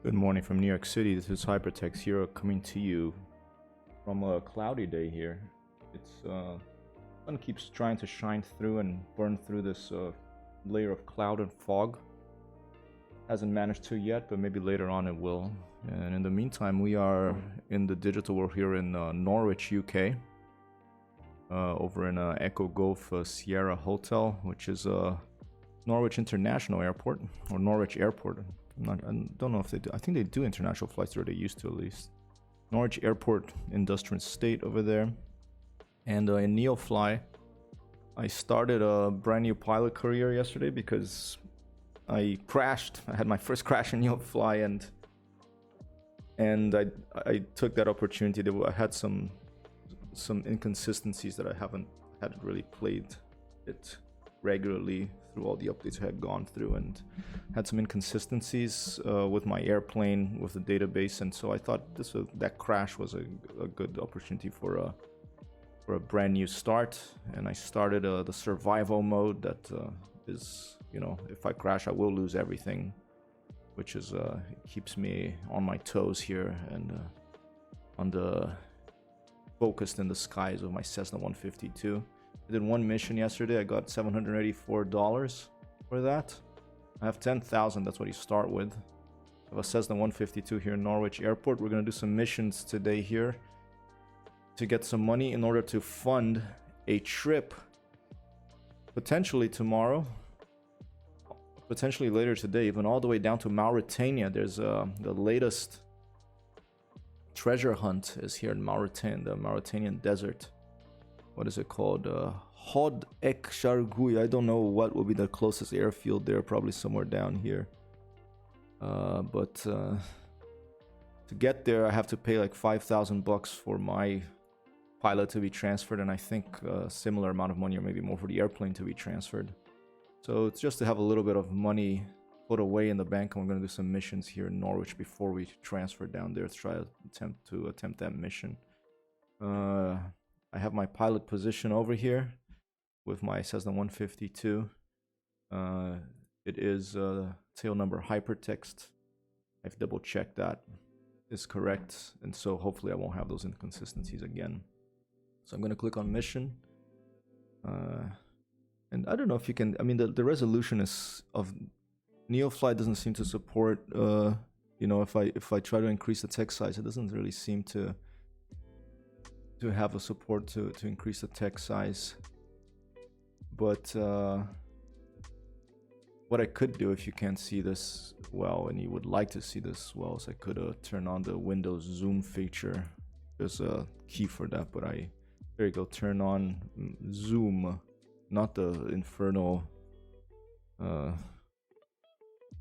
Good morning from New York City. This is Hypertext here, coming to you from a cloudy day here. It's sun keeps trying to shine through and burn through this layer of cloud and fog. Hasn't managed to yet, but maybe later on it will. And in the meantime, we are in the digital world here in Norwich, UK, over in Echo Golf Sierra Hotel, which is Norwich International Airport, or Norwich Airport. I don't know if they do. I think they do international flights, or they used to at least. Norwich Airport, industrial state over there. And in Neofly, I started a brand new pilot career yesterday because I crashed. I had my first crash in Neofly, and I took that opportunity. I had some inconsistencies that I hadn't really played it regularly through all the updates I had gone through, and had some inconsistencies with my airplane, with the database, and so I thought that crash was a good opportunity for a brand new start. And I started the survival mode that is, if I crash, I will lose everything, which is it keeps me on my toes here and focused in the skies of my Cessna 152. I did one mission yesterday. I got $784 for that. I have 10,000. That's what you start with. I have a Cessna 152 here in Norwich Airport. We're going to do some missions today here to get some money in order to fund a trip potentially tomorrow, potentially later today, even all the way down to Mauritania. There's the latest treasure hunt is here in Mauritania, the Mauritanian desert. What is it called? Hod Ek Shargui. I don't know what will be the closest airfield there, probably somewhere down here. But to get there, I have to pay like $5,000 for my pilot to be transferred, and I think a similar amount of money, or maybe more, for the airplane to be transferred. So it's just to have a little bit of money put away in the bank, and we're going to do some missions here in Norwich before we transfer down there to try to attempt that mission. I have my pilot position over here with my Cessna 152. It is tail number hypertext. I've double checked that is correct, and so hopefully I won't have those inconsistencies again. So I'm going to click on mission. And I don't know if you can, I mean, the resolution is of Neofly doesn't seem to support, if I try to increase the text size, it doesn't really seem to have a support to increase the text size. But what I could do, if you can't see this well and you would like to see this well, is I could turn on the Windows zoom feature. There's a key for that, but there you go, turn on zoom, not the infernal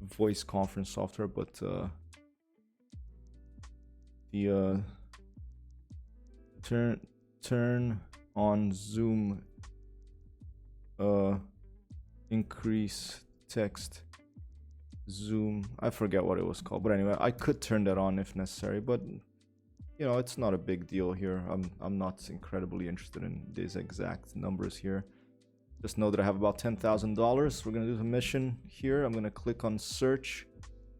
voice conference software, but the turn on zoom, increase text zoom. I forget what it was called, but anyway, I could turn that on if necessary, but it's not a big deal here. I'm not incredibly interested in these exact numbers here. Just know that I have about $10,000. We're gonna do the mission here. I'm gonna click on search,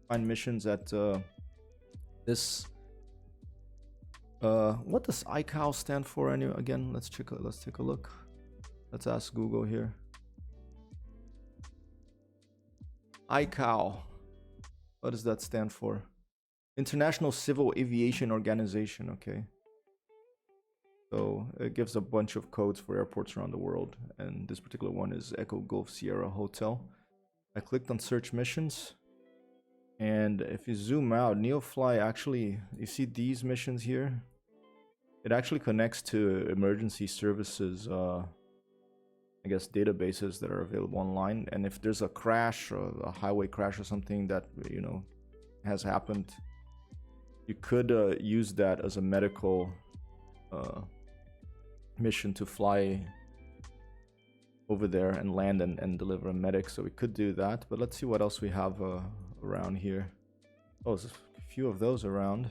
find missions at this. What does iCal stand for anyway? Again, let's take a look. Let's ask Google here. iCal. What does that stand for? International Civil Aviation Organization. Okay. So it gives a bunch of codes for airports around the world, and this particular one is Echo Golf Sierra Hotel. I clicked on search missions, and if you zoom out, Neofly actually, you see these missions here? It actually connects to emergency services, I guess, databases that are available online. And if there's a crash, or a highway crash or something that, has happened, you could use that as a medical mission to fly over there and land and deliver a medic. So we could do that, but let's see what else we have around here. Oh, there's a few of those around.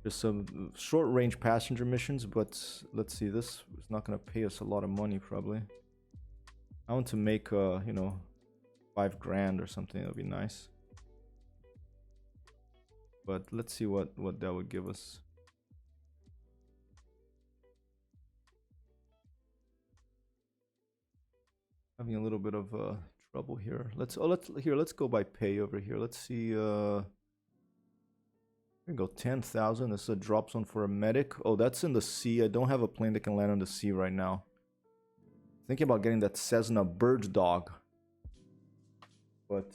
There's some short range passenger missions, but let's see, this is not going to pay us a lot of money probably. I want to make $5 grand or something. That would be nice. But let's see what that would give us. Having a little bit of trouble here. Let's go by pay over here. Let's see. Here we go. 10,000. This is a drop zone for a medic. Oh, that's in the sea. I don't have a plane that can land on the sea right now. Thinking about getting that Cessna bird dog, but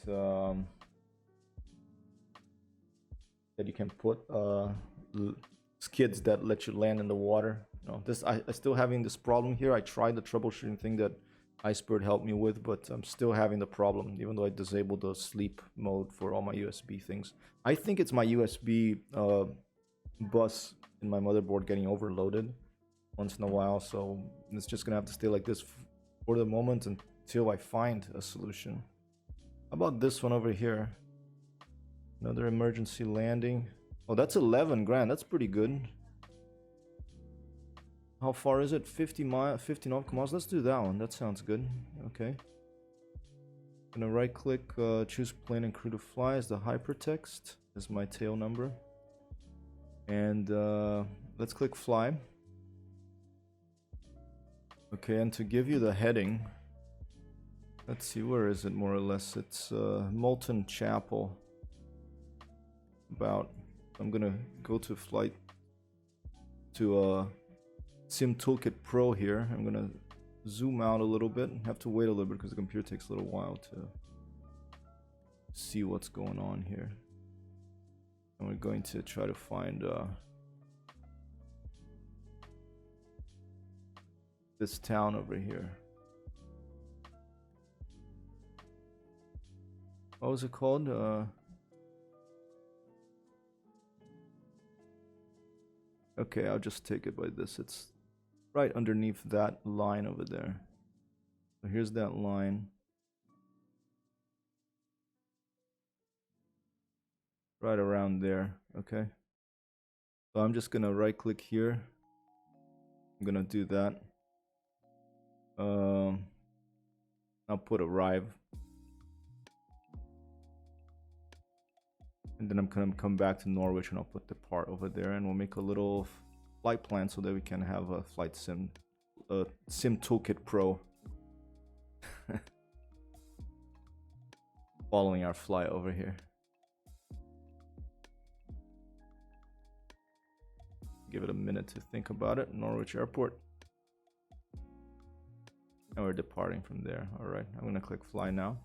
that you can put skids that let you land in the water. You know, this I still having this problem here. I tried the troubleshooting thing that Iceberg helped me with, but I'm still having the problem, even though I disabled the sleep mode for all my USB things. I think it's my USB bus in my motherboard getting overloaded once in a while, so it's just gonna have to stay like this for the moment until I find a solution. How about this one over here? Another emergency landing. Oh, that's 11 grand. That's pretty good. How far is it? 50 nautical miles. Let's do that one. That sounds good. Okay. Gonna right click, choose plane and crew to fly as the hypertext is my tail number. And let's click fly. Okay, and to give you the heading, let's see, where is it more or less? It's Molten Chapel. I'm gonna go to flight to Sim Toolkit Pro here. I'm gonna zoom out a little bit and have to wait a little bit because the computer takes a little while to see what's going on here. And we're going to try to find this town over here. What was it called? Okay, I'll just take it by this. It's right underneath that line over there. So here's that line. Right around there, okay? So I'm just gonna right click here. I'm gonna do that. I'll put arrive. And then I'm gonna come back to Norwich and I'll put the part over there and we'll make a little flight plan so that we can have a flight sim, Sim Toolkit Pro following our flight over here. Give it a minute to think about it. Norwich Airport. And we're departing from there. Alright, I'm gonna click fly now.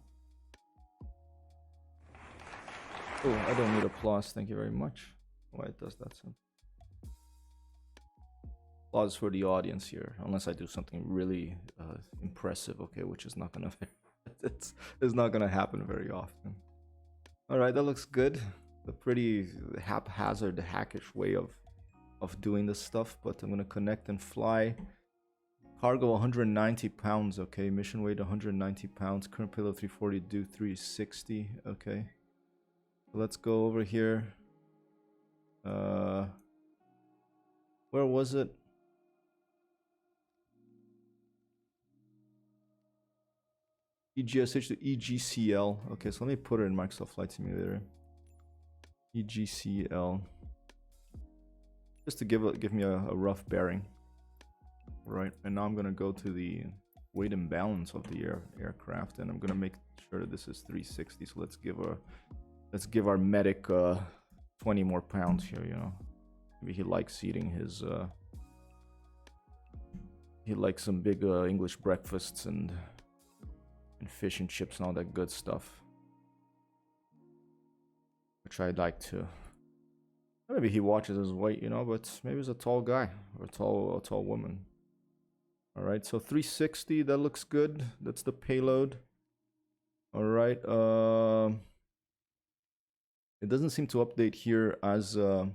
Oh, I don't need applause, thank you very much. Why it does that so? Applause for the audience here, unless I do something really impressive, okay, which is not gonna it's not gonna happen very often. Alright, that looks good. A pretty haphazard, hackish way of doing this stuff, but I'm gonna connect and fly. Cargo 190 pounds, okay. Mission weight 190 pounds. Current payload 340, do 360, okay. Let's go over here. Where was it? EGSH to EGCL. Okay, so let me put it in Microsoft Flight Simulator. EGCL. Just to give me a rough bearing. Right, and now I'm gonna go to the weight and balance of the aircraft, and I'm gonna make sure that this is 360. So let's give our medic 20 more pounds here. You know, maybe he likes eating his. He likes some big English breakfasts and fish and chips and all that good stuff, which I'd like to. Maybe he watches his weight, you know, but maybe he's a tall guy or a tall woman. All right, so 360, that looks good. That's the payload. All right. It doesn't seem to update here as I'm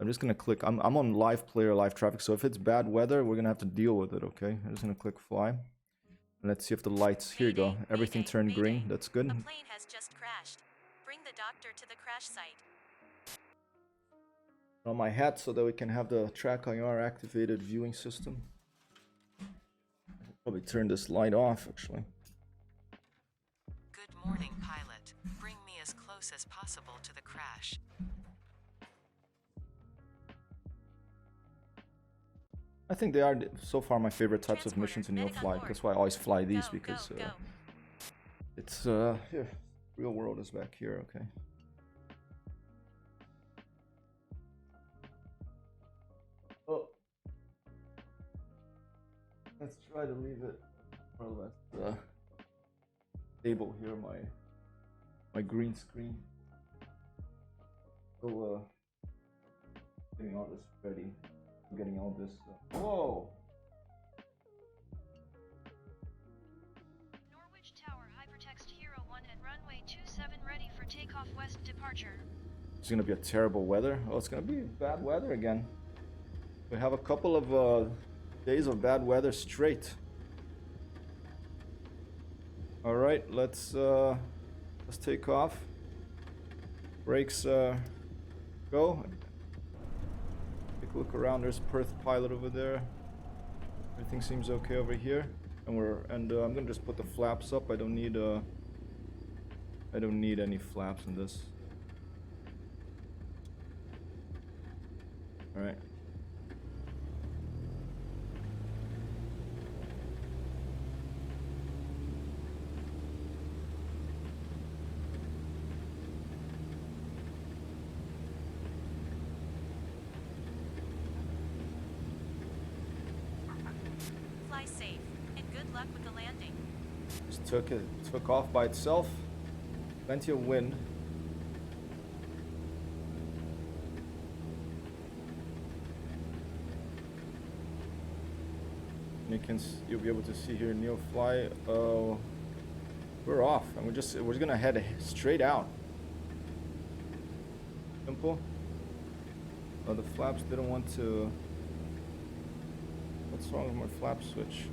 just gonna click. I'm on live player, live traffic. So if it's bad weather, we're gonna have to deal with it. Okay. I'm just gonna click fly. And let's see if the lights. Here you go. Everything turned green. That's good. A plane has just crashed. Bring the doctor to the crash site. On my hat so that we can have the track IR activated viewing system. I'll probably turn this light off actually. Good Warning, pilot. Bring me as close as possible to the crash. I think they are so far my favorite types of Transporter, missions in medic on Neofly. board. That's why I always fly these, Go, because go. it's here. Real world is back here. Okay. Oh, let's try to leave it more or less stable here. My green screen. So getting all this ready. Getting all this. Whoa. Norwich Tower, hypertext Hero 1 at runway 27 ready for takeoff west departure. It's gonna be a terrible weather. Oh, it's gonna be bad weather again. We have a couple of days of bad weather straight. All right, let's take off. Brakes go. Take a look around. There's Perth pilot over there. Everything seems okay over here. And I'm gonna just put the flaps up. I don't need any flaps in this. All right. Fly safe, and good luck with the landing. Just took off by itself. Plenty of wind. And you'll be able to see here Neofly. We're off, and we're gonna head straight out. Simple. The flaps didn't want to. What's wrong with my flap switch?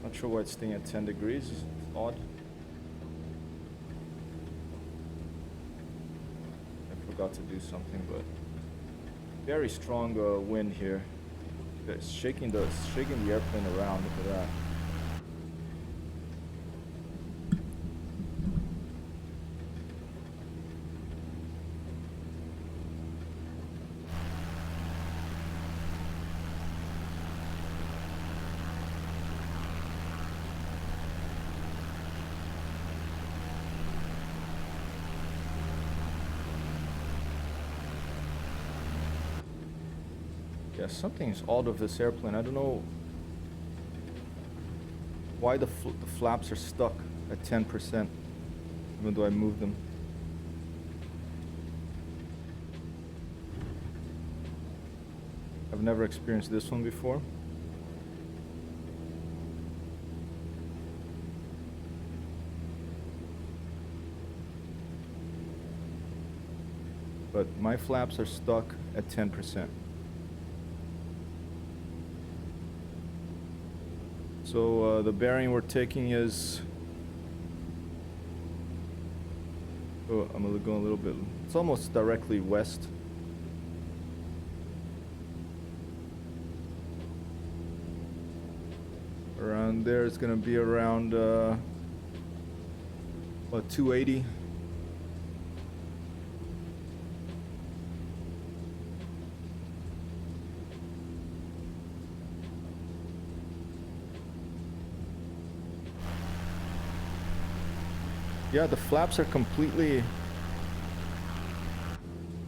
Not sure why it's staying at 10 degrees. It's odd. I forgot to do something, but very strong wind here. It's shaking the airplane around. Look at that. Yeah, something's odd with this airplane. I don't know why the flaps are stuck at 10%, even though I moved them. I've never experienced this one before. But my flaps are stuck at 10%. So the bearing we're taking is, oh, I'm gonna go a little bit, it's almost directly west. Around there it's gonna be around what, 280. Yeah, the flaps are completely... I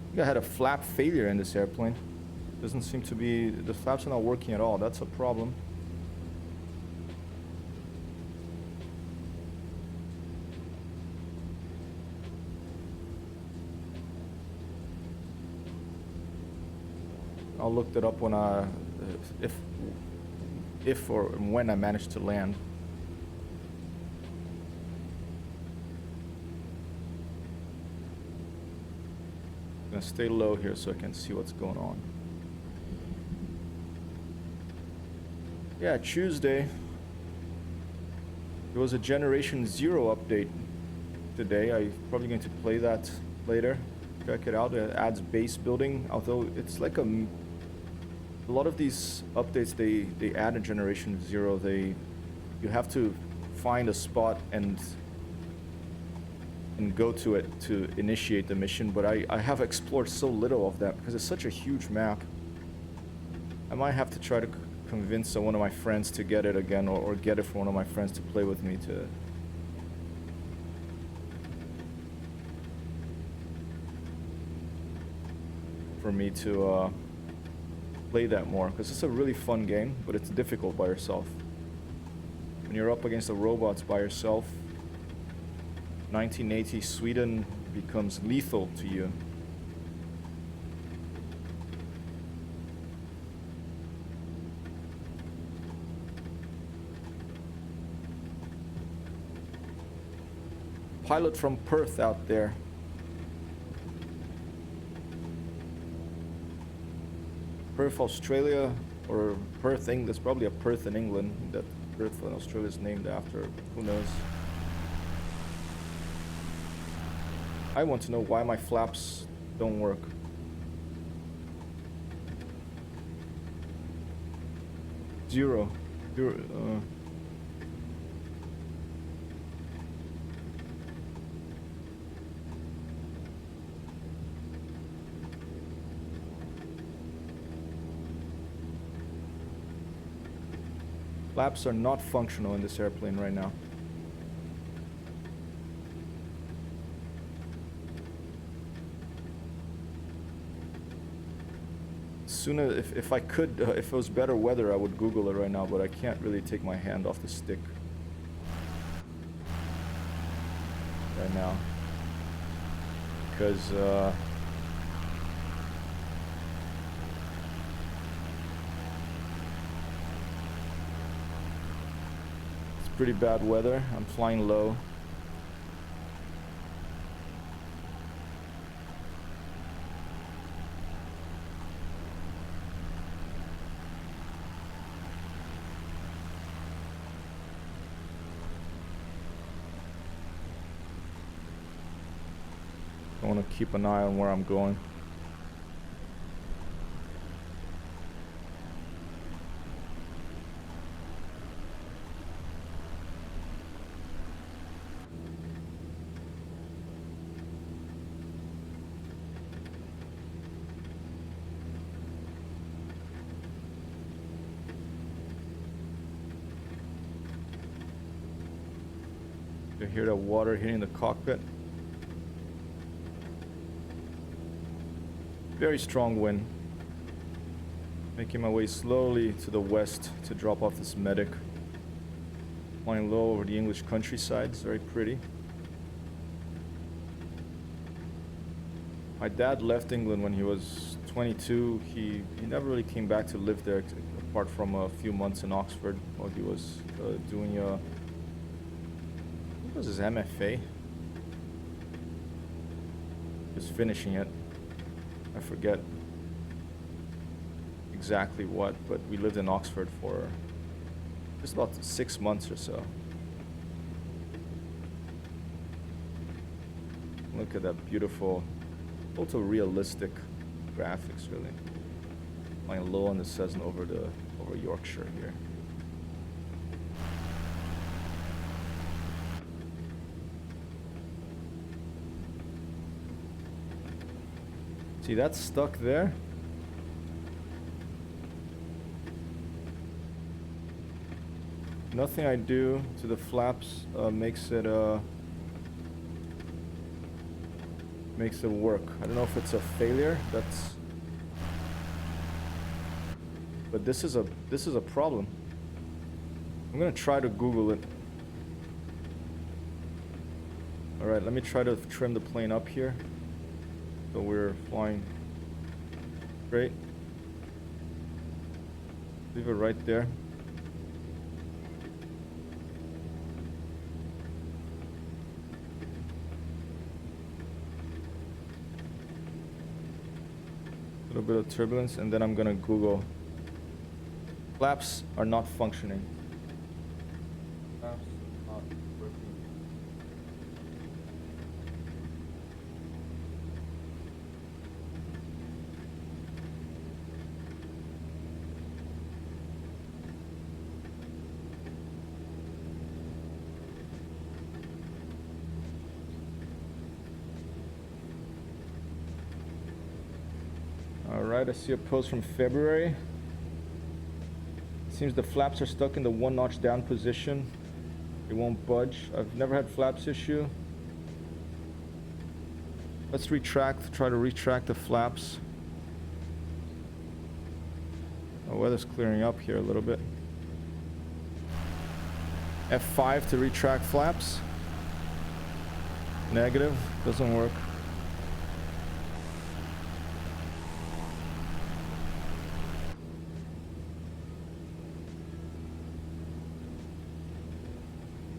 think I had a flap failure in this airplane. Doesn't seem to be... The flaps are not working at all. That's a problem. I'll look that up when if or when I manage to land. I'm gonna stay low here so I can see what's going on. Yeah, Tuesday. There was a Generation Zero update today. I'm probably going to play that later. Check it out. It adds base building, although it's like a A lot of these updates, they add in Generation 0. You have to find a spot and go to it to initiate the mission, but I have explored so little of that because it's such a huge map. I might have to try to convince one of my friends to get it again, or get it from one of my friends to play with me to... for me to play that more, because it's a really fun game, but it's difficult by yourself. When you're up against the robots by yourself, 1980 Sweden becomes lethal to you. Pilot from Perth out there. Perth, Australia, or Perth, England. There's probably a Perth in England that Perth in Australia is named after. Who knows? I want to know why my flaps don't work. Zero. Flaps are not functional in this airplane right now. Sooner, if I could, if it was better weather, I would Google it right now, but I can't really take my hand off the stick right now because pretty bad weather. I'm flying low. I want to keep an eye on where I'm going. You hear the water hitting the cockpit. Very strong wind. Making my way slowly to the west to drop off this medic. Flying low over the English countryside. It's very pretty. My dad left England when he was 22. He never really came back to live there, apart from a few months in Oxford while he was doing what was his MFA? Just finishing it. I forget exactly what, but we lived in Oxford for just about 6 months or so. Look at that beautiful, photorealistic graphics, really. Flying low on the Cessna over Yorkshire here. See, that's stuck there. Nothing I do to the flaps makes it work. I don't know if it's a failure. But this is a problem. I'm gonna try to Google it. All right, let me try to trim the plane up here. So we're flying straight. Leave it right there. A little bit of turbulence, and then I'm gonna Google. Flaps are not functioning. Flaps not working. Alright, I see a post from February. Seems the flaps are stuck in the 1 notch down position. It won't budge. I've never had flaps issue. Let's try to retract the flaps. The weather's clearing up here a little bit. F5 to retract flaps. Negative, doesn't work.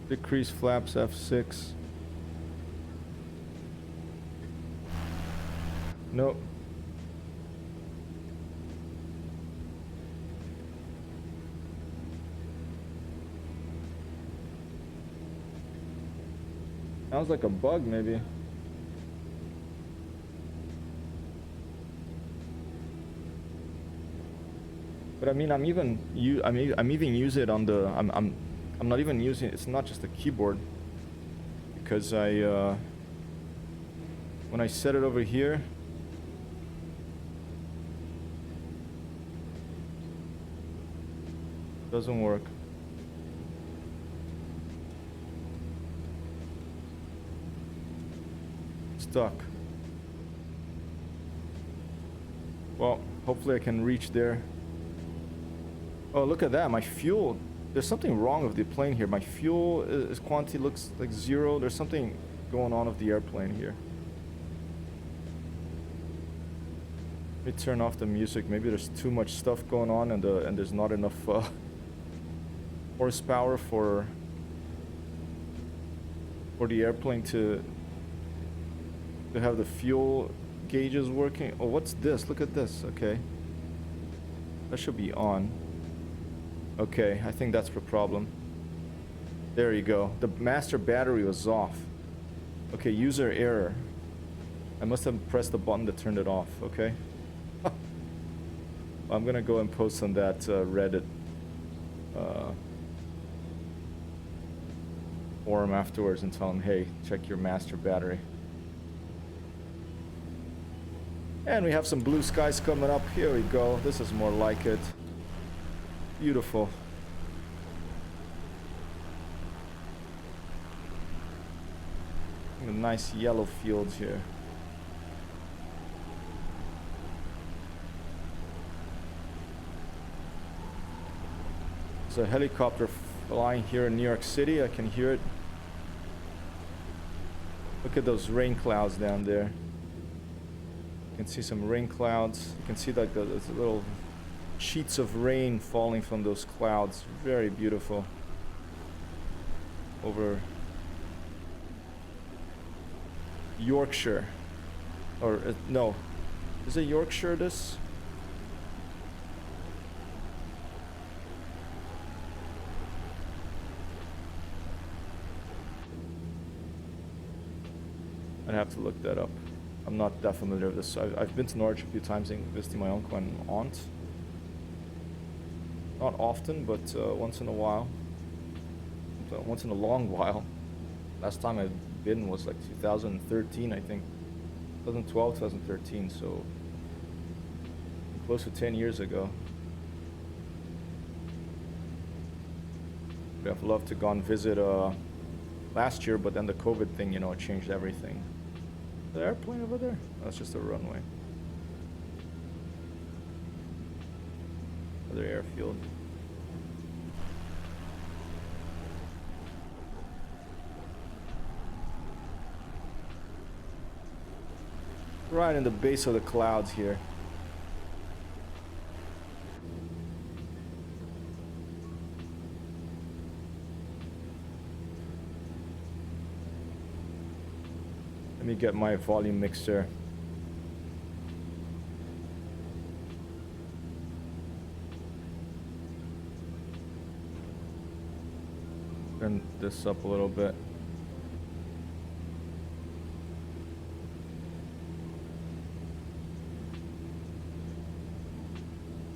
Decrease flaps, F6. Nope. Sounds like a bug, maybe. But I mean, I'm even using it on the. I'm not even using. It's not just the keyboard, because when I set it over here. Doesn't work. Stuck. Well, hopefully I can reach there. Oh, look at that. My fuel. There's something wrong with the plane here. My fuel is quantity looks like 0. There's something going on with the airplane here. Let me turn off the music. Maybe there's too much stuff going on and there's not enough horsepower for the airplane to have the fuel gauges working. Oh, what's this? Look at this. Okay, that should be on. Okay, I think that's the problem. There you go. The master battery was off. Okay, user error. I must have pressed the button to turn it off. Okay. I'm gonna go and post on that Reddit forum afterwards and tell them, hey, check your master battery. And we have some blue skies coming up. Here we go. This is more like it. Beautiful. The nice yellow fields here. There's a helicopter flying here in New York City. I can hear it. Look at those rain clouds down there. You can see some rain clouds. You can see like those little sheets of rain falling from those clouds. Very beautiful. Over Yorkshire. Or, no. Is it Yorkshire, this? I'd have to look that up. I'm not that familiar with this. I've been to Norwich a few times visiting my uncle and aunt. Not often, but once in a while. Once in a long while. Last time I've been was like 2013, I think. 2012, 2013, so close to 10 years ago. I'd love to go and visit last year, but then the COVID thing, you know, it changed everything. The airplane over there? That's just a runway. Other airfield. Right in the base of the clouds here. Let me get my volume mixer. Turn this up a little bit.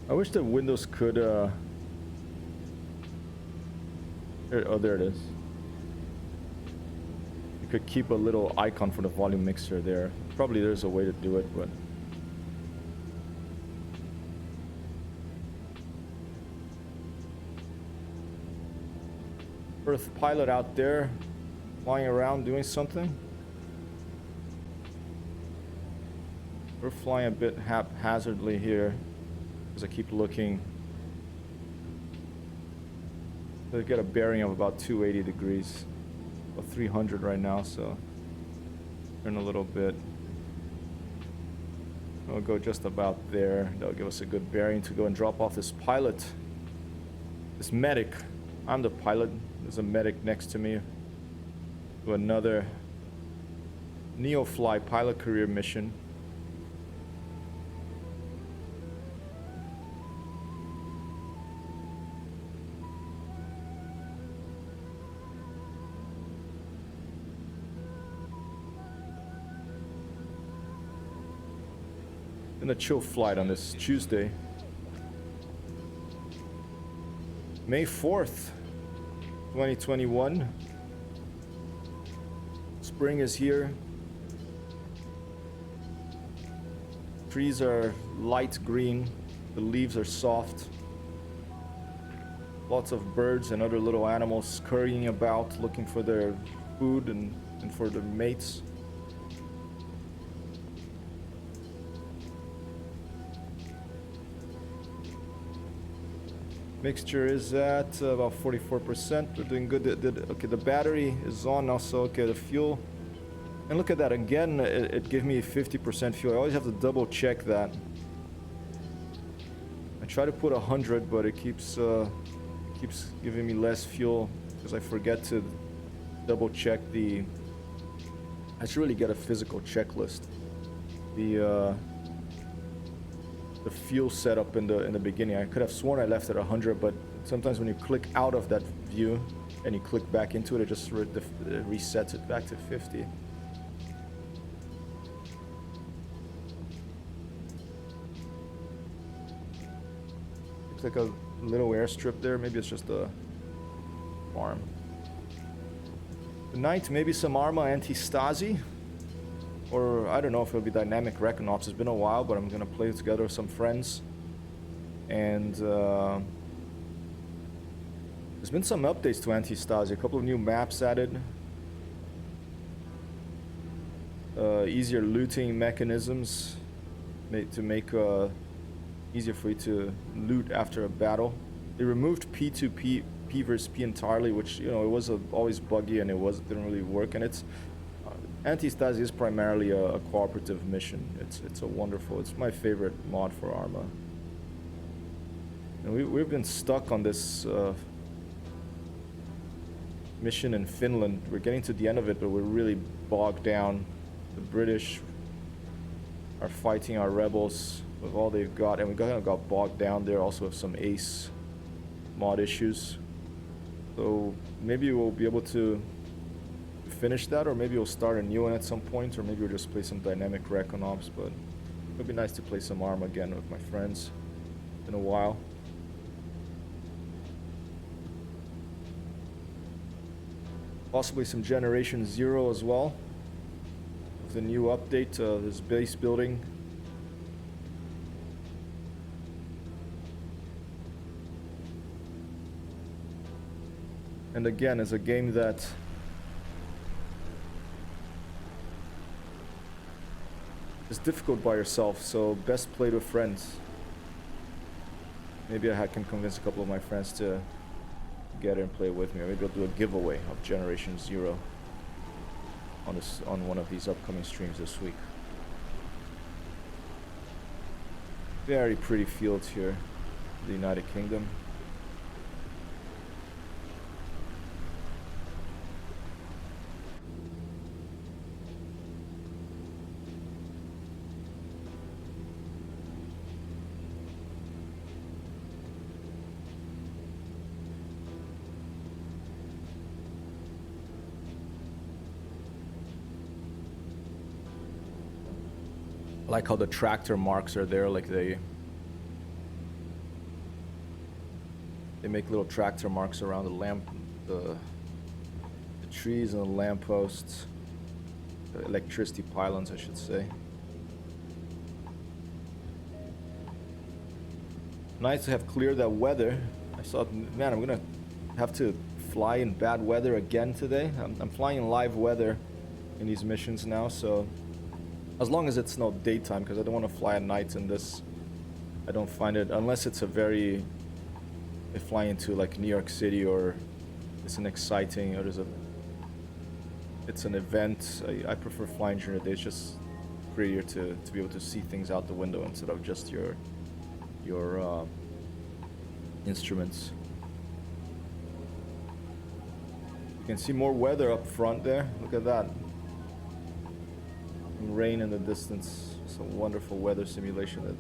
I wish the Windows could there, oh, there it is. You could keep a little icon for the volume mixer there. Probably there's a way to do it, but Earth pilot out there flying around doing something. We're flying a bit haphazardly here as I keep looking. I get a bearing of about 280 degrees, about 300 right now, so turn a little bit. We'll go just about there. That'll give us a good bearing to go and drop off this pilot, this medic. I'm the pilot. There's a medic next to me. To another Neofly pilot career mission. And a chill flight on this Tuesday, May 4th, 2021. Spring is here. Trees are light green. The leaves are soft. Lots of birds and other little animals scurrying about looking for their food and for their mates. Mixture is at about 44%. We're doing good. Okay, the battery is on also. Okay, the fuel. And look at that. Again, it gave me 50% fuel. I always have to double check that. I try to put 100, but it keeps giving me less fuel because I forget to double check the... I should really get a physical checklist. The fuel setup in the beginning. I could have sworn I left it at 100, but sometimes when you click out of that view and you click back into it, it just resets it back to 50. Looks like a little airstrip there. Maybe it's just a farm. Tonight, maybe some Arma anti-Stasi. Or I don't know if it'll be dynamic Reconops. It's been a while, but I'm gonna play together with some friends. And there's been some updates to anti-Stasi. A couple of new maps added. Easier looting mechanisms to make easier for you to loot after a battle. They removed P2P, P versus P entirely, which, you know, it was always buggy and didn't really work. And it's Anti-Stasi is primarily a cooperative mission. It's my favorite mod for Arma. And we've been stuck on this mission in Finland. We're getting to the end of it, but we're really bogged down. The British are fighting our rebels with all they've got, and we kind of got bogged down there also with some ace mod issues. So maybe we'll be able to finish that, or maybe we'll start a new one at some point, or maybe we'll just play some dynamic Reconops, but it would be nice to play some Arma again with my friends in a while. Possibly some Generation Zero as well. With the new update, this base building. And again, it's a game that is difficult by yourself, so best played with friends. Maybe I can convince a couple of my friends to get in and play with me, or maybe I'll do a giveaway of Generation Zero on one of these upcoming streams this week. Very pretty fields here in the United Kingdom. I like how the tractor marks are there, like they make little tractor marks around the trees and the lampposts, the electricity pylons, I should say. Nice to have cleared that weather. I thought, man, I'm gonna have to fly in bad weather again today. I'm flying in live weather in these missions now, so as long as it's not daytime, because I don't want to fly at night in this. I don't find it, unless it's a very, I fly into like New York City, or it's an exciting, or it's an event. I prefer flying during the day. It's just prettier to be able to see things out the window instead of just your instruments. You can see more weather up front there. Look at that. Rain in the distance. It's a wonderful weather simulation that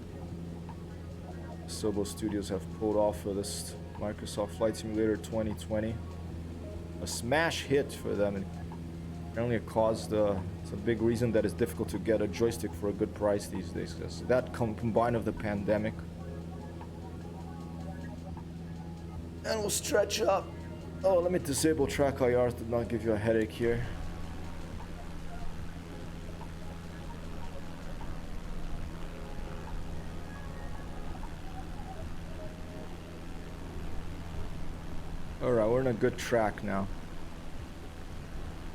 Sobo Studios have pulled off for this Microsoft Flight Simulator 2020. A smash hit for them, and apparently it caused it's a big reason that it's difficult to get a joystick for a good price these days. That combined with the pandemic. And we'll stretch up. Oh, let me disable track IR to not give you a headache here. Alright, we're in a good track now.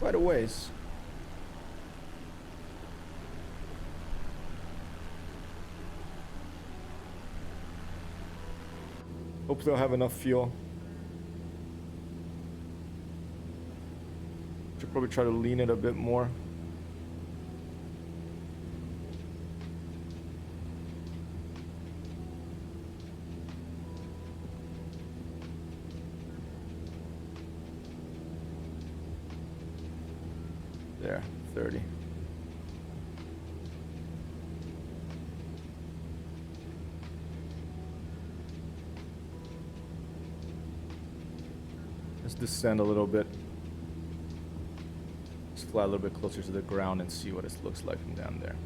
Quite a ways. Hopefully I'll have enough fuel. Should probably try to lean it a bit more. There, 30. Let's descend a little bit. Let's fly a little bit closer to the ground and see what it looks like from down there.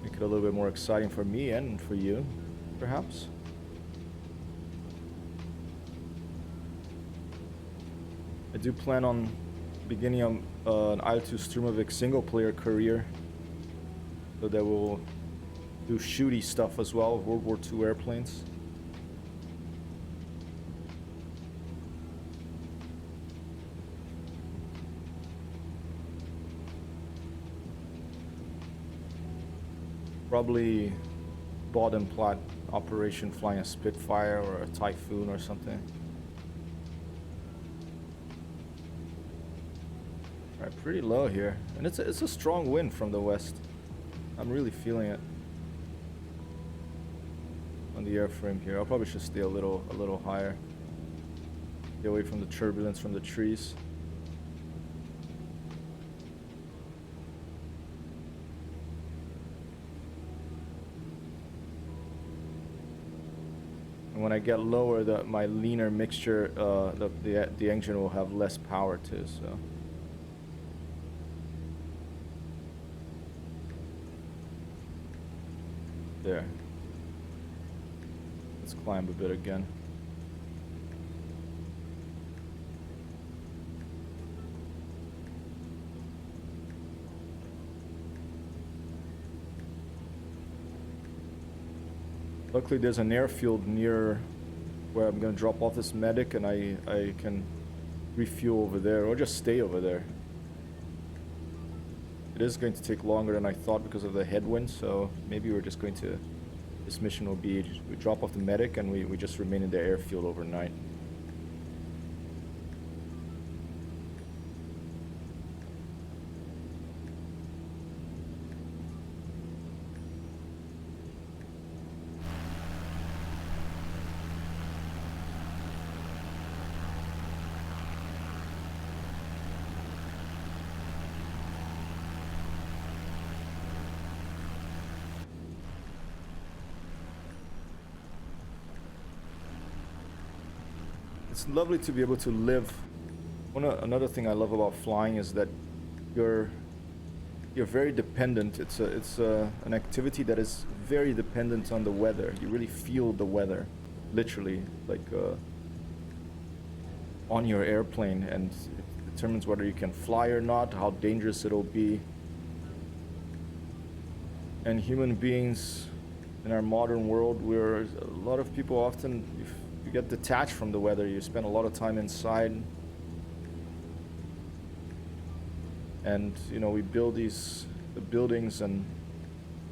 Make it a little bit more exciting for me and for you, perhaps. I do plan on beginning an IL-2 Sturmovik single-player career, so that we'll do shooty stuff as well, World War II airplanes. Probably bottom plot operation, flying a Spitfire or a Typhoon or something. Alright, pretty low here, and it's a strong wind from the west. I'm really feeling it on the airframe here. I probably should stay a little higher. Get away from the turbulence from the trees. And when I get lower, my leaner mixture, the engine will have less power too. So. There. Let's climb a bit again. Luckily there's an airfield near where I'm gonna drop off this medic, and I can refuel over there or just stay over there. It is going to take longer than I thought because of the headwind, so maybe we're just going to... This mission will be, we drop off the medic and we just remain in the airfield overnight. It's lovely to be able to live. Another thing I love about flying is that you're very dependent. It's an activity that is very dependent on the weather. You really feel the weather, literally, like on your airplane, and it determines whether you can fly or not, how dangerous it'll be. And human beings in our modern world, where a lot of people often you get detached from the weather. You spend a lot of time inside, and you know, we build the buildings, and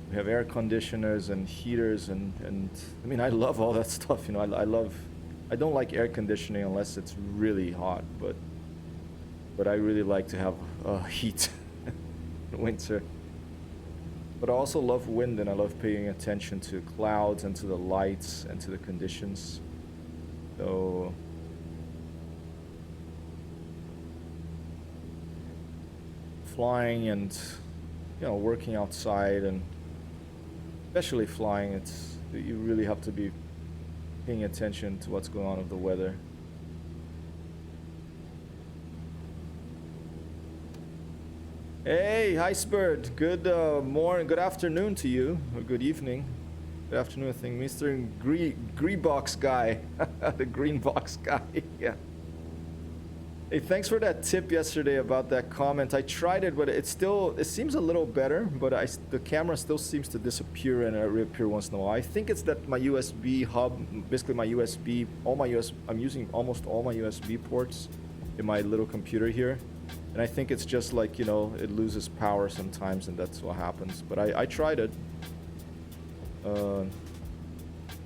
we have air conditioners and heaters, and I mean, I love all that stuff. You know, I don't like air conditioning unless it's really hot, but I really like to have heat in winter. But I also love wind, and I love paying attention to clouds and to the lights and to the conditions. So flying and, you know, working outside, and especially flying, you really have to be paying attention to what's going on with the weather. Hey, Icebird, good morning, good afternoon to you, or good evening. Good afternoon, I think, Mr. Green Box guy, the green box guy, yeah. Hey, thanks for that tip yesterday about that comment. I tried it, but it seems a little better, but the camera still seems to disappear and reappear once in a while. I think it's that my USB hub, basically my USB, I'm using almost all my USB ports in my little computer here. And I think it's just like, you know, it loses power sometimes, and that's what happens. But I tried it.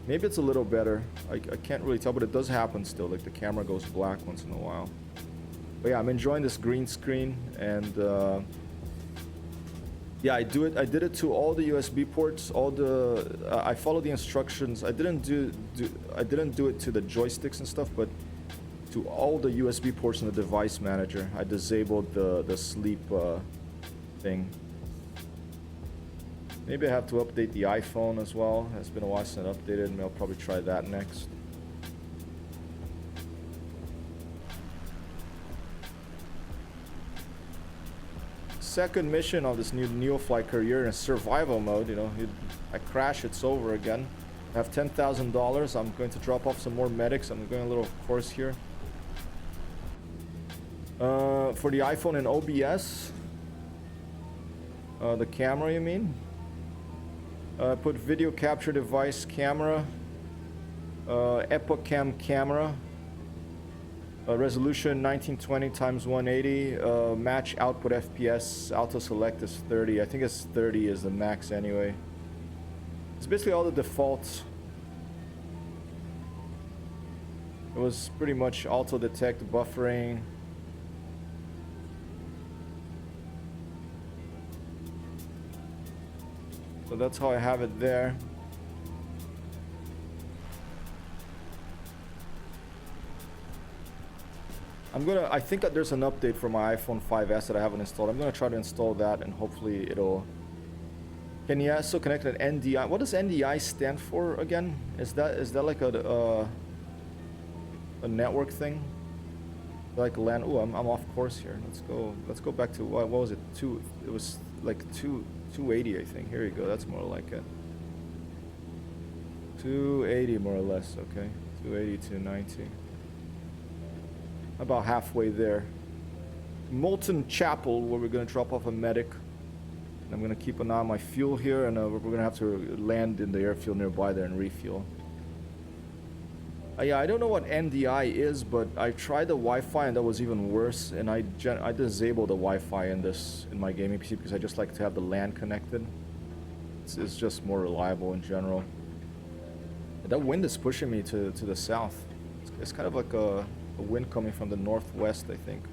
Maybe it's a little better. I can't really tell, but it does happen still. Like the camera goes black once in a while. But yeah, I'm enjoying this green screen, and yeah, I did it to all the USB ports. I followed the instructions. I didn't do it to the joysticks and stuff, but to all the USB ports in the device manager. I disabled the sleep thing. Maybe I have to update the iPhone as well. It's been a while since I updated, and I'll probably try that next. Second mission of this new Neofly career in survival mode. You know, I crash, it's over again. I have $10,000. I'm going to drop off some more medics. I'm going a little course here. For the iPhone and OBS, the camera, you mean? Put video capture device camera, Epocam camera, resolution 1920 x 180, match output FPS, auto select is 30. I think it's 30 is the max anyway. It's basically all the defaults. It was pretty much auto detect, buffering. So that's how I have it there. I think that there's an update for my iPhone 5S that I haven't installed. I'm gonna try to install that, and hopefully it'll... Can you also connect an NDI? What does NDI stand for again? Is that like a network thing? Like LAN? Oh, I'm off course here. Let's go back to what was it? It was like 280, I think. Here you go. That's more like it. 280 more or less. Okay, 280, 290. About halfway there. Molten Chapel, where we're gonna drop off a medic. And I'm gonna keep an eye on my fuel here, and we're gonna have to land in the airfield nearby there and refuel. Yeah, I don't know what NDI is, but I tried the Wi-Fi and that was even worse. And I disabled the Wi-Fi in my gaming PC because I just like to have the LAN connected. It's just more reliable in general. And that wind is pushing me to the south. It's kind of like a wind coming from the northwest, I think.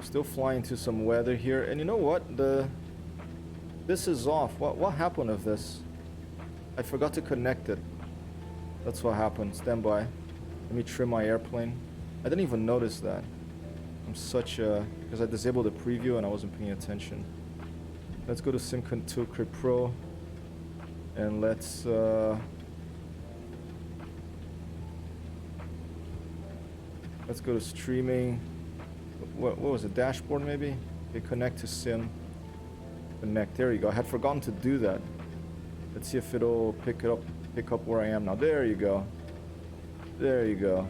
Still flying to some weather here, and you know what? This is off. What happened with this? I forgot to connect it. That's what happened. Stand by. Let me trim my airplane. I didn't even notice that. I'm such a... because I disabled the preview and I wasn't paying attention. Let's go to SimCon 2 Crypt Pro. And let's... let's go to streaming. What was it? Dashboard maybe? Okay, connect to Sim. Connect. There you go. I had forgotten to do that. Let's see if it'll pick up where I am now. There you go. There you go.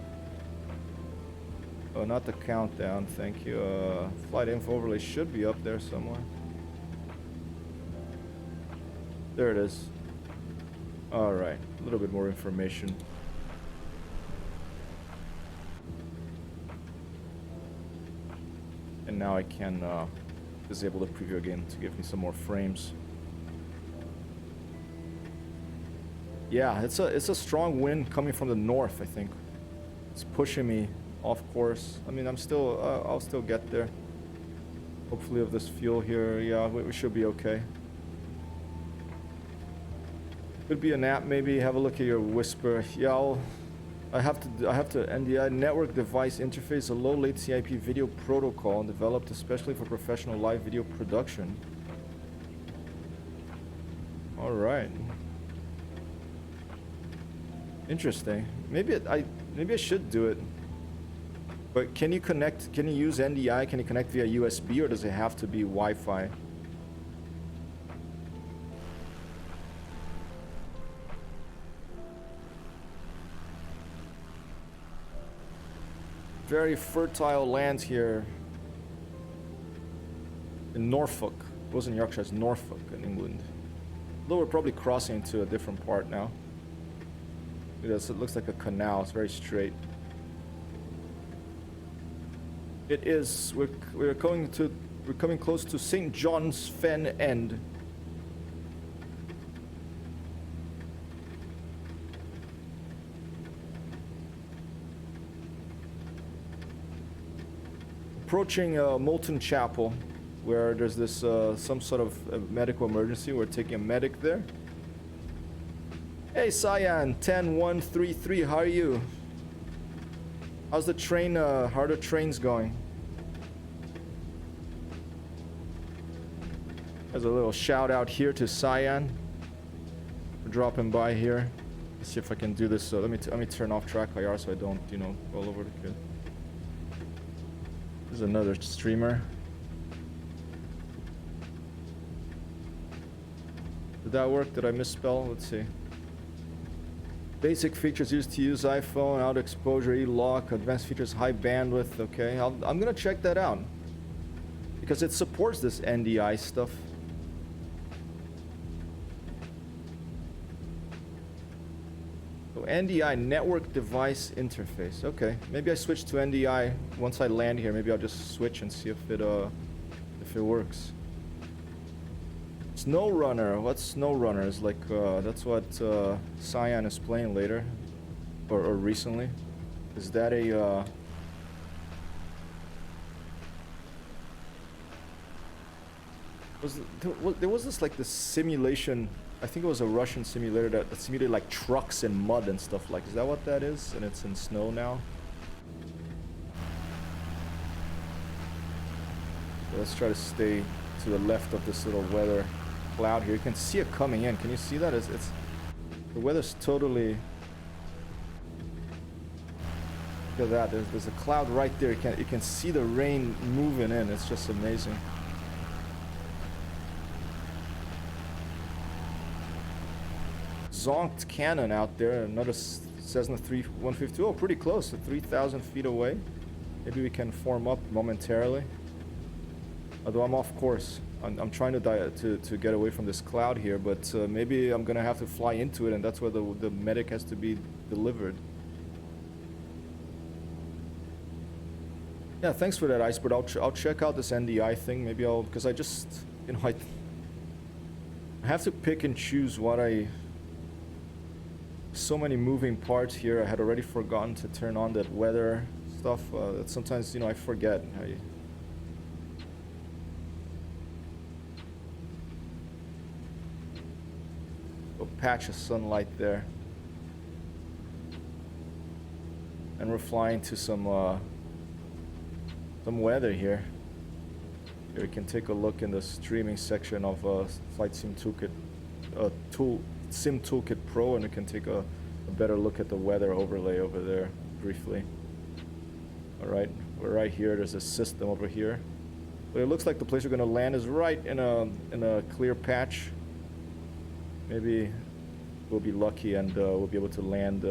Oh, not the countdown, thank you. Flight info overlay should be up there somewhere. There it is. Alright, a little bit more information. And now I can disable the preview again to give me some more frames. Yeah, it's a strong wind coming from the north, I think. It's pushing me off course. I mean, I'll still get there. Hopefully with this fuel here, yeah, we should be okay. Could be a nap, maybe. Have a look at your whisper. Yeah, I have to NDI network device interface, a low latency IP video protocol developed especially for professional live video production. All right. Interesting. Maybe I should do it. But can you use NDI? Can you connect via USB, or does it have to be Wi-Fi? Very fertile land here in Norfolk. It wasn't Yorkshire, it's Norfolk in England. Though we're probably crossing into a different part now. It looks like a canal. It's very straight. It is. We're coming close to St. John's Fen End. Approaching Molten Chapel, where there's this some sort of medical emergency. We're taking a medic there. Hey Cyan, 10133, how are you? How's the train, how are the trains going? There's a little shout out here to Cyan for dropping by here. Let's see if I can do this. So let me turn off track IR so I don't, you know, go all over the kid. There's another streamer. Did that work? Did I misspell? Let's see. Basic features used to use iPhone, out exposure, E-lock, advanced features, high bandwidth. Okay, I'm gonna check that out because it supports this NDI stuff. So NDI, network device interface. Okay, maybe I switch to NDI once I land here. Maybe I'll just switch and see if it works. Snow Runner. What's Snow Runner? Is like that's what Cyan is playing later, or recently. Is that a there was this like this simulation? I think it was a Russian simulator that simulated like trucks and mud and stuff. Like, is that what that is? And it's in snow now. So let's try to stay to the left of this little weather cloud here. You can see it coming in. Can you see that? It's the weather's totally. Look at that. There's a cloud right there. You can see the rain moving in. It's just amazing. Zonked cannon out there. Another Cessna 152. Oh, pretty close. 3,000 feet away. Maybe we can form up momentarily. Although I'm off course. I'm trying to get away from this cloud here, but maybe I'm gonna have to fly into it, and that's where the medic has to be delivered. Yeah, thanks for that, Icebird. I'll check out this NDI thing. Maybe because I just, you know, I have to pick and choose what so many moving parts here. I had already forgotten to turn on that weather stuff. That sometimes, you know, I forget. A patch of sunlight there, and we're flying to some weather here. Here we can take a look in the streaming section of Flight Sim Toolkit, Sim Toolkit Pro, and we can take a better look at the weather overlay over there briefly. All right, we're right here. There's a system over here, but it looks like the place we're going to land is right in a clear patch. Maybe we'll be lucky and we'll be able to land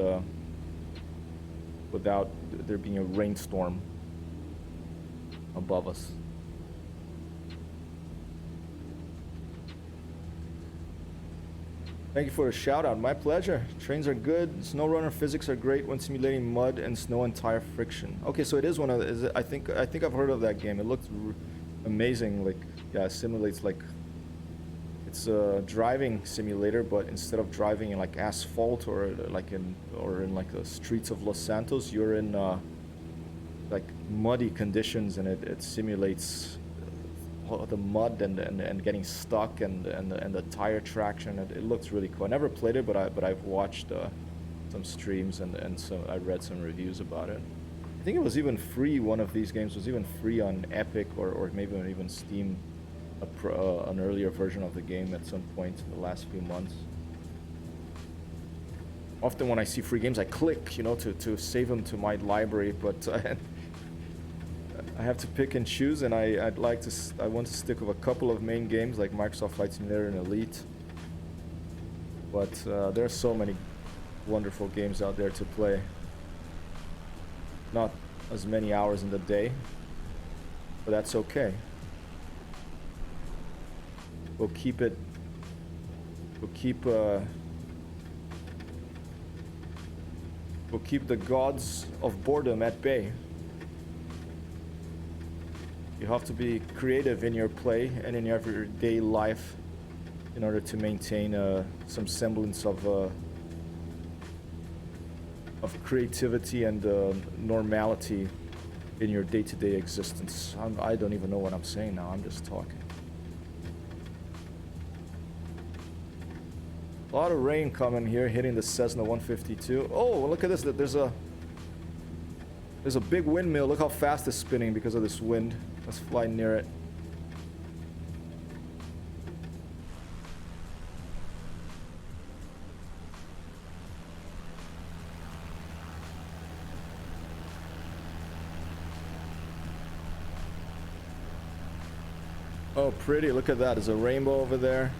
without there being a rainstorm. above us. Thank you for the shout out. My pleasure. Trains are good. Snow runner physics are great when simulating mud and snow and tire friction. Okay, so it is one of the, I think I've heard of that game. It looks amazing. Like, yeah, it simulates like it's a driving simulator, but instead of driving in like asphalt or like in like the streets of Los Santos, you're in like muddy conditions, and it simulates the mud and getting stuck and the tire traction. It looks really cool. I never played it, but I've watched some streams and so I read some reviews about it. I think it was even free. One of these games was even free on Epic or maybe even Steam, an earlier version of the game at some point in the last few months. Often when I see free games, I click, you know, to save them to my library, but I have to pick and choose, and I want to stick with a couple of main games like Microsoft Flight Simulator and Elite. But there are so many wonderful games out there to play. Not as many hours in the day, but that's okay. We'll keep the gods of boredom at bay. You have to be creative in your play and in your everyday life in order to maintain some semblance of creativity and normality in your day-to-day existence. I don't even know what I'm saying now. I'm just talking. A lot of rain coming here, hitting the Cessna 152. Oh, look at this. There's a big windmill. Look how fast it's spinning because of this wind. Let's fly near it. Oh, pretty. Look at that. There's a rainbow over there.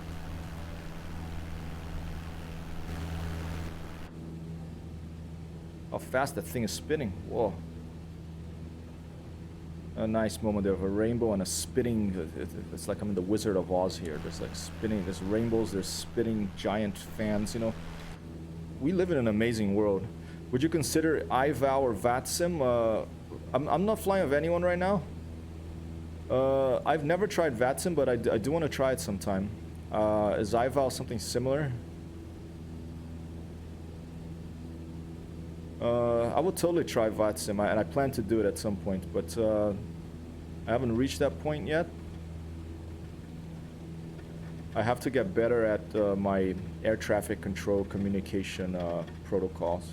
How fast that thing is spinning. Whoa. A nice moment there of a rainbow and a spinning. It's like I'm in the Wizard of Oz here. There's like spinning, there's rainbows, there's spinning giant fans, you know. We live in an amazing world. Would you consider iVow or VATSIM? I'm not flying with anyone right now. I've never tried VATSIM, but I do want to try it sometime. Is iVow something similar? I would totally try VATSIM, and I plan to do it at some point, but I haven't reached that point yet. I have to get better at my air traffic control communication protocols,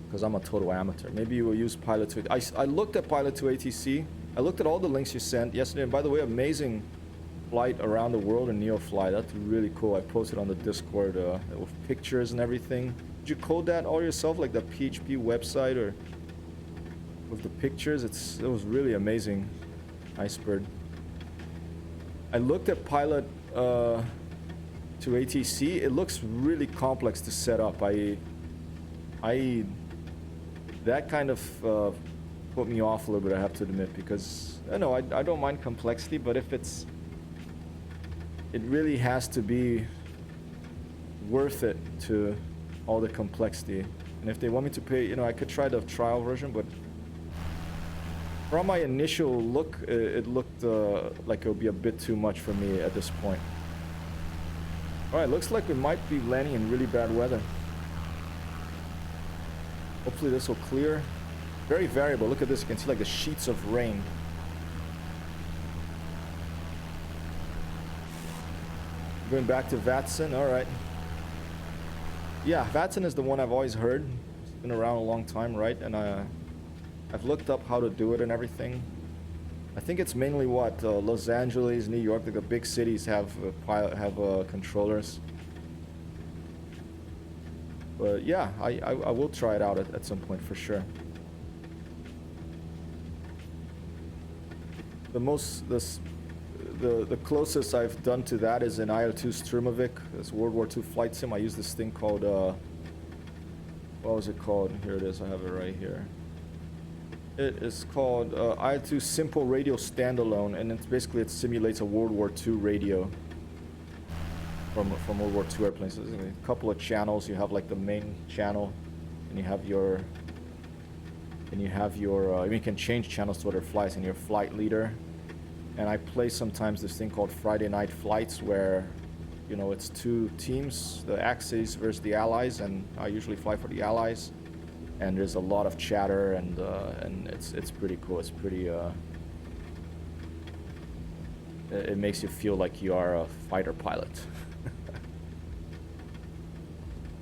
because I'm a total amateur. Maybe you will use Pilot 2. I looked at Pilot 2 ATC. I looked at all the links you sent yesterday, and by the way, amazing flight around the world in Neofly. That's really cool. I posted on the Discord with pictures and everything. Did you code that all yourself, like the PHP website, or with the pictures? It was really amazing. Nice bird. I looked at Pilot to ATC. It looks really complex to set up. That kind of put me off a little bit, I have to admit, because I know I don't mind complexity, but if it really has to be worth it to all the complexity. And if they want me to pay, you know, I could try the trial version, but from my initial look, it looked like it would be a bit too much for me at this point. Alright, looks like we might be landing in really bad weather. Hopefully this will clear. Very variable. Look at this. You can see like the sheets of rain. Going back to VATSIM. Alright. Yeah, VATSIM is the one I've always heard. It's been around a long time, right? And I've looked up how to do it and everything. I think it's mainly what Los Angeles, New York, like the big cities have controllers. But yeah, I will try it out at some point for sure. The closest I've done to that is in IL-2 Sturmovik. It's World War II flight sim. I use this thing called what was it called? Here it is. I have it right here. It is called I2 Simple Radio Standalone, and it's basically it simulates a World War II radio from World War II airplanes. So there's a couple of channels. You have like the main channel, and you have your you can change channels to other flights, and your flight leader. And I play sometimes this thing called Friday Night Flights, where, you know, it's two teams, the Axis versus the Allies, and I usually fly for the Allies. And there's a lot of chatter, and it's pretty cool. It's pretty it makes you feel like you are a fighter pilot.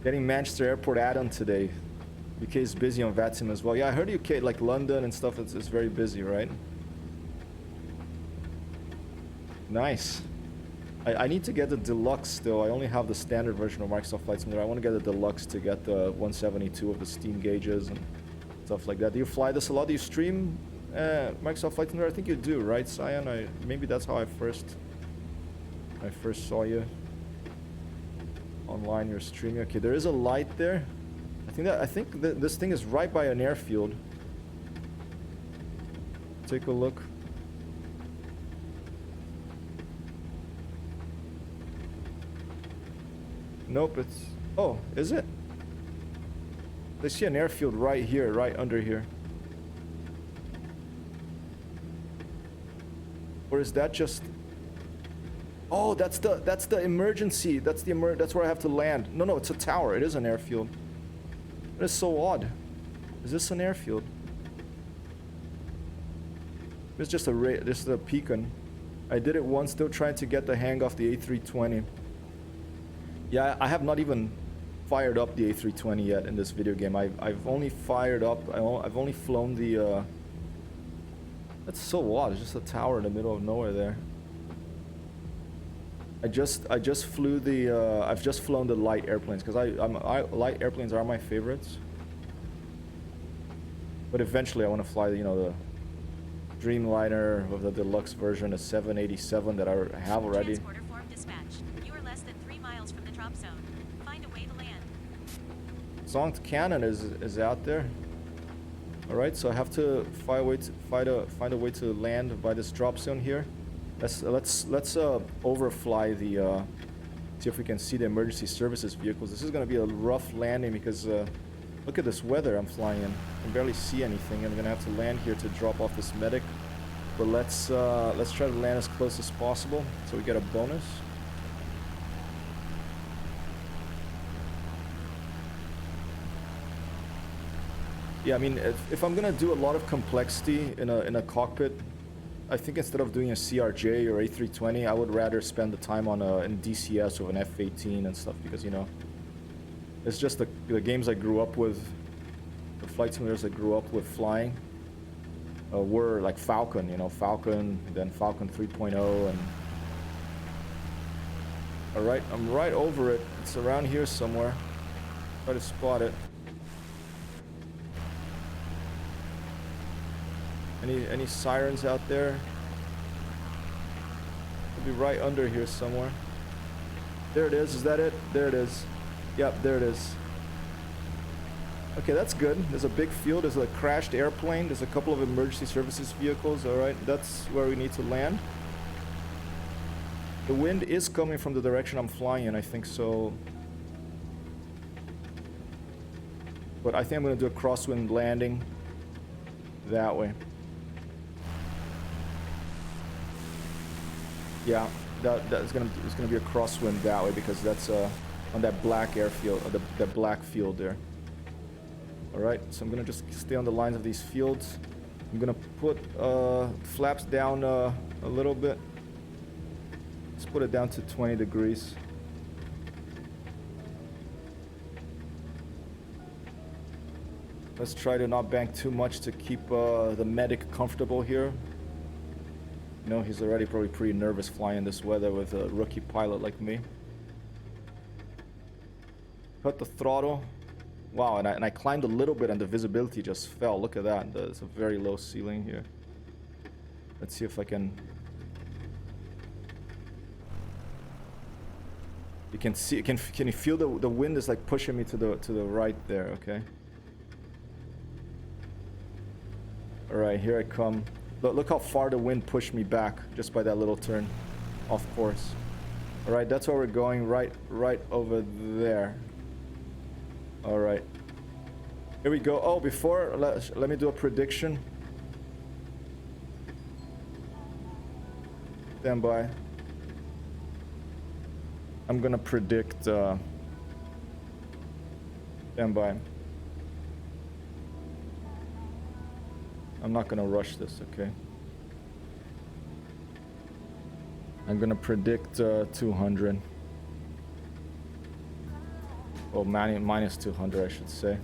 Getting Manchester Airport add-on today. UK is busy on VATSIM as well. Yeah, I heard UK, like London and stuff, it's very busy, right? Nice. I need to get the deluxe still. I only have the standard version of Microsoft Flight Simulator. I want to get the deluxe to get the 172 of the Steam gauges and stuff like that. Do you fly this a lot? Do you stream Microsoft Flight Simulator? I think you do, right, Cyan? Maybe that's how I first saw you online. You're streaming. Okay, there is a light there. I think this thing is right by an airfield. Take a look. Nope, it's... Oh, is it? I see an airfield right here, right under here. Or is that just... Oh, that's the emergency. That's where I have to land. No, it's a tower. It is an airfield. That is so odd. Is this an airfield? It's just this is a beacon. I did it once, still trying to get the hang of the A320. Yeah, I have not even fired up the A320 yet in this video game. I've only fired up, I've only flown the, that's so odd, it's just a tower in the middle of nowhere there. I just flew the, I've just flown the light airplanes, because light airplanes are my favorites. But eventually I want to fly, you know, the Dreamliner of the deluxe version, a 787 that I have already. Transporter form dispatched. You are less than 3 miles from the drop zone. Find a way to land. Zonked Cannon is out there. All right, so I have to find a way to land by this drop zone here. Let's overfly the see if we can see the emergency services vehicles. This is going to be a rough landing because look at this weather I'm flying in. I can barely see anything. I'm going to have to land here to drop off this medic. But let's try to land as close as possible so we get a bonus. Yeah, I mean, if I'm gonna do a lot of complexity in a cockpit, I think instead of doing a CRJ or A320, I would rather spend the time on in DCS or an F-18 and stuff, because, you know, it's just the games I grew up with, the flight simulators I grew up with flying were like Falcon, you know, Falcon, then Falcon 3.0, and... Alright, I'm right over it. It's around here somewhere. Try to spot it. Any sirens out there? It'll be right under here somewhere. There it is. Is that it? There it is. Yep, there it is. Okay, that's good. There's a big field. There's a crashed airplane. There's a couple of emergency services vehicles. All right, that's where we need to land. The wind is coming from the direction I'm flying in, I think so. But I think I'm going to do a crosswind landing that way. Yeah, it's gonna be a crosswind that way, because that's on that black airfield, or the black field there. All right, so I'm gonna just stay on the lines of these fields. I'm gonna put flaps down a little bit. Let's put it down to 20 degrees. Let's try to not bank too much to keep the medic comfortable here. You know, he's already probably pretty nervous flying this weather with a rookie pilot like me. Cut the throttle. Wow, and I climbed a little bit and the visibility just fell. Look at that. There's a very low ceiling here. Let's see if I can... You can see, can you feel the wind is like pushing me to the right there, okay? All All right, here I come. Look how far the wind pushed me back just by that little turn off course. All right, that's where we're going, right over there. All right. Here we go. Oh, before, let me do a prediction. Stand by. I'm gonna predict, stand by. I'm not gonna rush this, okay? I'm gonna predict 200. Well, minus 200, I should say.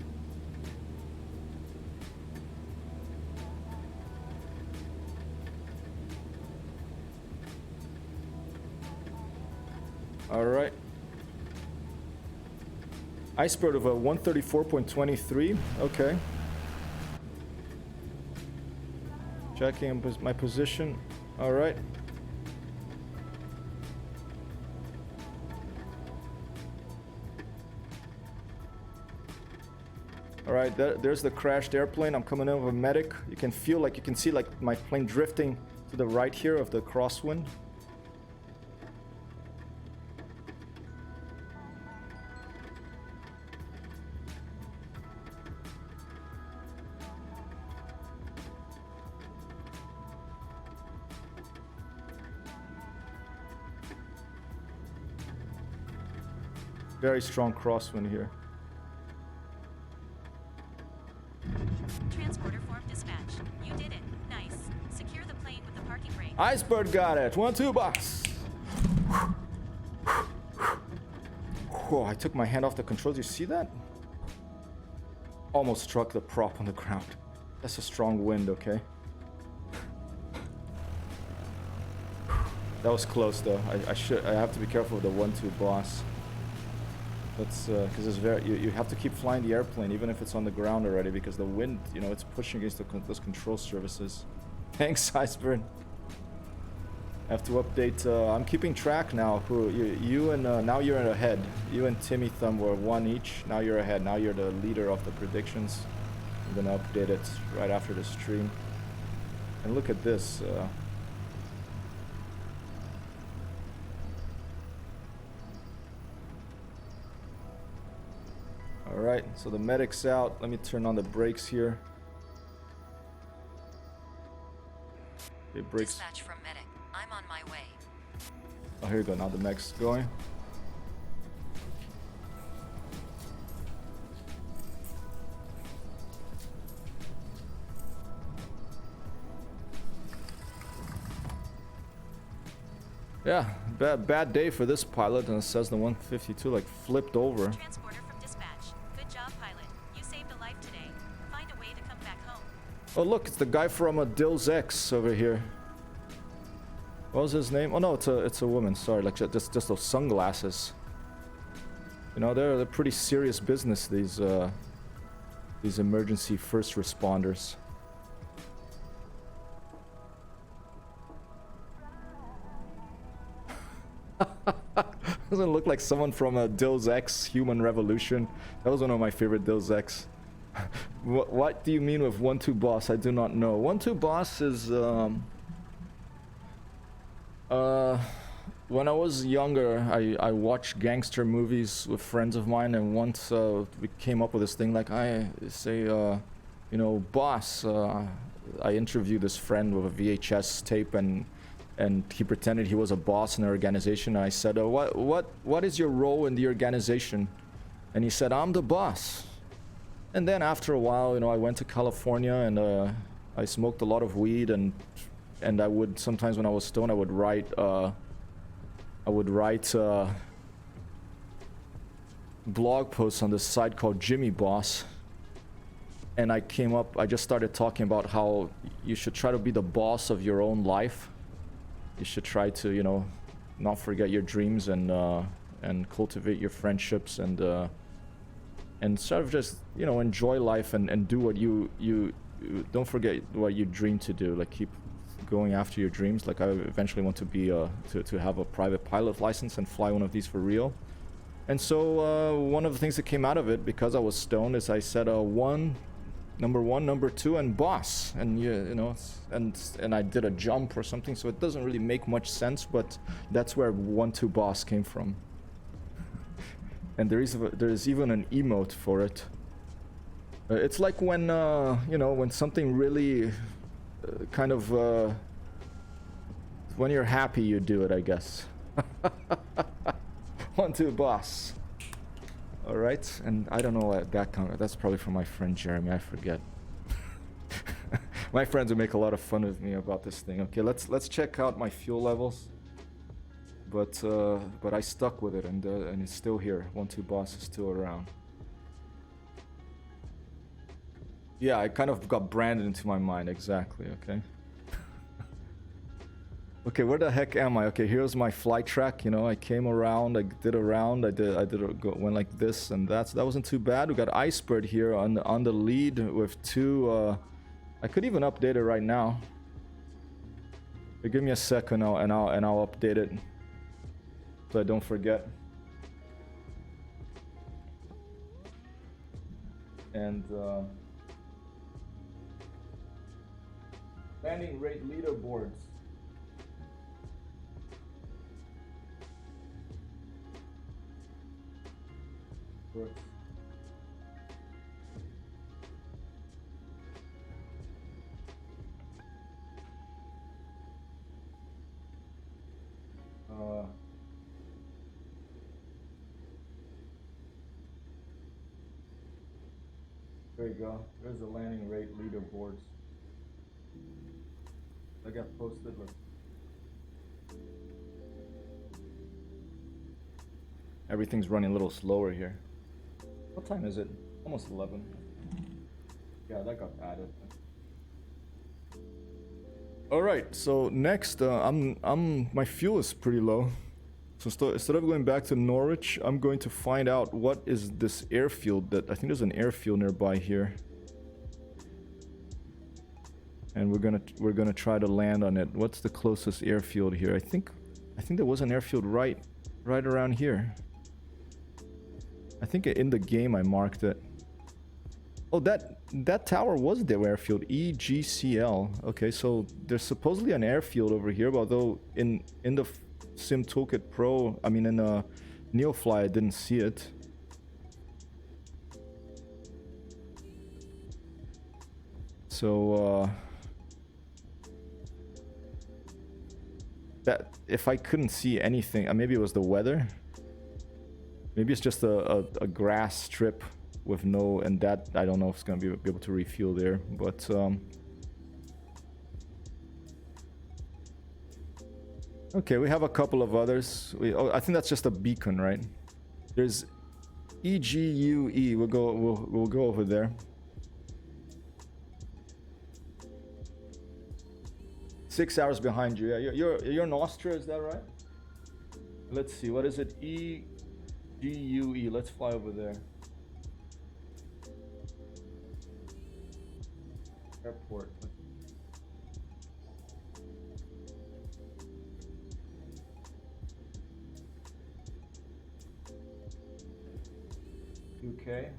All right. Iceberg of a 134.23. Okay. Checking my position. All right. All right, there's the crashed airplane. I'm coming in with a medic. You can see like my plane drifting to the right here of the crosswind. Very strong crosswind here. Transporter form dispatch. You did it. Nice. Secure the plane with the parking brake. Iceberg got it. 1-2 box. Whoa, I took my hand off the controls. You see that? Almost struck the prop on the ground. That's a strong wind, okay? That was close though. I have to be careful with the 1-2 boss. That's because it's very you have to keep flying the airplane even if it's on the ground already because the wind, you know, it's pushing against those control surfaces. Thanks, Iceberg. I have to update. I'm keeping track now. Who you and now you're ahead. You and Timmy Thumb were 1 each. Now you're ahead. Now you're the leader of the predictions. I'm gonna update it right after the stream. And look at this. Alright, so the medic's out. Let me turn on the brakes here. Okay, brakes. Dispatch from medic. I'm on my way. Oh, here you go. Now the medic's going. Yeah, bad day for this pilot, and it says the 152 like flipped over. Transporter from dispatch. Good job, pilot. You saved a life today. Find a way to come back home. Oh look, it's the guy from Deus Ex over here. What was his name? Oh no, it's a woman. Sorry, like just those sunglasses. You know, they're pretty serious business. These emergency first responders. Doesn't look like someone from a Deus Ex Human Revolution. That was one of my favorite Deus Ex. What do you mean with 1-2 boss? I do not know. 1-2 boss is when I was younger, I watched gangster movies with friends of mine, and once we came up with this thing like I say, you know, boss. I interviewed this friend with a VHS tape, and he pretended he was a boss in the organization. And I said, what is your role in the organization? And he said, I'm the boss. And then after a while, you know, I went to California, and I smoked a lot of weed, and I would sometimes when I was stoned, I would write blog posts on this site called Jimmy Boss. And I just started talking about how you should try to be the boss of your own life. You should try to, you know, not forget your dreams, and cultivate your friendships, and sort of just, you know, enjoy life, and do what you don't forget what you dream to do. Like, keep going after your dreams. Like, I eventually want to be to have a private pilot license and fly one of these for real. And so one of the things that came out of it, because I was stoned, is I said 1 Number 1, number 2, and boss. And you know, and I did a jump or something, so it doesn't really make much sense, but that's where 1, 2 boss came from. And there is even an emote for it. It's like when you know, when something really kind of when you're happy you do it, I guess. 1, 2 boss. All right, and I don't know what that comment. That's probably from my friend Jeremy. I forget. My friends will make a lot of fun of me about this thing. Okay, let's check out my fuel levels. But I stuck with it, and it's still here. 1, 2 boss is still around. Yeah, I kind of got branded into my mind. Exactly. Okay. Okay, where the heck am I? Okay, here's my flight track. You know, I came around, I did a round, went like this and that. So that wasn't too bad. We got Iceberg here on the lead with 2. I could even update it right now. But give me a second, and I'll update it so I don't forget. And landing rate leaderboards. Right. There you go. There's the landing rate leaderboards. I got posted. Look. Everything's running a little slower here. What time is it? Almost 11. Yeah, that got added. All right. So next, my fuel is pretty low. So instead of going back to Norwich, I'm going to find out what is this airfield that I think there's an airfield nearby here. And we're gonna try to land on it. What's the closest airfield here? I think there was an airfield right around here. I think in the game I marked it. Oh, that tower was the airfield, EGCL. Okay, so there's supposedly an airfield over here, although in the Sim Toolkit Pro, I mean in Neofly, I didn't see it. So that if I couldn't see anything, maybe it was the weather. Maybe it's just a grass strip with no, and that I don't know if it's gonna be able to refuel there, but okay, we have a couple of others. I think that's just a beacon, right? There's EGUE. We'll go over there. Six hours behind you. Yeah, you're in Austria, is that right? Let's see. What is it? EGUE. Let's fly over there. Airport. UK,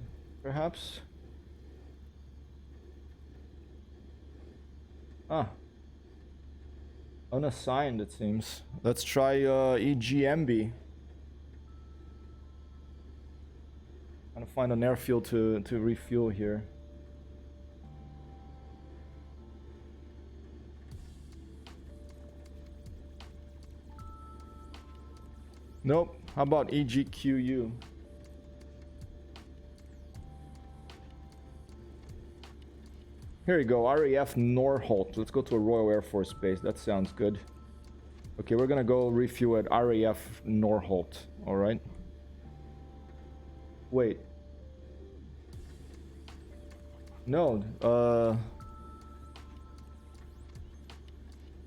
perhaps. Ah, unassigned it seems. Let's try EGMB. Trying to find an airfield to refuel here. Nope. How about EGQU? Here you go, RAF Norholt. Let's go to a Royal Air Force base. That sounds good. Okay, we're gonna go refuel at RAF Norholt. All right. Wait. No.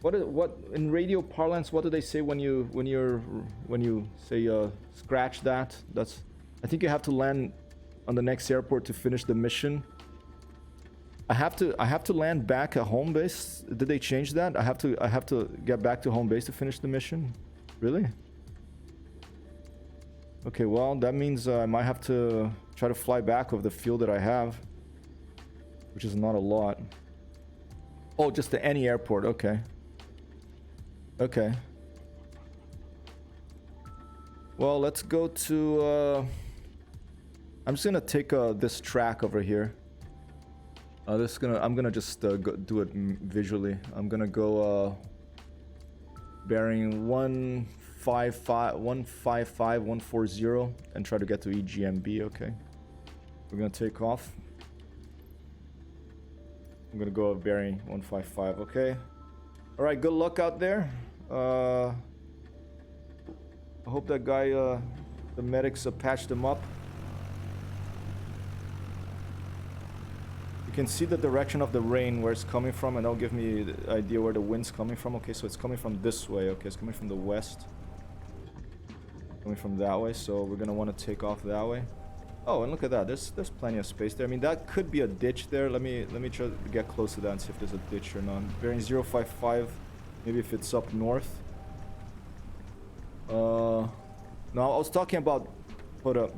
What in radio parlance? What do they say when you say scratch that? That's. I think you have to land on the next airport to finish the mission. I have to land back at home base. Did they change that? I have to get back to home base to finish the mission. Really? Okay, well that means I might have to try to fly back with the fuel that I have. which is not a lot. Oh, just to any airport. Okay. Okay. Well, let's go to... I'm just gonna take this track over here. I'm gonna just do it visually. I'm gonna go bearing 140 and try to get to EGMB. Okay, we're gonna take off. I'm gonna go bearing 155. Okay, all right, good luck out there. I hope that guy, the medics, patched him up. You can see the direction of the rain, where it's coming from, and that'll give me the idea where the wind's coming from. Okay, so it's coming from this way. Okay, it's coming from the west. Coming from that way, so we're gonna want to take off that way. Oh, and look at that. There's plenty of space there. I mean, that could be a ditch there. Let me try to get close to that and see if there's a ditch or not. Bearing 055. Maybe if it's up north. No, I was talking about... Hold up.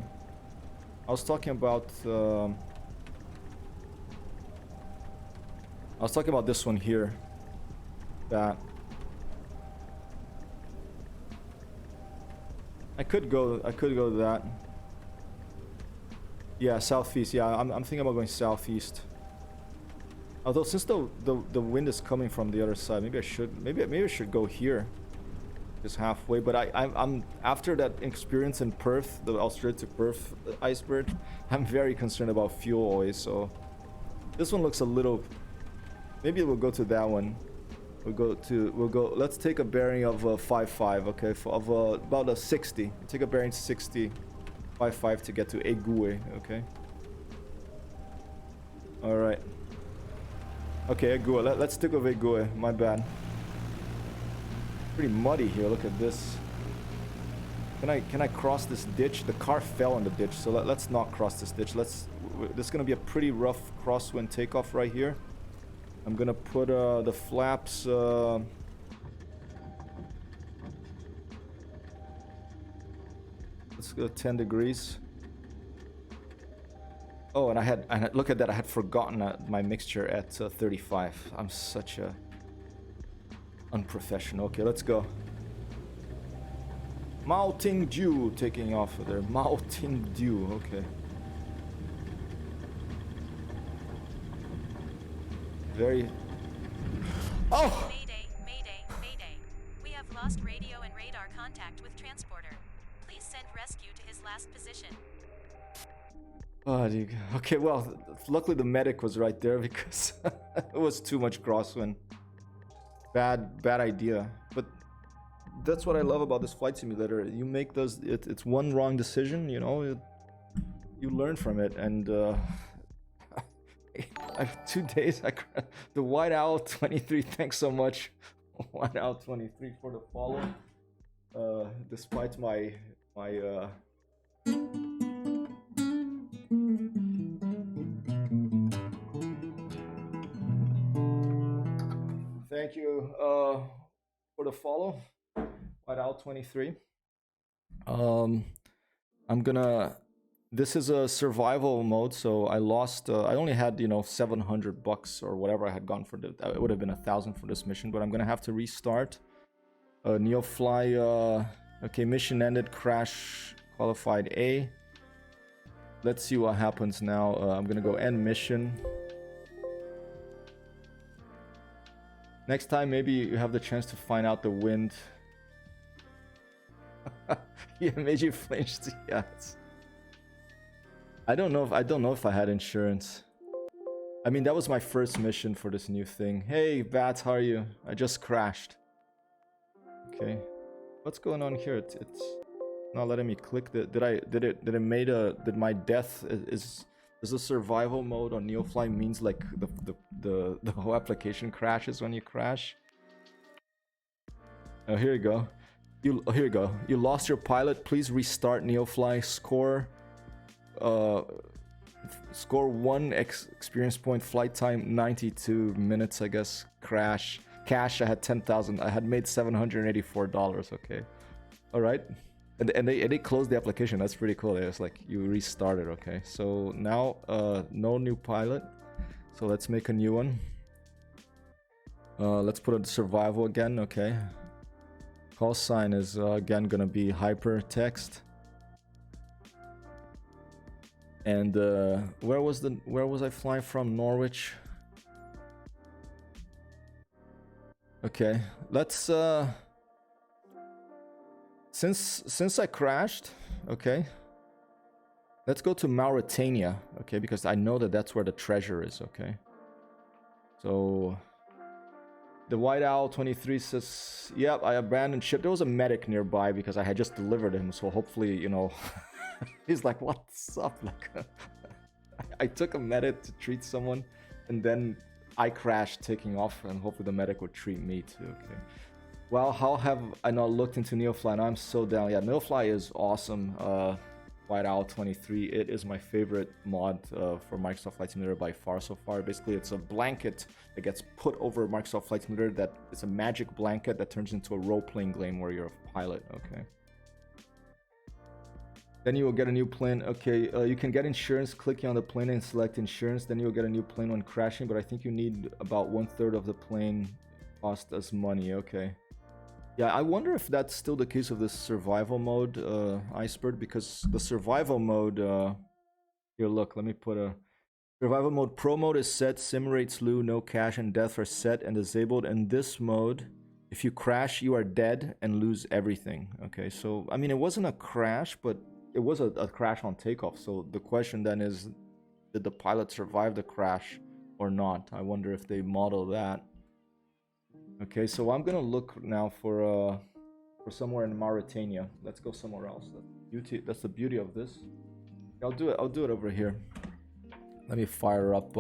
I was talking about this one here. That. I could go to that. Yeah, southeast. Yeah, I'm thinking about going southeast. Although since the wind is coming from the other side, maybe I should go here. Just halfway, but I'm after that experience in Perth, the Australia to Perth iceberg, I'm very concerned about fuel always. So this one looks a little. Maybe we'll go to that one. Let's take a bearing of 55. Okay, of about a 60. Take a bearing 60, 55 to get to Egue. Okay. All right. Okay, Egue. Let's stick with Egue. My bad. Pretty muddy here. Look at this. Can I cross this ditch? The car fell in the ditch, so let's not cross this ditch. This is gonna be a pretty rough crosswind takeoff right here. I'm gonna put the flaps. Let's go 10 degrees. Oh, and I had look at that. I had forgotten my mixture at 35. I'm such a unprofessional. Okay, let's go. Mountain Dew taking off of there. Mountain Dew. Okay. Very. Oh! Mayday, mayday, mayday. We have lost radio and radar contact with transporter. Please send rescue to his last position. Oh, okay, well, luckily the medic was right there because it was too much crosswind. Bad idea. But that's what I love about this flight simulator. You make those. It's one wrong decision, you know. You learn from it, and I have 2 days. The White Owl 23. Thanks so much, White Owl 23, for the follow. Despite my thank you for the follow, White Owl 23. I'm gonna. This is a survival mode, so I lost. I only had $700 or whatever I had gone for. It would have been 1,000 for this mission, but I'm gonna have to restart. Neofly. Okay, mission ended. Crash qualified A. Let's see what happens now. I'm gonna go end mission. Next time, maybe you have the chance to find out the wind. Yeah, made you flinch. Yeah. I don't know if I had insurance. I mean, that was my first mission for this new thing. Hey, Bats, how are you? I just crashed. Okay, what's going on here? It's not letting me click. Did my death is the survival mode on Neofly means like the whole application crashes when you crash? Oh, here you go. Here you go. You lost your pilot. Please restart Neofly. Score 1 experience point. Flight time 92 minutes. I guess. Crash. Cash. I had 10,000. I had made $784. Okay. All right. And they closed the application. That's pretty cool. It's like you restarted. Okay. So now no new pilot. So let's make a new one. Let's put a survival again. Okay. Call sign is again gonna be hypertext. And where was I flying from? Norwich. Okay, let's since I crashed, okay, let's go to Mauritania, okay, because I know that that's where the treasure is, okay. So the White Owl 23 says, yep, I abandoned ship. There was a medic nearby because I had just delivered him, so hopefully, you know, he's like, what's up? Like, I took a medic to treat someone, and then I crashed taking off, and hopefully the medic would treat me too, okay. Well, how have I not looked into Neofly? Now I'm so down. Yeah, Neofly is awesome. White Owl 23, it is my favorite mod for Microsoft Flight Simulator by far so far. Basically, it's a blanket that gets put over Microsoft Flight Simulator that it's a magic blanket that turns into a role-playing game where you're a pilot, okay. Then you will get a new plane. Okay, you can get insurance clicking on the plane and select insurance. Then you'll get a new plane when crashing, but I think you need about 1/3 of the plane cost as money, okay. Yeah, I wonder if that's still the case of this survival mode, Iceberg, because the survival mode, here, look, let me put a... Survival mode, pro mode is set, sim rate slew, no cash and death are set and disabled. In this mode, if you crash, you are dead and lose everything, okay? So, I mean, it wasn't a crash, but it was a crash on takeoff. So the question then is, did the pilot survive the crash or not? I wonder if they model that. Okay, so I'm gonna look now for somewhere in Mauritania. Let's go somewhere else. That's the beauty of this. I'll do it over here. Let me fire up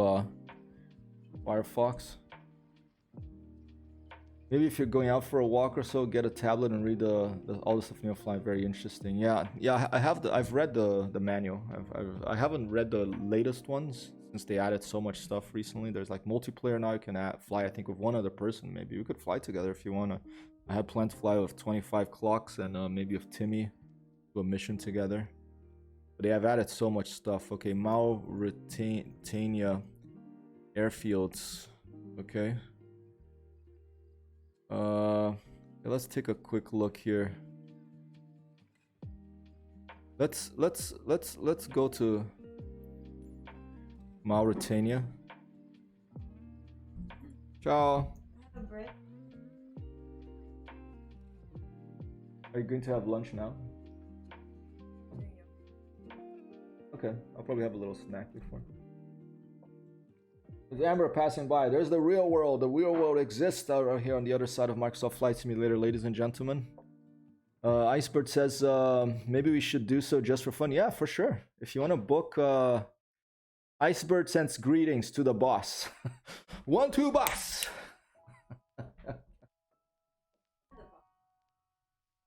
Firefox. Maybe if you're going out for a walk or so, get a tablet and read all the stuff in Neofly. Very interesting. Yeah. I've read the manual. I haven't read the latest ones since they added so much stuff recently. There's like multiplayer now. You can fly, I think, with one other person. Maybe we could fly together if you wanna. I had planned to fly with 25 clocks and maybe with Timmy, do a mission together. But they have added so much stuff. Okay, Mauritania airfields. Okay. Let's take a quick look here. Let's go to Mauritania. Ciao. Are you going to have lunch now? Okay, I'll probably have a little snack before. There's Amber passing by. There's the real world. The real world exists out here on the other side of Microsoft Flight Simulator, ladies and gentlemen. Iceberg says, maybe we should do so just for fun. Yeah, for sure. If you want to book, Iceberg sends greetings to the boss. 1-2 boss.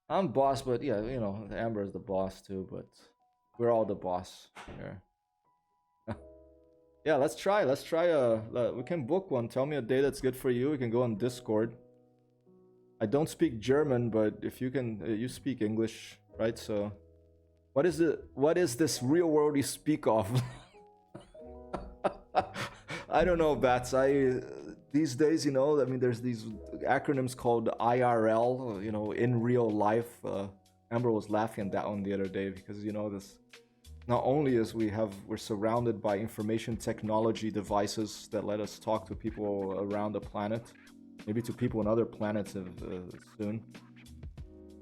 I'm boss, but yeah, you know, Amber is the boss too, but we're all the boss here. Yeah, let's try. We can book one. Tell me a day that's good for you. We can go on Discord. I don't speak German, but if you can, you speak English, right? So, what is this real world you speak of? I don't know, Bats. These days, you know, I mean, there's these acronyms called IRL, you know, in real life. Amber was laughing at that one the other day because, you know, this. Not only is we're surrounded by information technology devices that let us talk to people around the planet, maybe to people on other planets soon.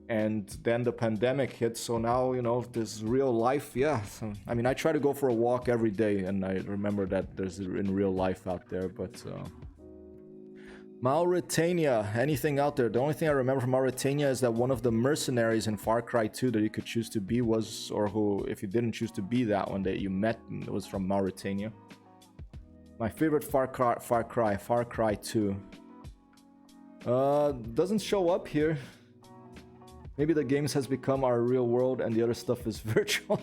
And then the pandemic hit, so now, you know, this real life, yeah. So, I mean, I try to go for a walk every day, and I remember that there's in real life out there, but... Mauritania, anything out there? The only thing I remember from Mauritania is that one of the mercenaries in Far Cry 2 that you could choose to be was, or who, if you didn't choose to be that one that you met, was from Mauritania. My favorite Far Cry 2. Doesn't show up here. Maybe the games has become our real world and the other stuff is virtual.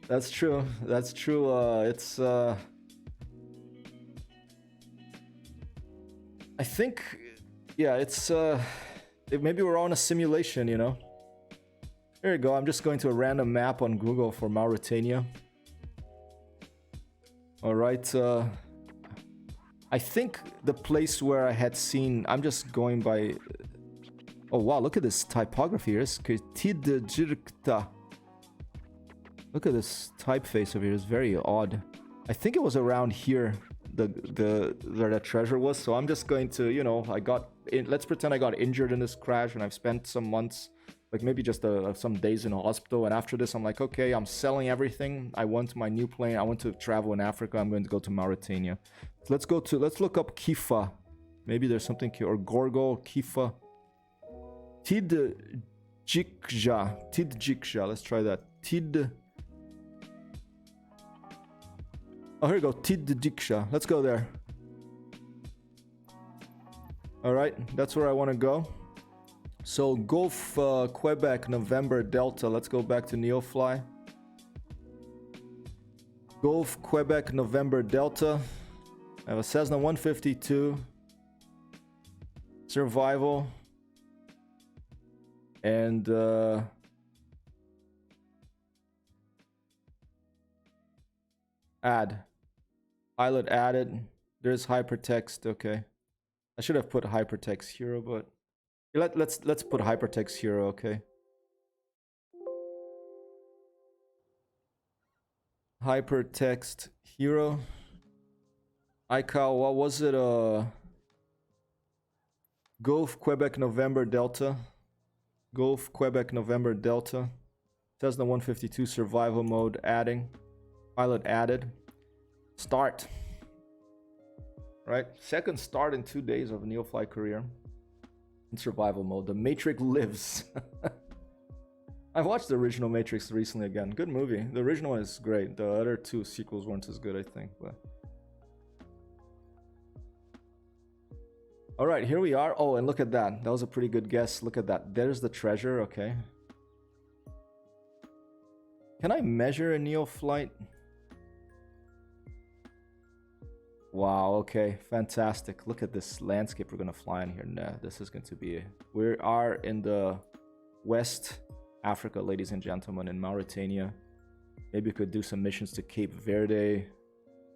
That's true. It's I think, yeah, it's maybe we're on a simulation, you know. There you go. I'm just going to a random map on Google for Mauritania. All right. I think the place where I had seen, I'm just going by. Oh wow, look at this typography here. Look at this typeface over here. It's very odd. I think it was around here, where the treasure was. So I'm just going to, you know, let's pretend I got injured in this crash, and I've spent some months, like maybe just some days in a hospital. And after this, I'm like, okay, I'm selling everything. I want my new plane. I want to travel in Africa. I'm going to go to Mauritania. So let's look up Kifa. Maybe there's something here, or Gorgo, Kifa. Tidjikja. Let's try that. Oh, here we go. Tidjikja. Let's go there. All right, that's where I want to go. So Golf Quebec November Delta. Let's go back to Neofly. Golf Quebec November Delta. I have a Cessna 152. Survival. And add. Pilot added. There's hypertext. Okay. I should have put hypertext hero, but let's put hypertext hero, okay. Hypertext hero. ICAO, what was it? Golf Quebec November Delta. Golf Quebec November Delta. Cessna 152 survival mode adding. Pilot added. Start. Right? Second start in 2 days of Neofly career. In survival mode. The Matrix lives. I watched the original Matrix recently again. Good movie. The original one is great. The other two sequels weren't as good, I think. But all right, here we are. Oh, and look at that. That was a pretty good guess. Look at that. There's the treasure. Okay. Can I measure a Neoflight? Wow, okay, fantastic. Look at this landscape we're gonna fly in here. Nah, this is going to be... We are in the West Africa, ladies and gentlemen, in Mauritania. Maybe we could do some missions to Cape Verde.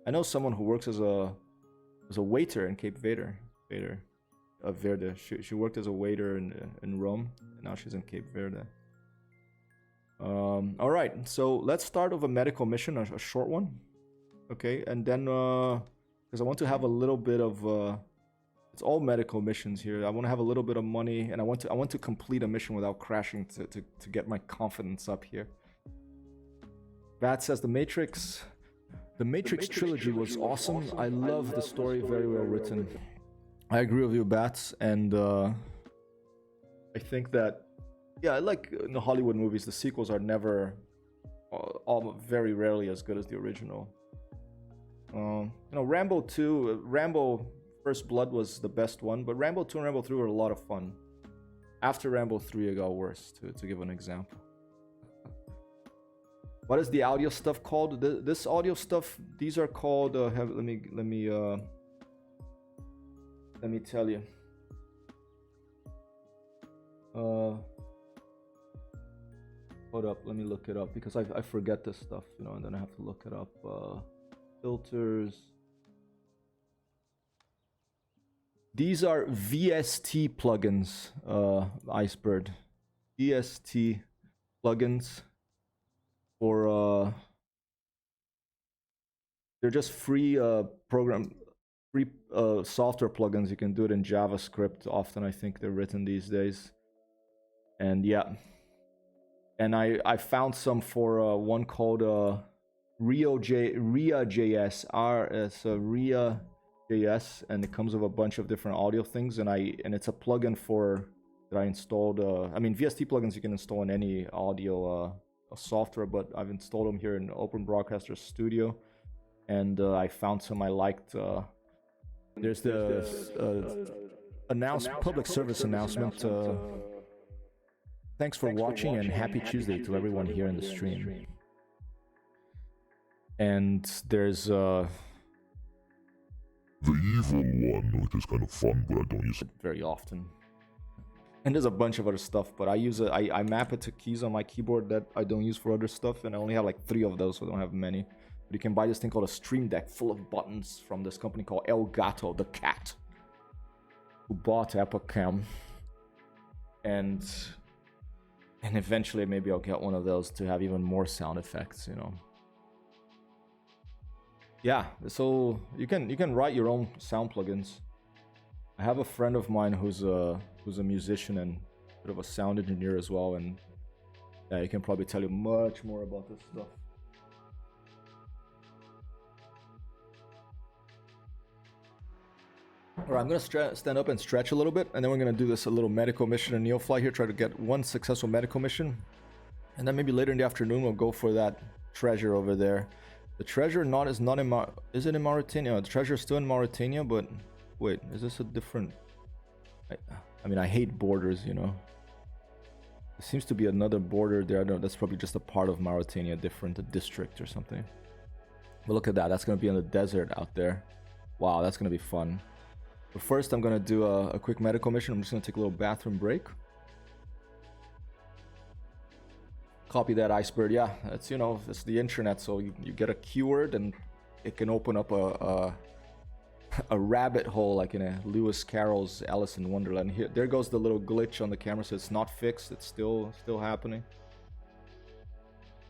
I know someone who works as a waiter in Cape Verde. Verde. She worked as a waiter in Rome, and now she's in Cape Verde. All right, so let's start with a medical mission, a short one. Okay, and then... because I want to have a little bit of it's all medical missions here. I want to have a little bit of money, and I want to complete a mission without crashing to get my confidence up here. Bat says the Matrix trilogy was awesome. I love the story, very well written. I agree with you, Bats, and I think that I like in the Hollywood movies, the sequels are never very rarely as good as the original. You know, Rambo 2, Rambo First Blood was the best one, but Rambo 2 and Rambo 3 were a lot of fun. After Rambo 3, it got worse, to give an example. What is the audio stuff called? This audio stuff, these are called, let me tell you. Hold up, let me look it up, because I forget this stuff, you know, and then I have to look it up. Filters. These are VST plugins, Icebird. VST plugins for they're just free software plugins. You can do it in JavaScript. Often I think they're written these days. And yeah. And I found some for one called RiaJS, RiaJS, and it comes with a bunch of different audio things, and it's a plugin that I installed. I mean, VST plugins you can install in any audio software, but I've installed them here in Open Broadcaster Studio, and I found some I liked. There's the public service announcement. Thanks for watching, and happy Tuesday to everyone here in the stream. And there's the evil one, which is kind of fun, but I don't use it very often. And there's a bunch of other stuff, but I use it. I map it to keys on my keyboard that I don't use for other stuff, and I only have like 3 of those, so I don't have many. But you can buy this thing called a Stream Deck full of buttons from this company called El Gato, the cat, who bought Epicam. And eventually maybe I'll get one of those to have even more sound effects, you know. Yeah, so you can write your own sound plugins. I have a friend of mine who's a musician and a bit of a sound engineer as well, and yeah, he can probably tell you much more about this stuff. All right, I'm gonna stand up and stretch a little bit, and then we're gonna do this a little medical mission in Neofly here, try to get one successful medical mission, and then maybe later in the afternoon we'll go for that treasure over there. The treasure is not in is it in Mauritania? The treasure is still in Mauritania, but wait, is this a different? I mean, I hate borders, you know. There seems to be another border there. I don't know, that's probably just a part of Mauritania, different, a district or something. But look at that, that's gonna be in the desert out there. Wow, that's gonna be fun. But first, I'm gonna do a quick medical mission. I'm just gonna take a little bathroom break. Copy that, Iceberg. Yeah, that's, you know, it's the internet, so you get a keyword and it can open up a rabbit hole like in a Lewis Carroll's Alice in Wonderland. Here, there goes the little glitch on the camera, so it's not fixed. It's still happening.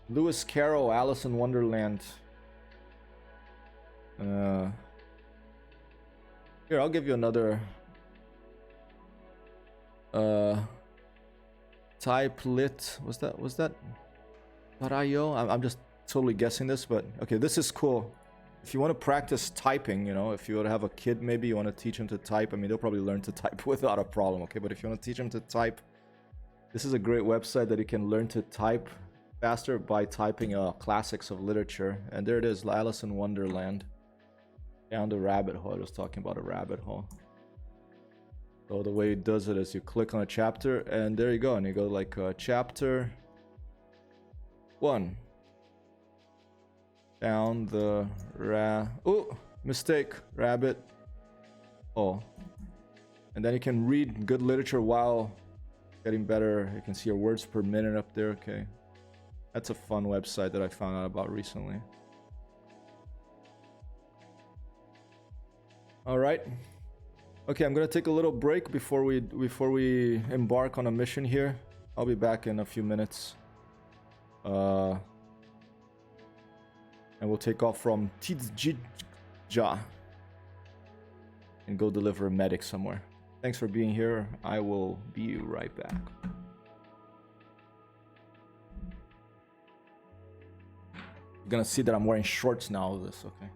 Lewis Carroll, Alice in Wonderland. Here, I'll give you another type lit. Was that .io? I'm just totally guessing this, but okay, this is cool. If you want to practice typing, you know, if you want to have a kid, maybe you want to teach him to type. I mean, they'll probably learn to type without a problem, okay? But if you want to teach him to type, this is a great website that you can learn to type faster by typing classics of literature. And there it is, Alice in Wonderland. Down the rabbit hole. I was talking about a rabbit hole. So the way it does it is you click on a chapter, and there you go, and you go like chapter 1. Down the oh, mistake, rabbit hole. And then you can read good literature while getting better. You can see your words per minute up there. Okay, that's a fun website that I found out about recently. All right. Okay, I'm gonna take a little break before we embark on a mission here. I'll be back in a few minutes. And we'll take off from Tijija and go deliver a medic somewhere. Thanks for being here. I will be right back. You're gonna see that I'm wearing shorts now with this, okay?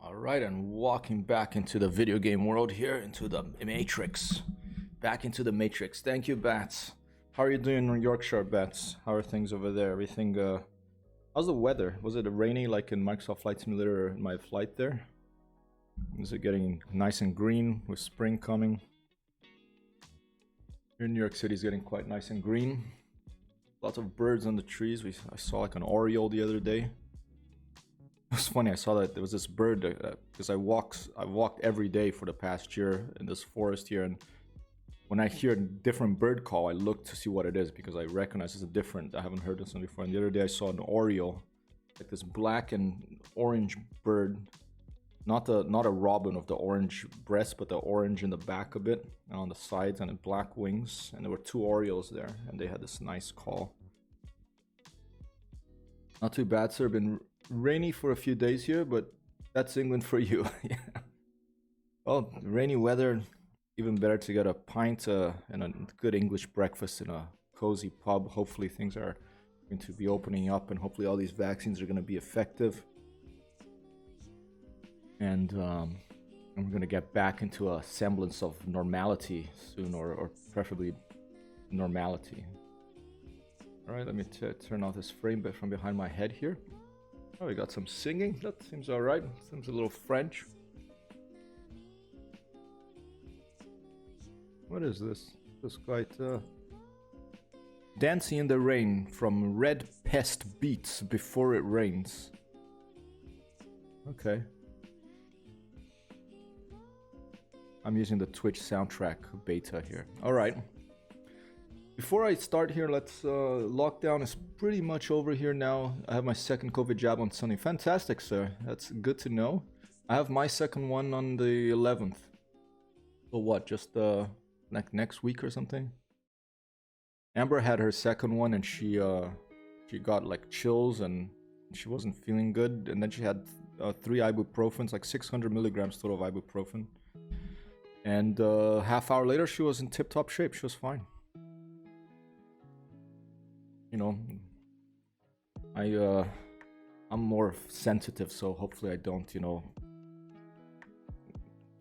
Alright, and walking back into the video game world here, into the Matrix. Back into the Matrix. Thank you, Bats. How are you doing in Yorkshire, Bats? How are things over there? Everything, how's the weather? Was it rainy like in Microsoft Flight Simulator in my flight there? Is it getting nice and green with spring coming? Here in New York City is getting quite nice and green. Lots of birds on the trees. I saw like an oriole the other day. It was funny, I saw that there was this bird, because I walked every day for the past year in this forest here, and when I hear a different bird call, I look to see what it is, because I recognize it's different. I haven't heard this one before, and the other day I saw an oriole, like this black and orange bird, not a robin of the orange breast, but the orange in the back a bit, and on the sides, and the black wings, and there were two orioles there, and they had this nice call. Not too bad, sir. Been rainy for a few days here, but that's England for you. Yeah. Well, rainy weather, even better to get a pint and a good English breakfast in a cozy pub. Hopefully things are going to be opening up, and hopefully all these vaccines are going to be effective. And we're going to get back into a semblance of normality soon, or preferably normality. Alright, let me turn off this frame from behind my head here. Oh, we got some singing. That seems alright. Seems a little French. What is this? This quite Dancing in the Rain from Red Pest Beats, Before It Rains. Okay. I'm using the Twitch soundtrack beta here. Alright. Before I start here, let's lockdown is pretty much over here now. I have my second COVID jab on Sunday. Fantastic, sir. That's good to know. I have my second one on the 11th. So what, just like next week or something? Amber had her second one, and she got like chills and she wasn't feeling good, and then she had 3 ibuprofens, like 600 milligrams total of ibuprofen. And half hour later, she was in tip-top shape. She was fine. You know, I'm more sensitive, so hopefully I don't, you know,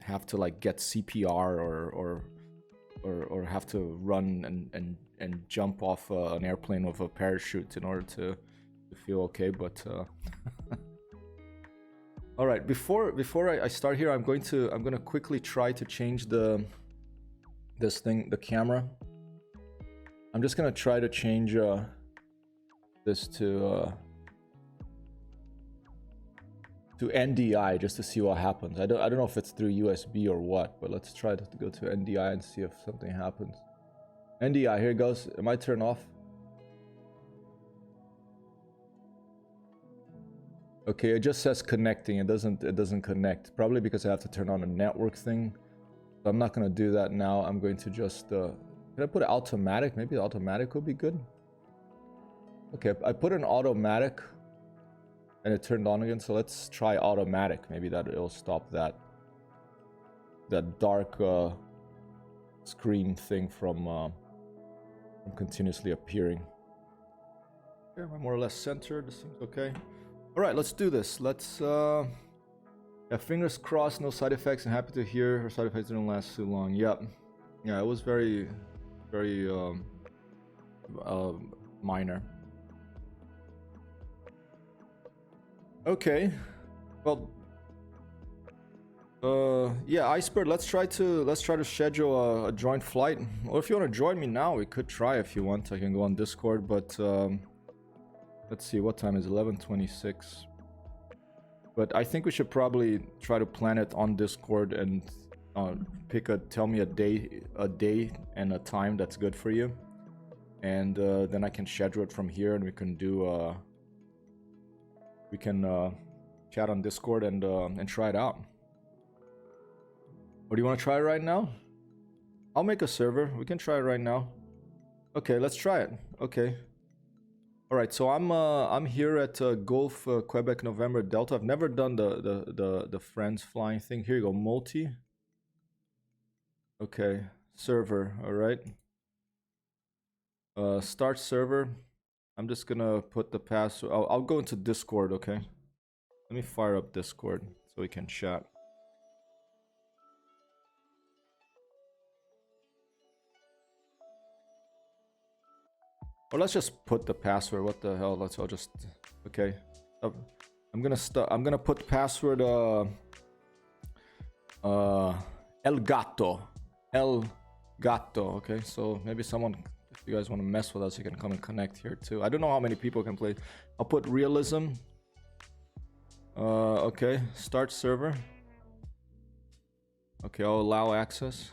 have to like get CPR or have to run and jump off an airplane with a parachute in order to feel okay. But all right, before I start here, I'm gonna quickly try to change the camera. I'm just gonna try to change this to NDI just to see what happens. I don't know if it's through USB or what, but let's try to go to NDI and see if something happens. NDI, here it goes. Am I turned off? Okay, it just says connecting. It doesn't connect. Probably because I have to turn on a network thing. So I'm not gonna do that now. I'm going to just can I put automatic? Maybe automatic would be good. Okay, I put an automatic and it turned on again, so let's try automatic. Maybe that it'll stop that dark screen thing from continuously appearing. Okay, am I more or less centered? This seems okay. Alright, let's do this. Let's yeah, fingers crossed, no side effects. I'm happy to hear her side effects didn't last too long. Yep. Yeah, it was very minor. Okay, well, yeah, Iceberg. Let's try to schedule a joint flight. Or if you want to join me now, we could try if you want. I can go on Discord, but let's see, what time is 11:26. But I think we should probably try to plan it on Discord and tell me a day and a time that's good for you, and then I can schedule it from here, and we can do chat on Discord and try it out. Or do you want to try it right now? I'll make a server. We can try it right now. Okay, let's try it. Okay. All right. So I'm here at Golf Quebec November Delta. I've never done the friends flying thing. Here you go, multi. Okay, server. All right. Start server. I'm just gonna put the password. I'll go into Discord, okay? Let me fire up Discord. so we can chat. Or let's just put the password. What the hell? Let's all just okay. I'm gonna put password El Gato. El Gato. Okay, so maybe someone, if you guys want to mess with us, you can come and connect here too. I don't know how many people can play. I'll put realism. Okay, start server. Okay, I'll allow access.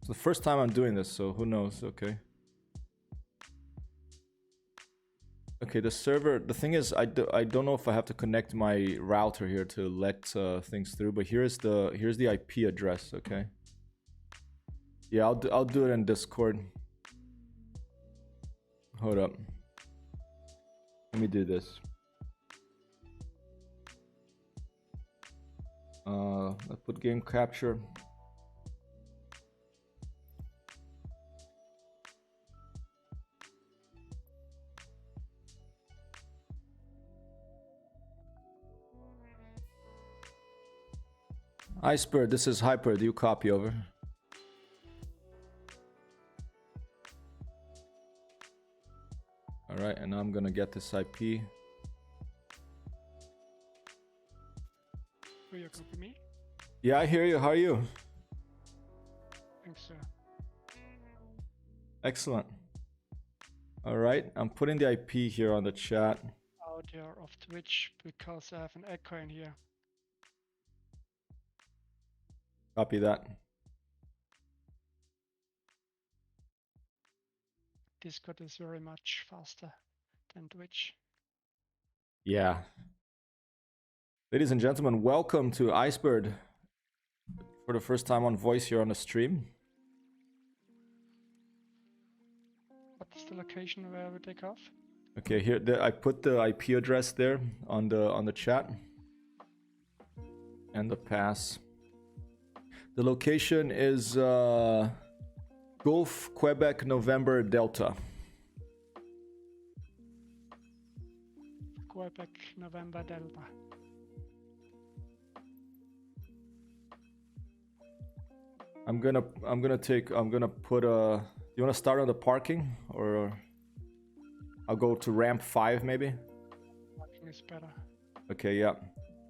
It's the first time I'm doing this, so who knows? Okay. Okay, the server, the thing is, I don't know if I have to connect my router here to let things through, but here's the IP address, okay? Yeah, I'll do it in Discord. Hold up. Let me do this. Let's put game capture. Iceberg, this is Hyper. Do you copy over? All right, and now I'm gonna get this IP. Will you copy me? Yeah, I hear you. How are you? Thanks, sir. Excellent. All right, I'm putting the IP here on the chat. Audio of Twitch because I have an echo in here. Copy that. Discord is very much faster than Twitch. Yeah. Ladies and gentlemen, welcome to Iceberg for the first time on voice here on the stream. What's the location where we take off? Okay, here I put the IP address there on the chat and the pass. The location is Gulf, Quebec, November, Delta. Quebec, November, Delta. I'm gonna put a. You wanna start on the parking or I'll go to ramp 5 maybe? Parking is better. Okay, yeah.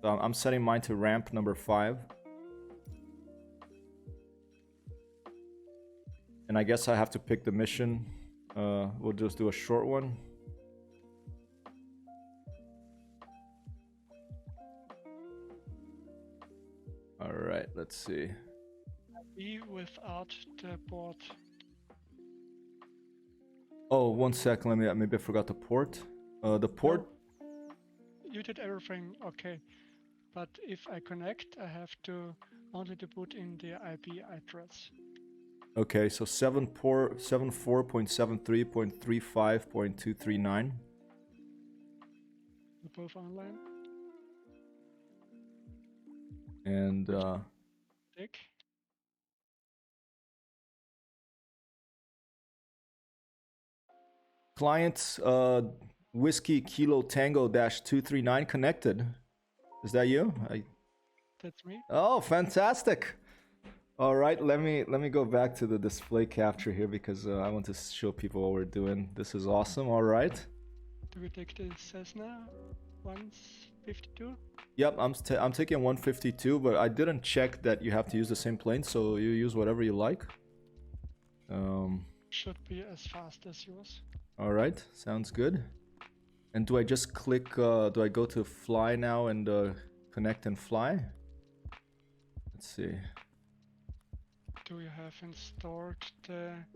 So I'm setting mine to ramp number 5. And I guess I have to pick the mission. We'll just do a short one. All right, let's see. Be without the board. Oh, 1 second. Maybe I forgot the port. The port. You did everything okay, but if I connect, I have to only to put in the IP address. Okay, so 74.73.35.239. We're both online. And Dick. client Whiskey Kilo Tango -239 connected. Is that you? That's me. Oh, fantastic! All right, let me go back to the display capture here because I want to show people what we're doing. This is awesome. All right. Do we take the Cessna 152? Yep, I'm taking 152, but I didn't check that you have to use the same plane, so you use whatever you like. Should be as fast as yours. All right, sounds good. And do I just click? Do I go to fly now and connect and fly? Let's see. Do you have installed the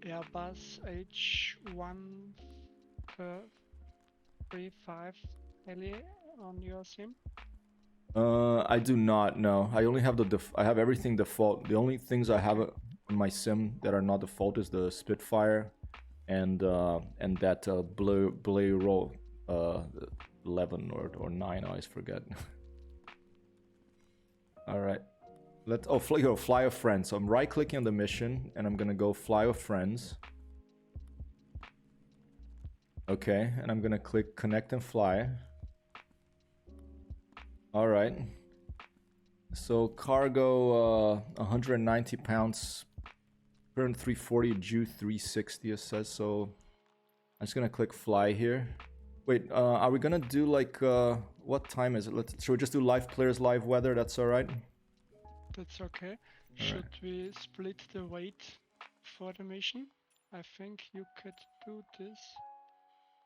Airbus H135 heli on your sim? I do not. No, I only have I have everything default. The only things I have on my sim that are not default is the Spitfire and that blue roll 11 or 9. I always forget. All right. Fly a friend. So I'm right clicking on the mission and I'm gonna go fly with friends. Okay, and I'm gonna click connect and fly. All right. So cargo, 190 pounds, current 340, due 360, it says. So I'm just gonna click fly here. Wait, are we gonna do like, what time is it? Should we just do live players, live weather? That's all right. That's okay. Should we split the weight for the mission? I think you could do this.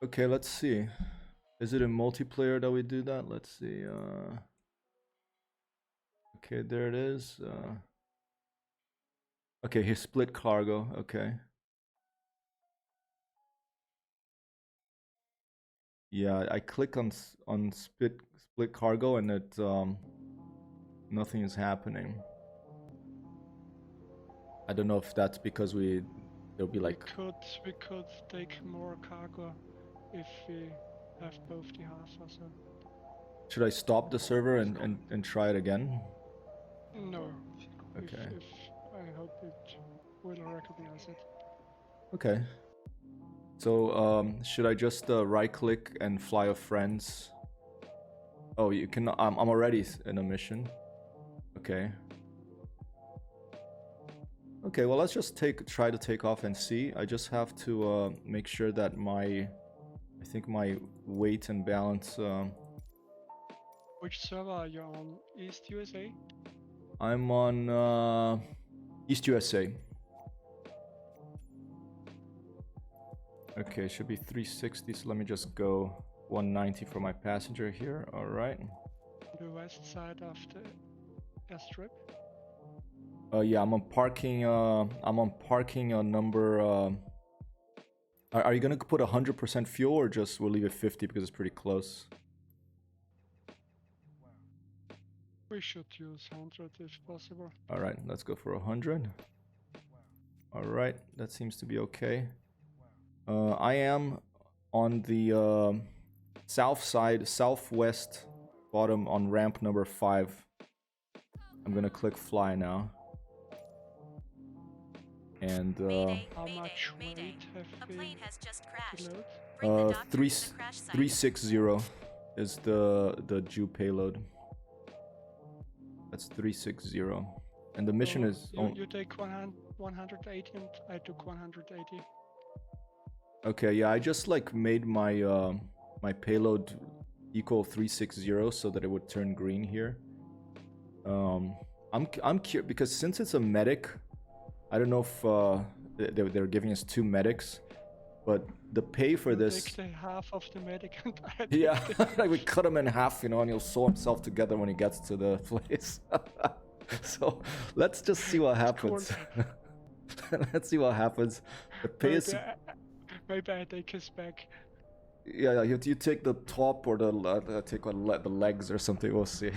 Okay, let's see. Is it in multiplayer that we do that? Let's see. Okay, there it is. Okay, here's split cargo. Okay. Yeah, I click on split cargo and it nothing is happening. I don't know if that's because there'll be like We could take more cargo if we have both the half or so. should I stop the server and try it again? No. Okay. If I hope it will recognize it. Okay. So should I just right click and fly a friends? Oh, you can. I'm already in a mission. Okay. Okay. Well, let's just try to take off and see. I just have to make sure that I think my weight and balance. Which server are you on? East USA? I'm on East USA. Okay, should be 360. So let me just go 190 for my passenger here. All right. The west side of the airstrip. Yeah, I'm on parking. I'm on parking number. Are you gonna put 100% fuel or just we'll leave it 50 because it's pretty close? We should use 100 if possible. All right, let's go for 100. All right, that seems to be okay. I am on the south side, southwest bottom on ramp number 5. I'm gonna click fly now. And Mayday, How mayday, much mayday. weight A have we plane has just crashed. below? Bring the doctor to the crash site. 360 is the Jew payload. That's 360, and the mission So is. You take 180 and I took 180. Okay, yeah, I just like made my my payload equal 360 so that it would turn green here. I'm curious because since it's a medic, I don't know if they're giving us 2 medics, but the pay for this. Take the half of the medic and I take Yeah, the like we cut him in half, and he'll sew himself together when he gets to the place. So let's just see what happens. Let's see what happens. The pay is. Maybe I take his back. Yeah, you take the top or take the legs or something. We'll see.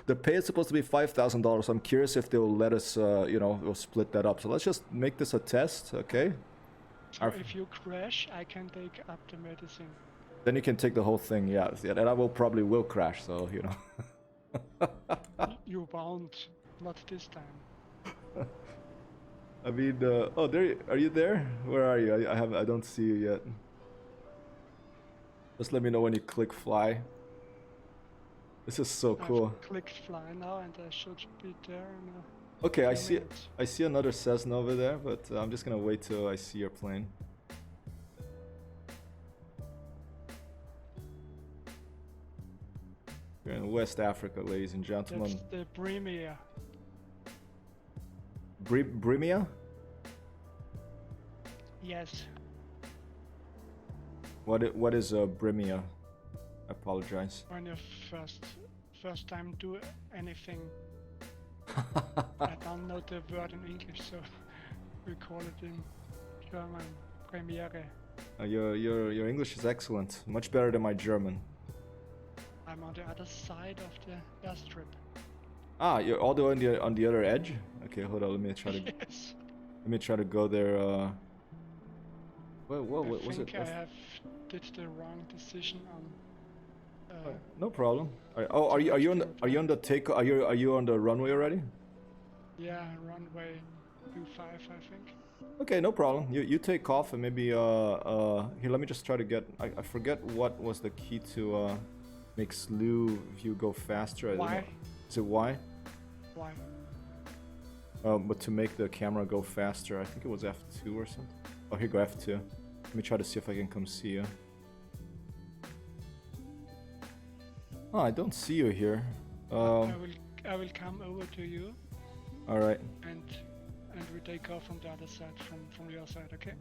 The pay is supposed to be $5,000. I'm curious if they'll let us, we'll split that up. So let's just make this a test, okay? So if you crash, I can take up the medicine. Then you can take the whole thing, yeah. And I probably will crash, so You won't, not this time. I mean, oh, there. Are you there? Where are you? I don't see you yet. Just let me know when you click fly. This is so cool. I've clicked fly now, and I should be there now. Okay, I see another Cessna over there, but I'm just gonna wait till I see your plane. We're in West Africa, ladies and gentlemen. That's the premier. Brimia? Yes. What is Brimia? I apologize. When you first time do anything. I don't know the word in English, so we call it in German Premiere. Your English is excellent, much better than my German. I'm on the other side of the airstrip. Ah, you're all the way on the other edge. Okay, hold on. Let me try to. Yes. Let me try to go there. What was it? I think I have did the wrong decision on. No problem. Oh, are you on the take? Are you on the runway already? Yeah, runway 25, I think. Okay, no problem. You take off and maybe here. Let me just try to get. I forget what was the key to Make slew view go faster. I don't Why? know. Is it why? Why? But to make the camera go faster, I think it was F2 or something. Oh, here you go, F2. Let me try to see if I can come see you. Oh, I don't see you here. I will come over to you All right. and we take off from the other side, from your side, okay?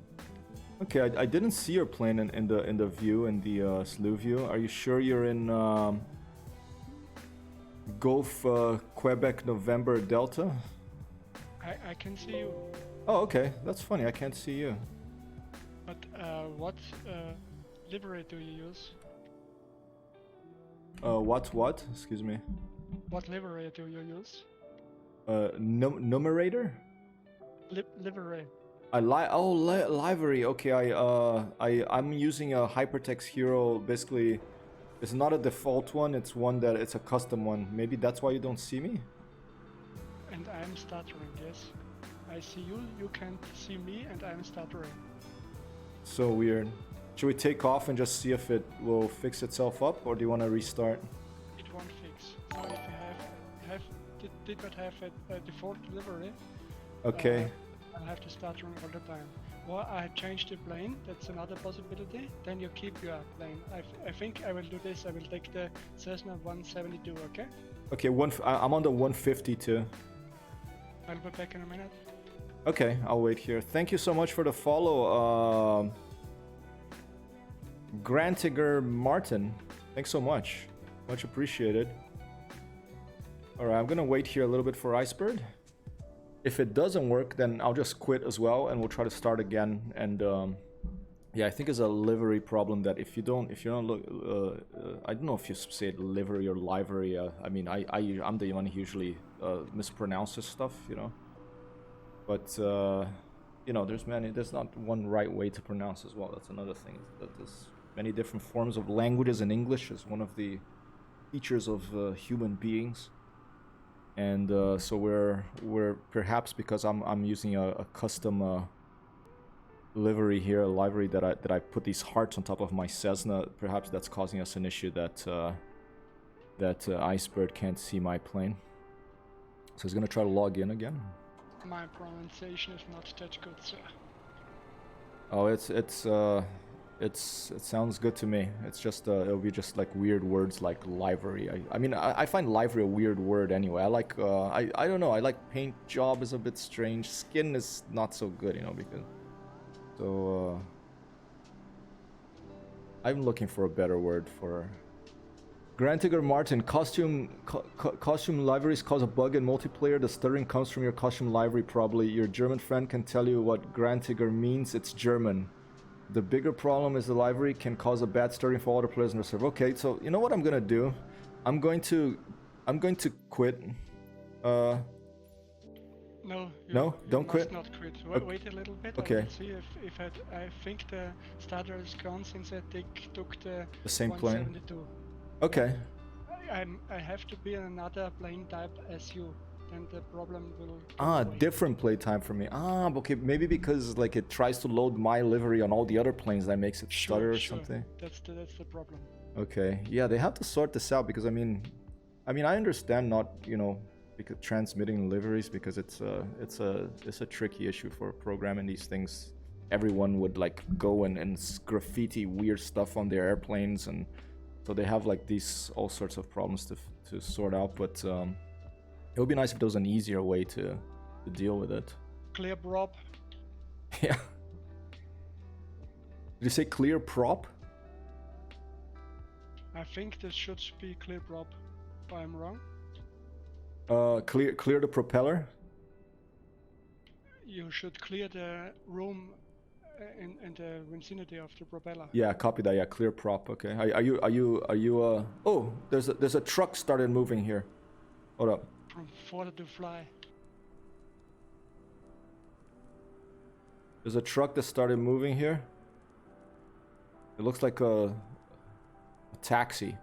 Okay, I didn't see your plane in the view, in the slew view. Are you sure you're in Golf Quebec November Delta? I can see you, Oh, okay. That's funny. I can't see you. but what livery do you use? What? Excuse me. What livery do you use? Numerator? Livery. Livery. Okay, I'm using a hypertext hero. Basically, it's not a default one. It's one that it's a custom one. Maybe that's why you don't see me. And I'm stuttering, yes. I see you, you can't see me, and I'm stuttering. So weird. Should we take off and just see if it will fix itself up, or do you want to restart? It won't fix. So if you did not have a default livery, Okay. I'll have to stuttering all the time. Or I change the plane, that's another possibility. Then you keep your plane. I think I will do this. I will take the Cessna 172, okay? Okay, I'm on the 152. I'll be back in a minute. Okay, I'll wait here. Thank you so much for the follow, Grantiger Martin. Thanks so much. Much appreciated. Alright, I'm gonna wait here a little bit for Icebird. If it doesn't work, then I'll just quit as well, and we'll try to start again. And yeah, I think it's a livery problem that if you don't look, I don't know if you say it livery or livery. I mean, I'm the one who usually mispronounces stuff, you know. But you know, there's not one right way to pronounce as well. That's another thing. That there's many different forms of languages, and English is one of the features of human beings. And so we're perhaps because I'm using a custom livery here, a livery that I put these hearts on top of my Cessna. Perhaps that's causing us an issue that Icebird can't see my plane. So he's gonna try to log in again. My pronunciation is not that good, sir. Oh, it sounds good to me. It's just it'll be just like weird words like livery. I mean I find livery a weird word anyway. I like I don't know. I like paint job is a bit strange. Skin is not so good, you know, because so I'm looking for a better word for. Grantiger Martin, costume liveries cause a bug in multiplayer. The stuttering comes from your costume livery probably. Your German friend can tell you what Grantiger means. It's German. The bigger problem is the livery can cause a bad stuttering for all the players in the server. Okay, so you know what I'm gonna do? I'm going to quit. No, No? Don't quit? Not quit. Okay. Wait a little bit. Okay. I will see if I think the stutter is gone since I took the Same plane? 172. Okay. I have to be in another plane type as you. Then the problem will. Different play time for me. Okay, maybe because like it tries to load my livery on all the other planes that makes it stutter or something. That's the problem. Okay, yeah, they have to sort this out because I mean, I understand not, you know, because transmitting liveries because it's a tricky issue for programming these things. Everyone would like go and graffiti weird stuff on their airplanes, and so they have like these all sorts of problems to sort out. But it would be nice if there was an easier way to deal with it. Clear prop. Yeah. Did you say clear prop? I think this should be clear prop. If I'm wrong. Clear the propeller. You should clear the room in the vicinity of the propeller. Yeah, copy that. Yeah, clear prop. Okay. Are you? Oh, there's a truck started moving here. Hold up. From Ford to fly. There's a truck that started moving here. It looks like a taxi.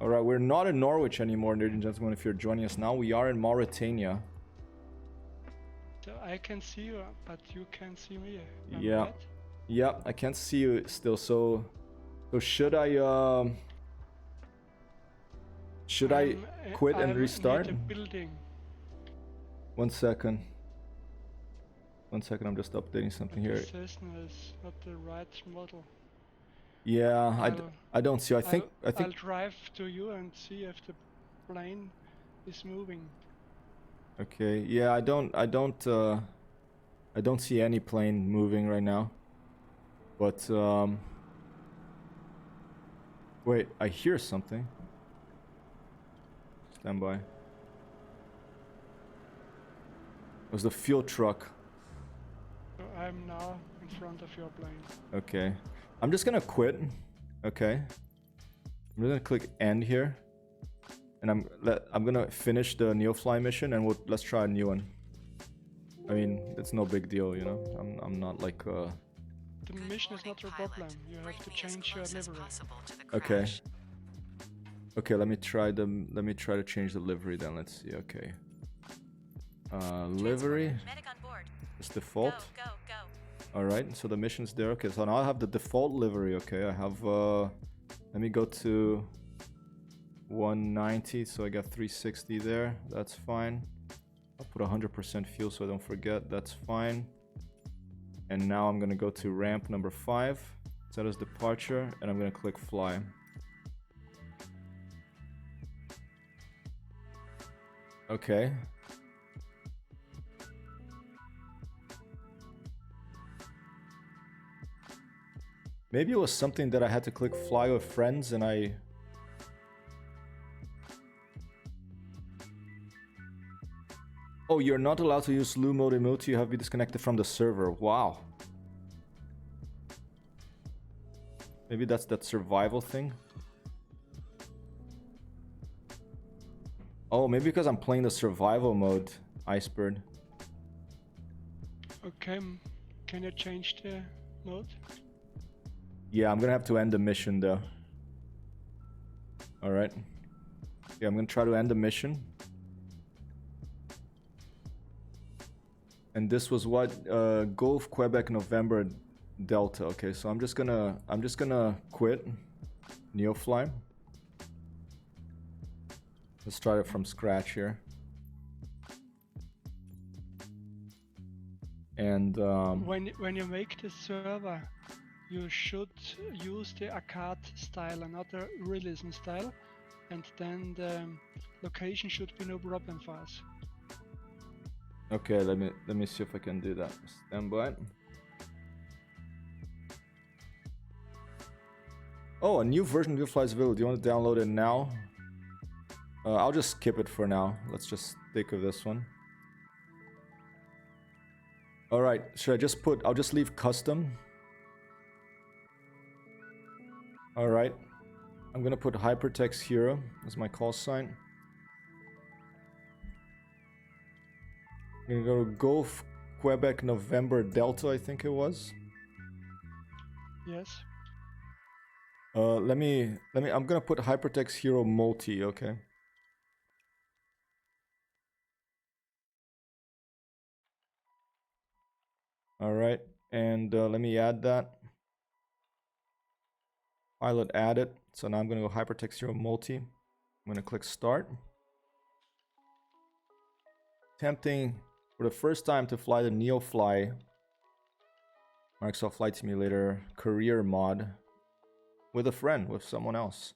Alright, we're not in Norwich anymore, ladies and gentlemen, if you're joining us now. We are in Mauritania. So I can see you, but you can't see me. Yeah. Right? Yeah, I can't see you still. So should I quit and I'm restart? near the building. 1 second. 1 second. I'm just updating something But here. the Cessna is not the right model. Yeah, I don't see. I think I'll drive to you and see if the plane is moving. Okay. Yeah, I don't see any plane moving right now. But wait, I hear something. Stand by. It was the fuel truck. So I'm now in front of your plane. Okay. I'm just gonna quit. Okay. I'm gonna click end here. And I'm gonna finish the Neofly mission and let's try a new one. I mean, it's no big deal, you know. I'm not like The Good mission is morning, not your pilot. problem. You Bring have to me as change your close as livery. possible to the Okay. crash. Okay, let me try to change the livery then. Let's see. Okay. Livery Medic on board. is default. Go, go, go. All right, so the mission's there. Okay, so now I have the default livery. Okay, I have let me go to 190, so I got 360 there. That's fine. I'll put 100% fuel so I don't forget. That's fine. And now I'm gonna go to ramp number 5, set as departure, and I'm gonna click fly. Okay. Maybe it was something that I had to click fly with friends and I... Oh, you're not allowed to use Lu mode emote. You have to be disconnected from the server. Wow. Maybe that's that survival thing. Oh, maybe because I'm playing the survival mode, Icebird. Okay, can you change the mode? Yeah, I'm gonna have to end the mission though. Alright. Yeah, I'm gonna try to end the mission. And this was what? Golf Quebec November Delta. Okay, so I'm just gonna quit Neofly. Let's start it from scratch here. And When you make the server, you should use the arcade style and not the realism style, and then the location should be no problem for us. okay, let me see if I can do that. Stand by. Oh, a new version of Neofly is available. Do you want to download it now? I'll just skip it for now. Let's just stick with this one. Alright, should I just put... I'll just leave custom. Alright. I'm gonna put Hypertext Hero as my call sign. I'm gonna go to Golf Quebec November Delta, I think it was. Yes. I'm gonna put Hypertext Hero Multi, okay? Alright, and let me add that. Pilot added. So now I'm gonna go Hypertext Hero Multi. I'm gonna click Start. Attempting for the first time to fly the Neofly Microsoft Flight Simulator career mod with a friend, with someone else.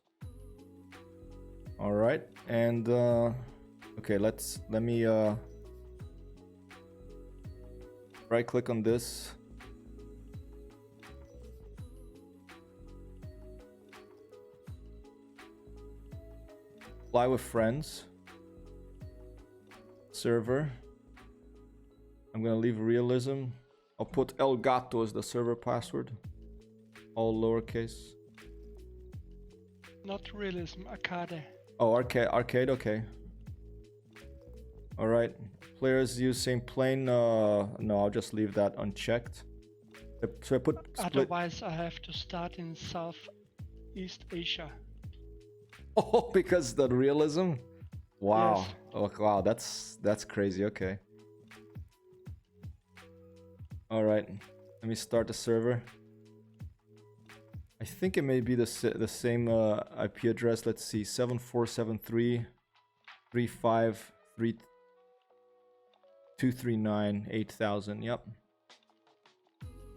Alright, and okay, let me right click on this. Fly with friends. Server. I'm gonna leave realism. I'll put El Gato as the server password. All lowercase. Not realism, arcade. Oh, arcade, okay. Alright. Players use same plane. No, I'll just leave that unchecked. So I put split. Otherwise, I have to start in Southeast Asia. Oh, because the realism? Wow. Yes. Oh, wow, that's crazy. Okay. Alright. Let me start the server. I think it may be the same IP address. Let's see, 7473-353-239-8000. Yep.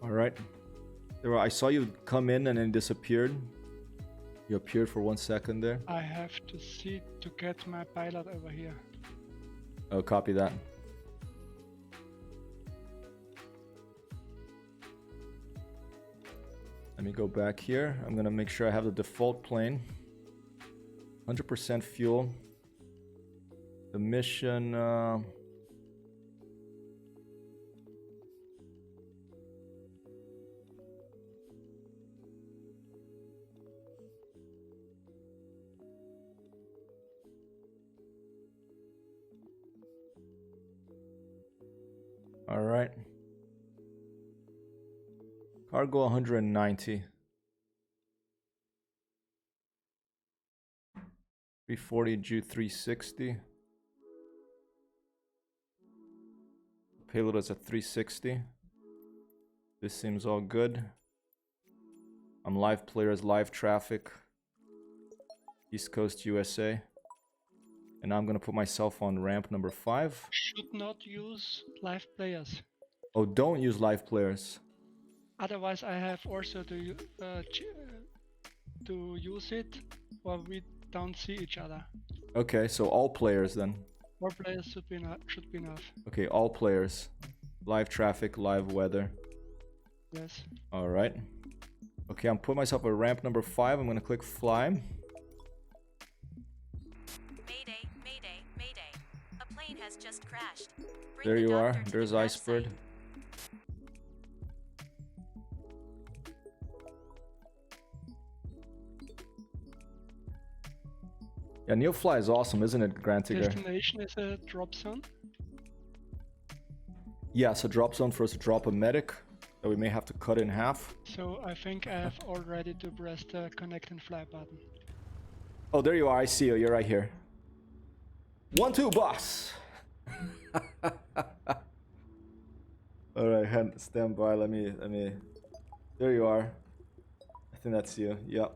All right. I saw you come in and then disappeared. You appeared for 1 second there. I have to see to get my pilot over here. Oh, copy that. Let me go back here. I'm gonna make sure I have the default plane. 100% fuel. The mission... All right. Cargo 190. 340 Ju 360. Payload is at 360. This seems all good. I'm live players, live traffic. East Coast USA. And I'm gonna put myself on ramp number 5. Should not use live players. Oh, don't use live players. Otherwise, I have also to use it, or we don't see each other. Okay, so all players then. More players should be enough. Okay, all players. Live traffic, live weather. Yes. All right. Okay, I'm putting myself at ramp number 5. I'm gonna click fly. Mayday, mayday, mayday. A plane has just crashed. Bring There the you are. doctor to the There's crash Icebird. site. Yeah, Neofly is awesome, isn't it, Grantiger? Destination is a drop zone. Yeah, so drop zone for us to drop a medic that we may have to cut in half. So I think I have already to press the connect and fly button. Oh, there you are. I see you. You're right here. 1, 2, boss. All right, stand by. Let me. There you are. I think that's you. Yep.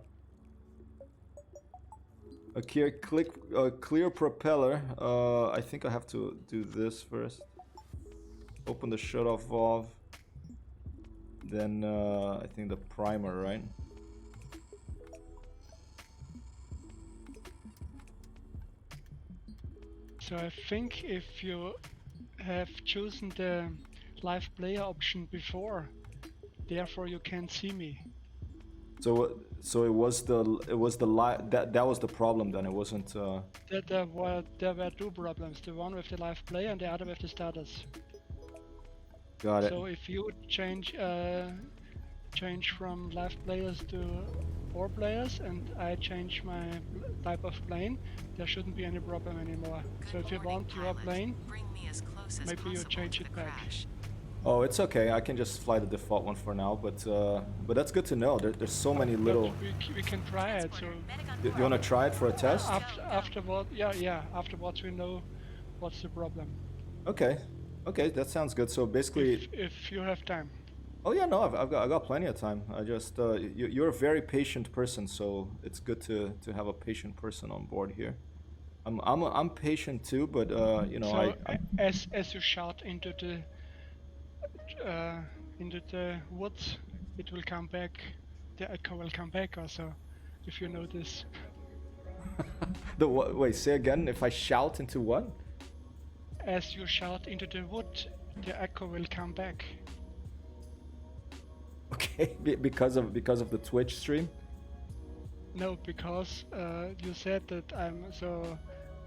Okay, click clear propeller. I think I have to do this first. Open the shutoff valve. Then I think the primer, right? So I think if you have chosen the live player option before, therefore you can't see me. So it was the that was the problem then. It wasn't. There were 2 problems. The one with the live player and the other with the status. Got it. So if you change from live players to 4 players and I change my type of plane, there shouldn't be any problem anymore. So if you want your plane, Bring me as close as maybe you possible change to it the back. crash. Oh, it's okay. I can just fly the default one for now. But that's good to know. There's so many little. But we can try it. So Medic on Do you board. want to try it for a test? afterward, yeah. Afterwards we know what's the problem. Okay. Okay, that sounds good. So basically, If you have time. oh yeah, no, I got plenty of time. I just you're a very patient person, so it's good to have a patient person on board here. I'm patient too, but you know, So I as you shout into the woods, it will come back. The echo will come back also, if you notice. wait, say again. If I shout into what? As you shout into the wood, the echo will come back. Okay, because of the Twitch stream. No, because you said that I'm so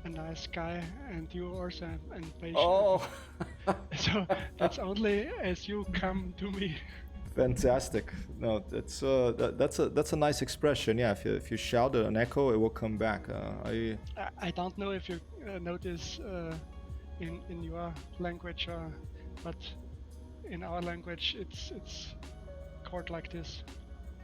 a nice guy, and you also and patient. Oh, So that's only as you come to me. fantastic! No, that's a nice expression. Yeah, if you shout an echo, it will come back. I don't know if you notice in your language, but in our language it's called like this.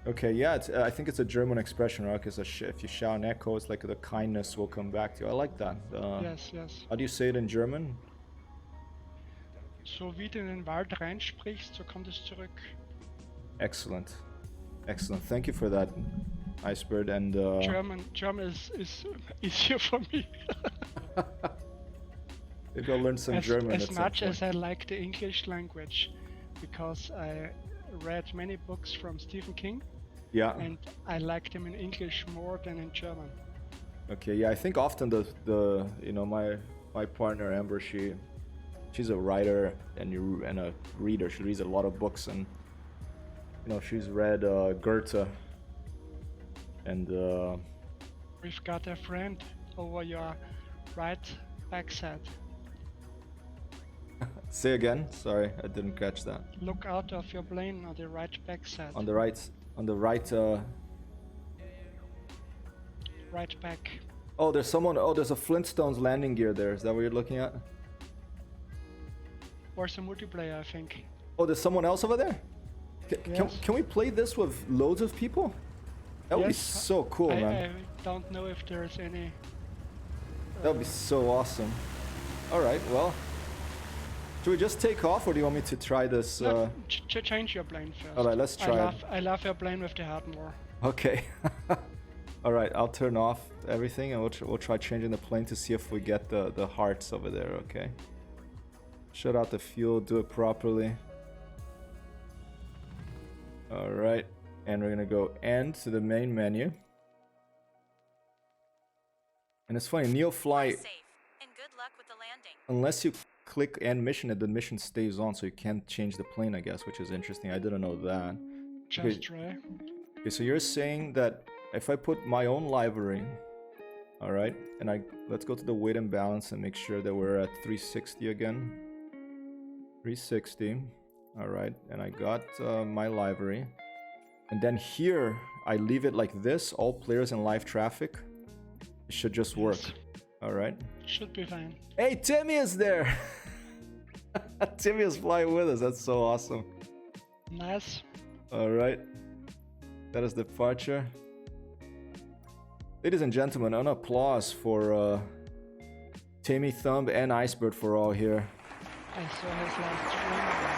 Okay, yeah, I think it's a German expression, right? Because if you shout an echo, it's like the kindness will come back to you. I like that. Yes. How do you say it in German? So wie du in den Wald reinsprichst, so kommt es zurück. Excellent. Excellent. Thank you for that, Icebird. And German is easier for me. maybe I'll learn some German as at some much point. as I like the English language, because I read many books from Stephen King, Yeah. and I like them in English more than in German. Okay. Yeah. I think often the you know my partner Amber, she's a writer and a reader. She reads a lot of books, and you know she's read Goethe and We've got a friend over your right backside. say again. Sorry, I didn't catch that. Look out of your plane on the right backside. On the right. Right back. Oh, there's someone. Oh, there's a Flintstones landing gear there. Is that what you're looking at? Or some multiplayer, I think. Oh, there's someone else over there? Yes. Can we play this with loads of people? That would be Yes, so cool, man. I don't know if there's any. That would be so awesome. Alright, well. Should we just take off, or do you want me to try this? Change your plane first. Alright, let's try it. I love your plane with the heart more. Okay. Alright, I'll turn off everything and we'll try changing the plane to see if we get the hearts over there, okay? Shut out the fuel, do it properly. Alright, and we're gonna go end to the main menu. And it's funny, Neofly, Safe, and good luck with the landing. unless you click end mission, the mission stays on, so you can't change the plane, I guess, which is interesting. I didn't know that. Just try. Okay, so you're saying that if I put my own livery, alright, and let's go to the weight and balance and make sure that we're at 360 again. 360, alright, and I got my livery. And then here, I leave it like this, all players in live traffic. It should just work. Yes. Alright. Should be fine. Hey, Timmy is there! Timmy is flying with us, that's so awesome. Nice. Alright. That is departure. Ladies and gentlemen, an applause for Timmy Thumb and Icebird for all here. I saw his last stream on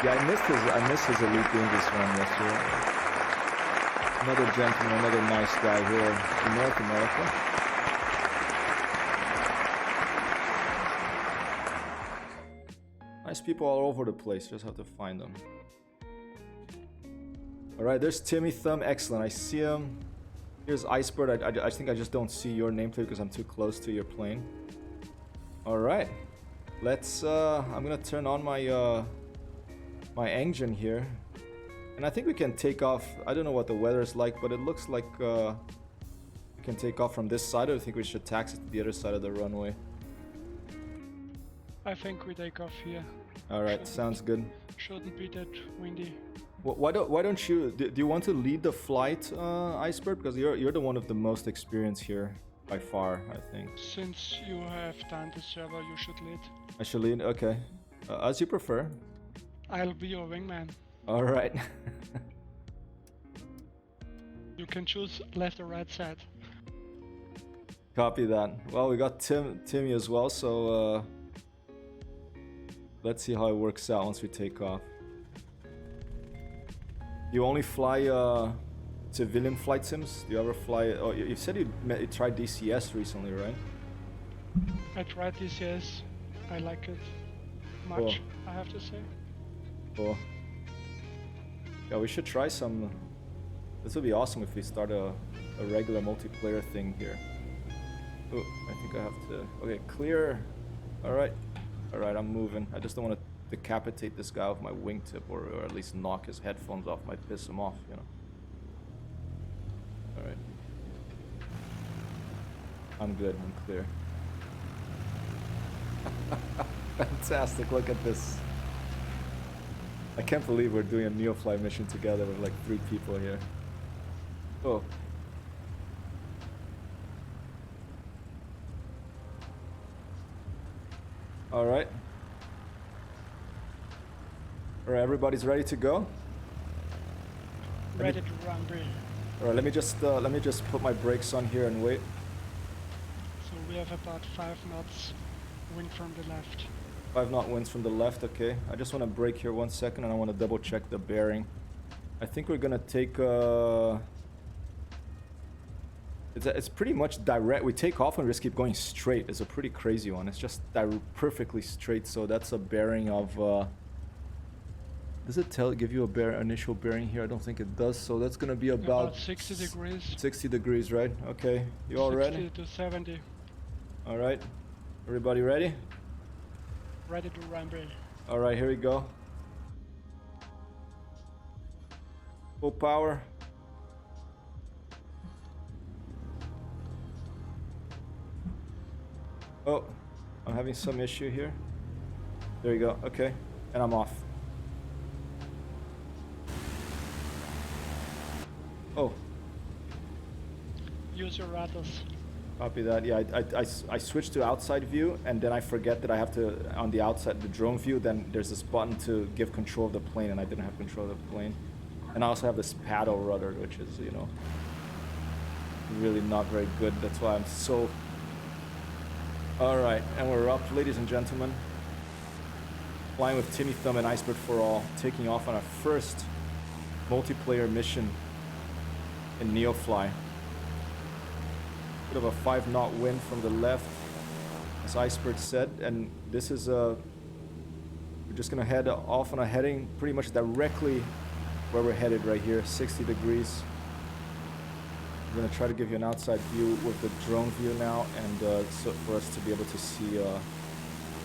Yeah, I missed his Elite Dangerous one yesterday. Another gentleman, another nice guy here in North America. Nice people all over the place, just have to find them. Alright, there's Timmy Thumb, excellent, I see him. Here's Icebird, I think I just don't see your nameplate because I'm too close to your plane. Alright, let's, I'm gonna turn on my, my engine here. And I think we can take off, I don't know what the weather is like, but it looks like, we can take off from this side, or I think we should taxi to the other side of the runway. I think we take off here. Alright, sounds good. Shouldn't be that windy. Why don't you, do you want to lead the flight, Icebird? Because you're the one of the most experienced here, by far, I think. Since you have done the server, you should lead. I should lead, okay. As you prefer. I'll be your wingman. Alright. You can choose left or right side. Copy that. Well, we got Timmy as well, so let's see how it works out once we take off. You only fly civilian flight sims? Do you ever fly? Oh, you said you tried DCS recently, right? I tried this, yes. I like it much, I have to say. Cool. Yeah, we should try some. This would be awesome if we start a regular multiplayer thing here. Oh, I think I have to. Okay, clear. Alright. Alright, I'm moving. I just don't want to decapitate this guy with my wingtip, or at least knock his headphones off. Might piss him off, you know. Alright. I'm good, I'm clear. Fantastic, look at this. I can't believe we're doing a Neofly mission together with like 3 people here. Oh. Alright. Alright, everybody's ready to go? Ready to run, Bill. Alright, let me just put my brakes on here and wait. So we have about 5 knots wind from the left. 5 knot winds from the left, okay. I just want to brake here 1 second and I want to double check the bearing. I think we're gonna take it's pretty much direct. We take off and we just keep going straight. It's a pretty crazy one. It's just perfectly straight. So that's a bearing of does it give you a initial bearing here? I don't think it does. So that's gonna be about 60 degrees. 60 degrees, right? Okay. You all ready? 60 to 70. All right. Everybody ready? Ready to rumble. All right, here we go. Full power. Oh, I'm having some issue here. There you go. Okay, and I'm off. Oh, Use your rattles. copy that. Yeah, I switched to outside view, and then I forget that I have to, on the outside, the drone view, then there's this button to give control of the plane, and I didn't have control of the plane. And I also have this paddle rudder, which is, you know, really not very good. That's why I'm so... Alright, and we're up, ladies and gentlemen. Flying with Timmy Thumb and Iceberg for All, taking off on our first multiplayer mission in Neofly. Bit of a 5 knot wind from the left, as Iceberg said, and this is we're just gonna head off on a heading pretty much directly where we're headed right here, 60 degrees. I'm gonna try to give you an outside view with the drone view now, and so for us to be able to see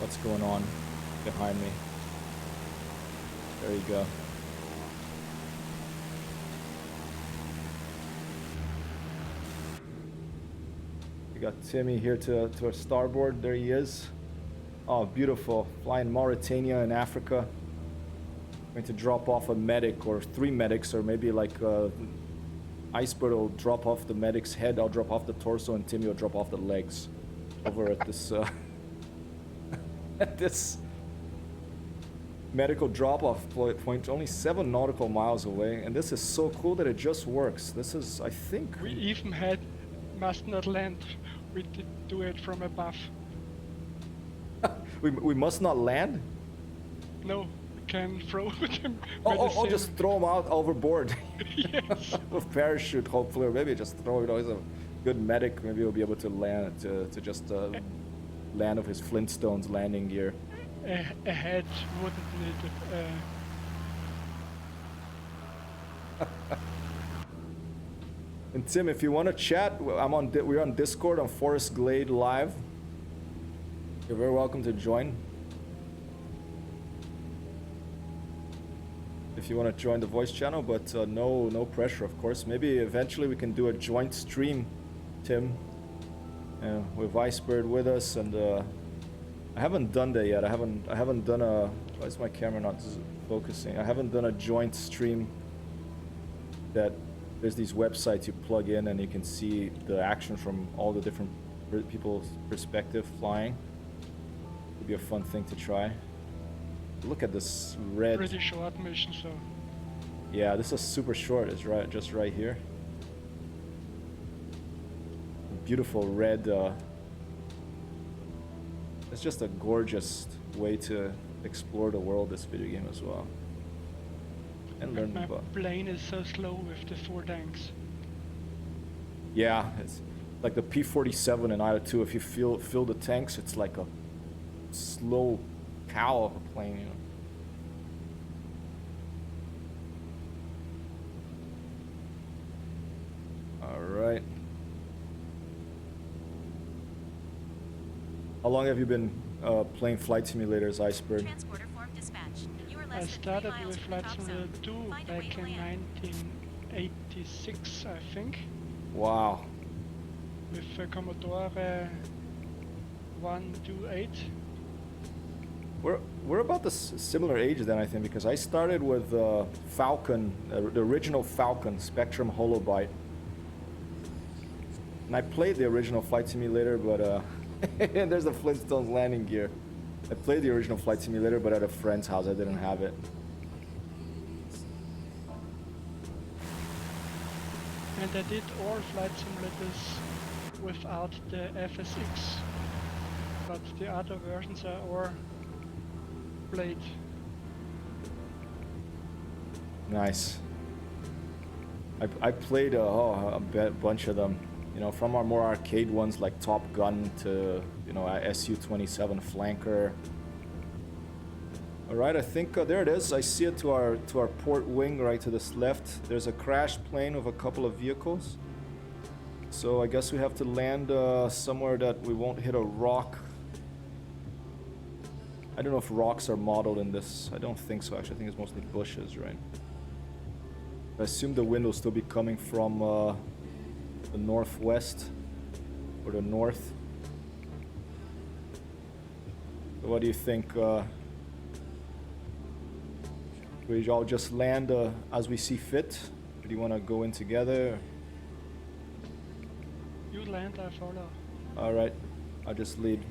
what's going on behind me. There you go. We got Timmy here to our starboard. There he is. Oh, beautiful. Flying Mauritania in Africa. Going to drop off a medic or 3 medics, or maybe like Iceberg will drop off the medic's head, I'll drop off the torso, and Timmy will drop off the legs over at this at this medical drop-off point, only 7 nautical miles away, and this is so cool that it just works. This is, I think... We even must not land. We did do it from above. we must not land? No, we can throw them. Oh, just throw them out overboard. Yes. With parachute, hopefully, or maybe just throw it. He's a good medic. Maybe he'll be able to land to just land of his Flintstones landing gear. A head wouldn't need And Tim, if you want to chat, we're on Discord on Forest Glade Live. You're very welcome to join. If you want to join the voice channel, but no pressure, of course. Maybe eventually we can do a joint stream, Tim, with Iceberg with us, and I haven't done that yet. I haven't done a... Why is my camera not focusing? I haven't done a joint stream that there's these websites you plug in and you can see the action from all the different people's perspective flying. Would be a fun thing to try. Look at this red... Pretty short mission, so... Yeah, this is super short. It's just right here. Beautiful red... It's just a gorgeous way to explore the world, this video game as well. And learn my about... plane is so slow with the 4 tanks. Yeah, it's like the P-47 in Ida 2. If you fill the tanks, it's like a slow cow of a plane, you know. All right. How long have you been playing flight simulators, Iceberg? Transporter form dispatch. You are I less than 3 started miles with from the Flight top Simulator zone. 2 Find a way back to in land. 1986, I think, Wow. with Commodore 128. We're about the similar age then, I think, because I started with Falcon, the original Falcon, Spectrum Holobyte. And I played the original Flight Simulator, but there's the Flintstones landing gear. I played the original Flight Simulator, but at a friend's house, I didn't have it. And I did all flight simulators without the FSX, but the other versions are all blade. Nice. I played a bunch of them, you know, from our more arcade ones like Top Gun to, you know, Su-27 Flanker. All right, I think there it is. I see it to our port wing right to this left. There's a crash plane with a couple of vehicles. So I guess we have to land somewhere that we won't hit a rock. I don't know if rocks are modeled in this. I don't think so, actually. I think it's mostly bushes, right? I assume the wind will still be coming from the northwest or the north. So what do you think? We all just land as we see fit? Or do you want to go in together? You land, I follow. Alright, I'll just lead.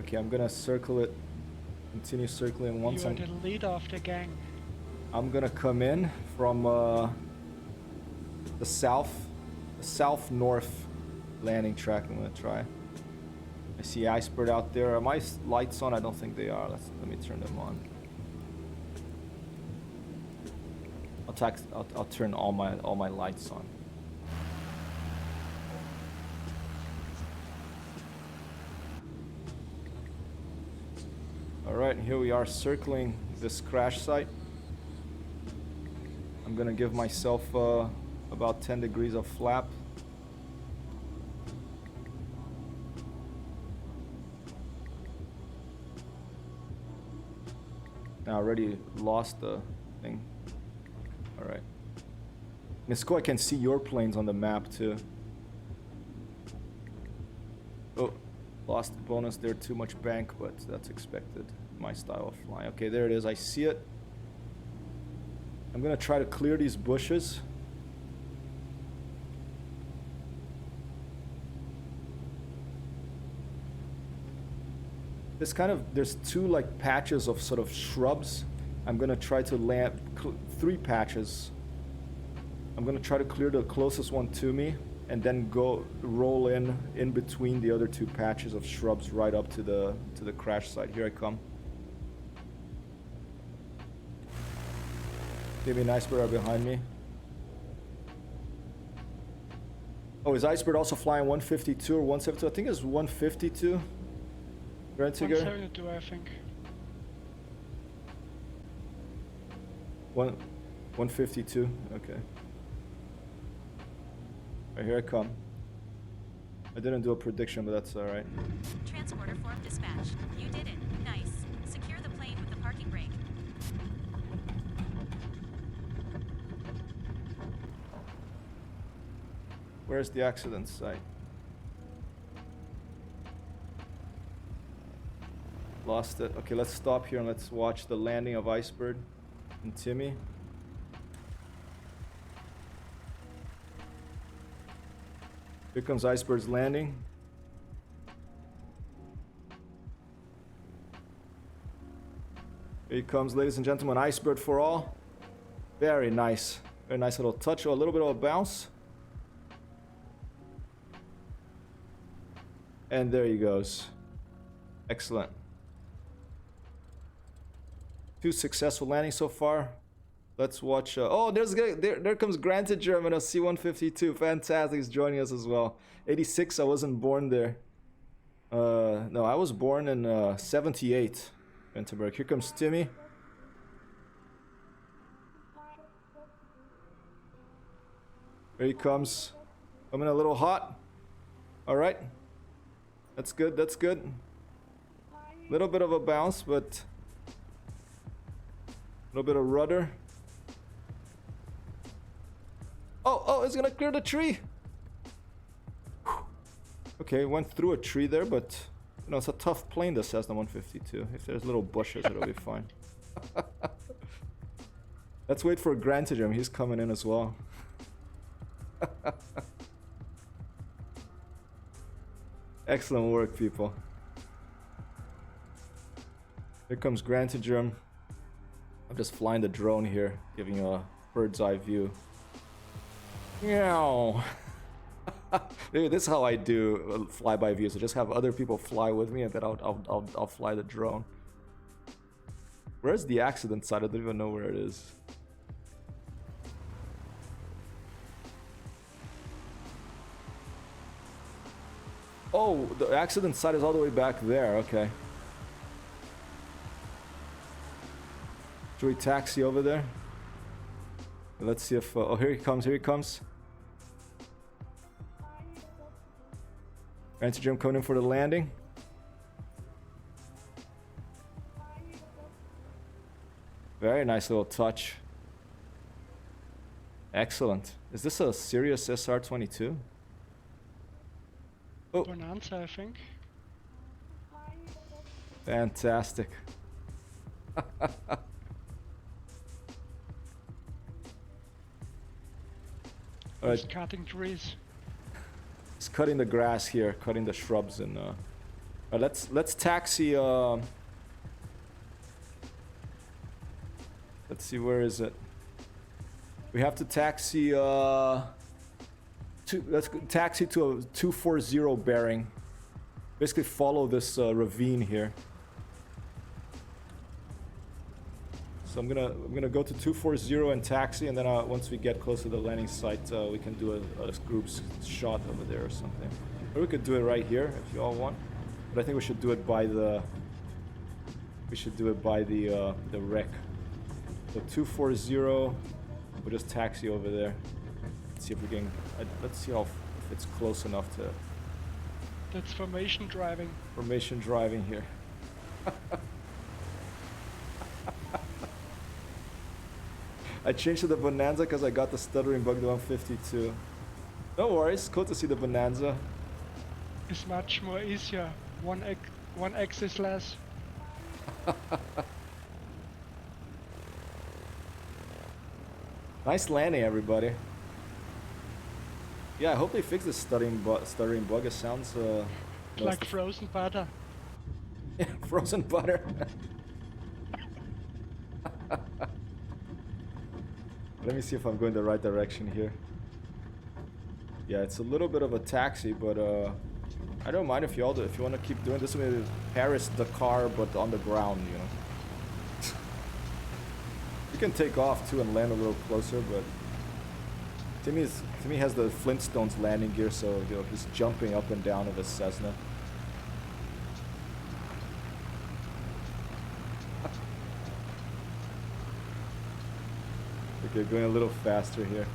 Okay, I'm gonna circle it. Continue circling once. You are the leader of the gang. I'm gonna come in from the south-north landing track. I'm gonna try. I see Iceberg out there. Are my lights on? I don't think they are. Let me turn them on. I'll turn all my lights on. All right, here we are circling this crash site. I'm gonna give myself about 10 degrees of flap. I already lost the thing. All right. It's cool, I can see your planes on the map too. Oh, lost the bonus there, too much bank, but that's expected. My style of flying. Okay, there it is, I see it. I'm gonna try to clear these bushes. There's two like patches of sort of shrubs. I'm gonna try to land three patches. I'm gonna try to clear the closest one to me and then go roll in between the other two patches of shrubs right up to the crash site. Here I come. Maybe an iceberg behind me. Oh, is iceberg also flying 152 or 172? I think it's 152. Grentiger? 172, I think. 152. Okay. Right, here I come. I didn't do a prediction, but that's all right. Transporter form dispatched. You did it. Nice. Secure the plane with the parking brake. Where's the accident site? Lost it. Okay, let's stop here and let's watch the landing of Iceberg and Timmy. Here comes Iceberg's landing. Here he comes, ladies and gentlemen. Iceberg for all. Very nice. Very nice little touch. Oh, a little bit of a bounce. And there he goes. Excellent. 2 successful landings so far. Let's watch. Oh, there comes Granted German, a C-152. Fantastic, he's joining us as well. 86, I wasn't born there. No, I was born in 78. Venterberg. Here comes Timmy. Here he comes. Coming a little hot. All right. That's good, that's good. Little bit of a bounce, but a little bit of rudder. Oh, it's gonna clear the tree. Whew. Okay, went through a tree there, but you know, it's a tough plane, the Cessna 152. If there's little bushes, it'll be fine. Let's wait for Granted. He's coming in as well. Excellent work, people. Here comes Granted. I'm just flying the drone here, giving you a bird's eye view. Meow. Maybe this is how I do flyby views. I just have other people fly with me, and then I'll fly the drone. Where's the accident site? I don't even know where it is. Oh, the accident site is all the way back there. Okay. Should we taxi over there? Let's see if... oh, here he comes. Here he comes. Answer Jim coming in for the landing. Very nice little touch. Excellent. Is this a Sirius SR-22? Oh. Bonanza, I think. Fantastic. He's cutting trees. He's cutting the grass here, cutting the shrubs, and let's taxi. Let's see, where is it? We have to taxi. Let's taxi to a 240 bearing. Basically, follow this ravine here. So I'm gonna go to 240 and taxi, and then once we get close to the landing site, we can do a group shot over there or something. Or we could do it right here if you all want. But I think we should do it by the. We should do it by the wreck. So 240. We'll just taxi over there. Let's see if we can. Let's see if it's close enough to. That's formation driving. Formation driving here. I changed to the Bonanza because I got the stuttering bug to 152. No worries, cool to see the Bonanza. It's much more easier. One axis less. Nice landing, everybody. Yeah, I hope they fix this stuttering bug. It sounds like frozen butter. Yeah, frozen butter. Let me see if I'm going the right direction here. Yeah, it's a little bit of a taxi, but I don't mind if you want to keep doing this. Maybe Paris, Dakar, but on the ground, you know. You can take off too and land a little closer, but Timmy has the Flintstones landing gear, so you know he's jumping up and down of a Cessna. Okay, going a little faster here.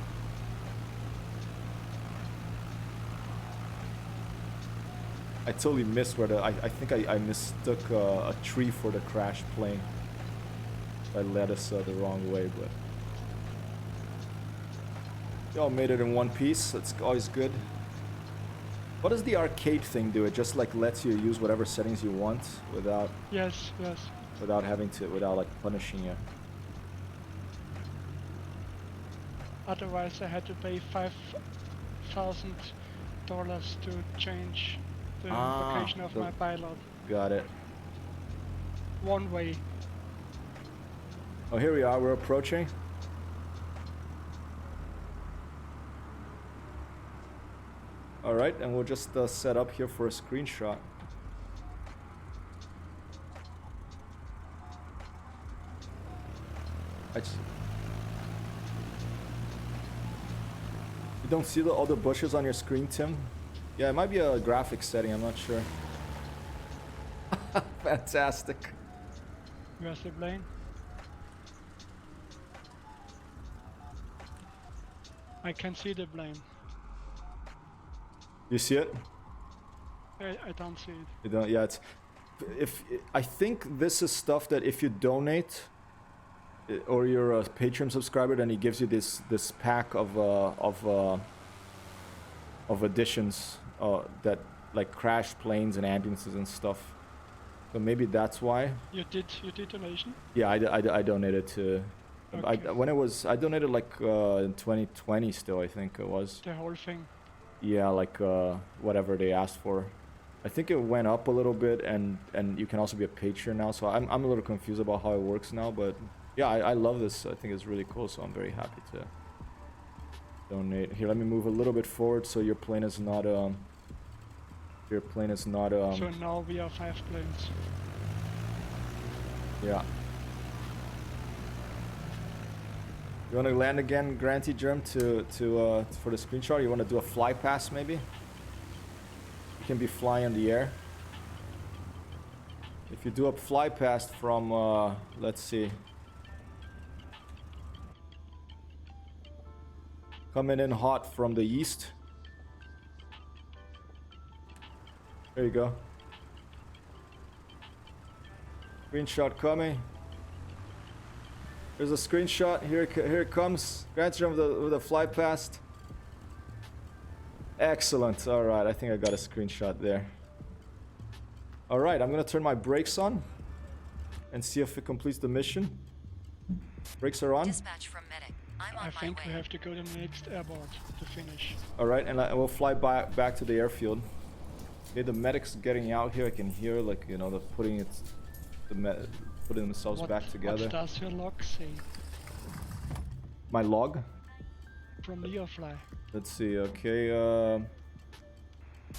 I totally missed where I think I mistook a tree for the crashed plane. I led us the wrong way, but we all made it in one piece. That's always good. What does the arcade thing do? It just like lets you use whatever settings you want without Yes. without like punishing you. Otherwise, I had to pay $5,000 to change the location of my pilot. Got it. One way. Oh, here we are. We're approaching. All right, and we'll just set up here for a screenshot. You don't see all the bushes on your screen, Tim? Yeah, it might be a graphics setting. I'm not sure. Fantastic. Where's the plane? I can see the plane. You see it? I don't see it. You don't? Yeah, it's. I think this is stuff that if you donate, or you're a Patreon subscriber, then he gives you this pack of additions that like crash planes and ambulances and stuff. So maybe that's why. You did donation? Yeah, I donated to. Okay. I donated like in 2020 still, I think it was. The whole thing. Yeah, like whatever they asked for. I think it went up a little bit, and you can also be a patron now. So I'm a little confused about how it works now, but yeah, I love this. I think it's really cool, so I'm very happy Donate. Here, let me move a little bit forward so your plane is not So now we are 5 planes. Yeah. You want to land again, Granty Germ, for the screenshot? You want to do a fly pass, maybe? You can be flying in the air. If you do a fly pass from, let's see. Coming in hot from the east. There you go. Screenshot coming. There's a screenshot. Here it comes. Granty Germ with the fly past. Excellent. All right, I think I got a screenshot there. All right, I'm gonna turn my brakes on and see if it completes the mission. Brakes are on. Dispatch from medic. I'm on I my think we way. have to go to the next airport to finish. All right, and we'll fly back to the airfield. Okay, the medics getting out here. I can hear, like, you know, putting themselves back together. What does your log say My log. from Neofly? Let's see. Okay.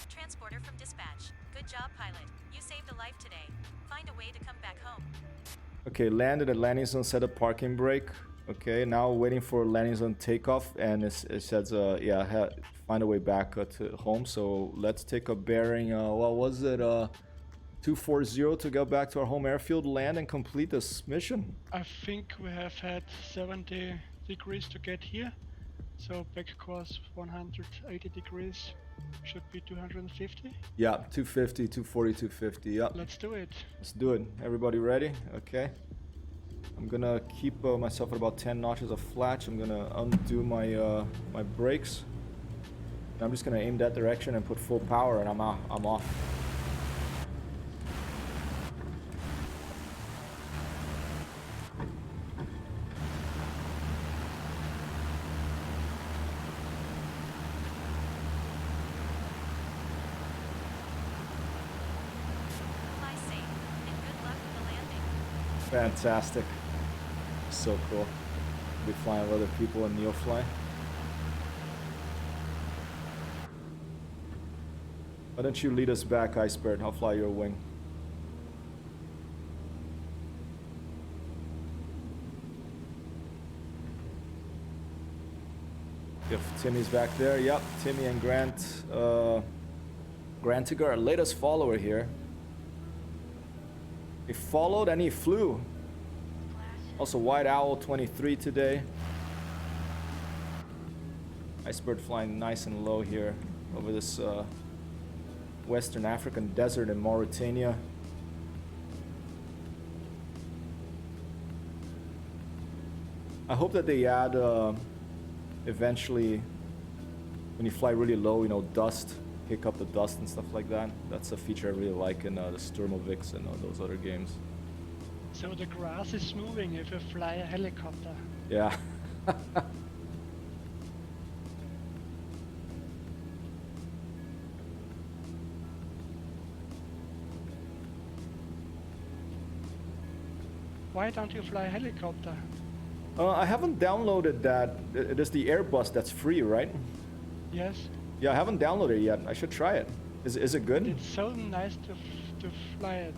Transporter from dispatch. Good job, pilot. You saved a life today. Find a way to come back home. Okay, landed at landing zone. Set a parking brake. Okay, now waiting for landing zone takeoff, and it says, yeah, find a way back to home. So let's take a bearing. What was it? 240 to go back to our home airfield, land, and complete this mission. I think we have had 70 degrees to get here. So back course 180 degrees should be 250. Yeah, 250, 240, 250. Yeah, Let's do it. let's do it. Everybody ready? Okay. I'm gonna keep myself at about 10 notches of flatch. I'm gonna undo my my brakes. And I'm just gonna aim that direction and put full power, and I'm off. Fly safe, and good luck with the landing. Fantastic. So cool. Be flying with other people in Neofly. Why don't you lead us back, Iceberg? I'll fly your wing. If Timmy's back there, yep, Timmy and Grant. Grantigar, our latest follower here. He followed and he flew. Also, White Owl 23 today. Iceberg flying nice and low here over this Western African desert in Mauritania. I hope that they add eventually, when you fly really low, you know, dust, pick up the dust and stuff like that. That's a feature I really like in the Sturmovix and those other games. So the grass is moving if you fly a helicopter. Yeah. Why don't you fly a helicopter? I haven't downloaded that. It is the Airbus that's free, right? Yes. Yeah, I haven't downloaded it yet. I should try it. Is it good? It's so nice to fly it.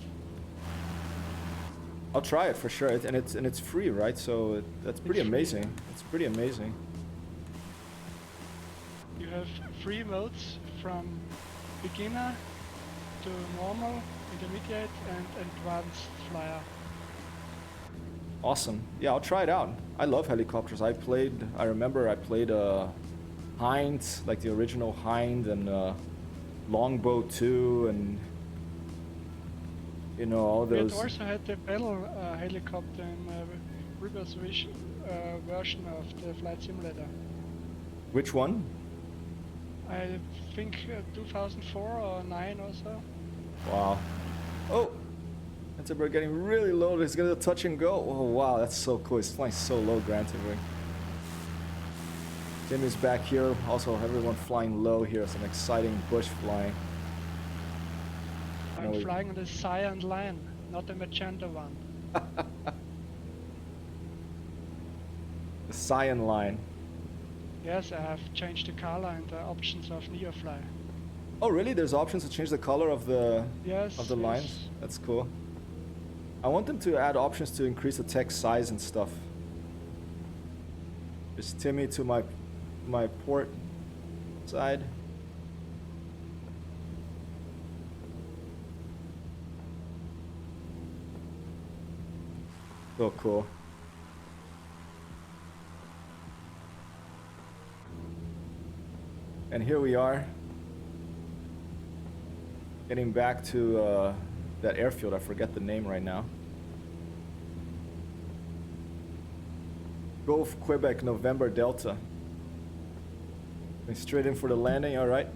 I'll try it for sure. And it's free, right? So that's pretty It's free. amazing. It's pretty amazing. You have 3 modes from beginner to normal, intermediate and advanced flyer. Awesome. Yeah, I'll try it out. I love helicopters. I remember I played Hind, like the original Hind, and Longbow 2, and you know, all We had those. also had the Battle helicopter in reverse version of the Flight Simulator. Which one? I think 2004 or 9 or so. Wow. Oh! Grantiberg getting really low. He's gonna touch and go. Oh wow, that's so cool. He's flying so low, Grantiberg. Jimmy's back here. Also, everyone flying low here. Some exciting bush flying. I'm No, flying on the cyan line, not the magenta one. The Cyan line. Yes, I have changed the color and the options of Neofly. Oh, really? There's options to change the color of the Yes. lines? Yes. That's cool. I want them to add options to increase the text size and stuff. There's Timmy to my port side. So cool. And here we are, getting back to that airfield. I forget the name right now. Gulf, Quebec, November, Delta. Going straight in for the landing, all right.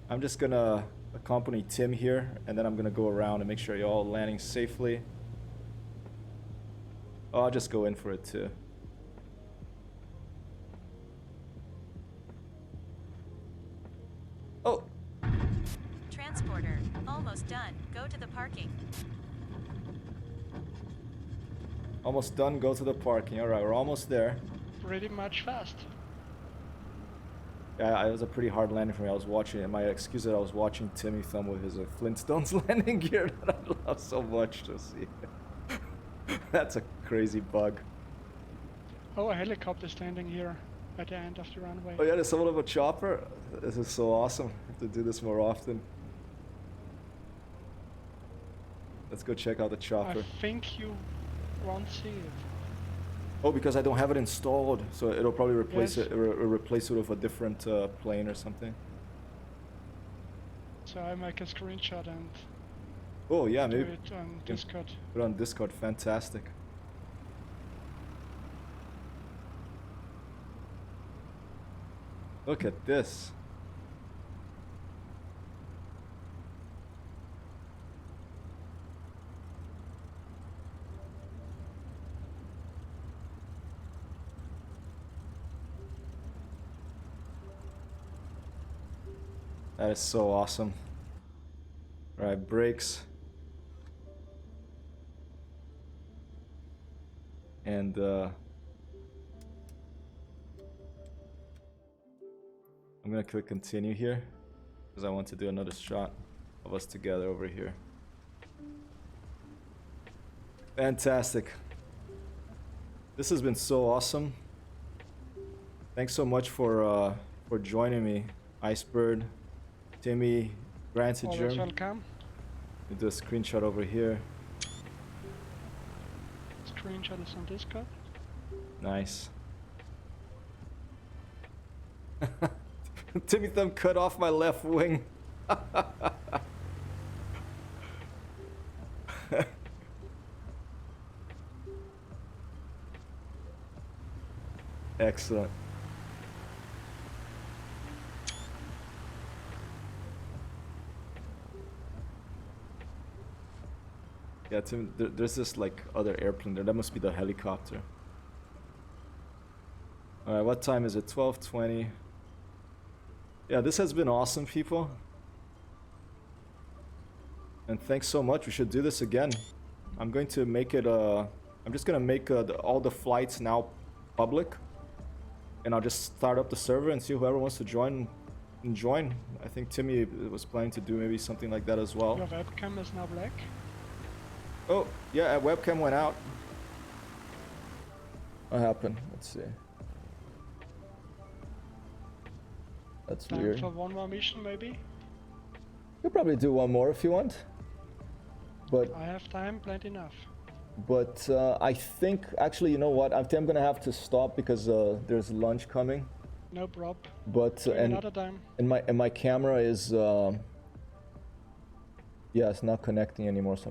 I'm just gonna accompany Tim here, and then I'm gonna go around and make sure you're all landing safely. Oh, I'll just go in for it too. Oh, Transporter, almost done. Go to the parking. almost done. Go to the parking. All right, we're almost there. Pretty much fast. Yeah, it was a pretty hard landing for me. I was watching it. My excuse is I was watching Timmy thumb with his Flintstones landing gear that I love so much to see. That's a crazy bug. Oh, a helicopter standing here at the end of the runway. Oh yeah, there's someone of a chopper. This is so awesome. I have to do this more often. Let's go check out the chopper. I think you won't see it. Oh, because I don't have it installed, so it'll probably replace Yes. it. Replace it with a different plane or something. So I make a screenshot and Oh yeah, do maybe it on Discord. put it on Discord. Fantastic. Look at this. That is so awesome. All right, brakes. And I'm gonna click continue here because I want to do another shot of us together over here. Fantastic. This has been so awesome. Thanks so much for joining me, Icebird, Timmy, Granted Always Germ. welcome. Do a screenshot over here. Screenshot is on Discord. Nice. Timmy Thumb cut off my left wing. Excellent. Yeah, Tim, there's this like other airplane there. That must be the helicopter. Alright, what time is it? 12:20. Yeah, this has been awesome, people. And thanks so much. We should do this again. I'm going to make it, I'm just gonna make all the flights now public. And I'll just start up the server and see whoever wants to join, and join. I think Timmy was planning to do maybe something like that as well. Your webcam is now black. Oh, yeah, a webcam went out. What happened? Let's see. That's Time weird. for one more mission, maybe. You'll probably do one more if you want. But I have time, plenty enough. I think actually, you know what? I think I'm gonna have to stop because there's lunch coming. No prob. But Another time. and my camera is yeah, it's not connecting anymore. So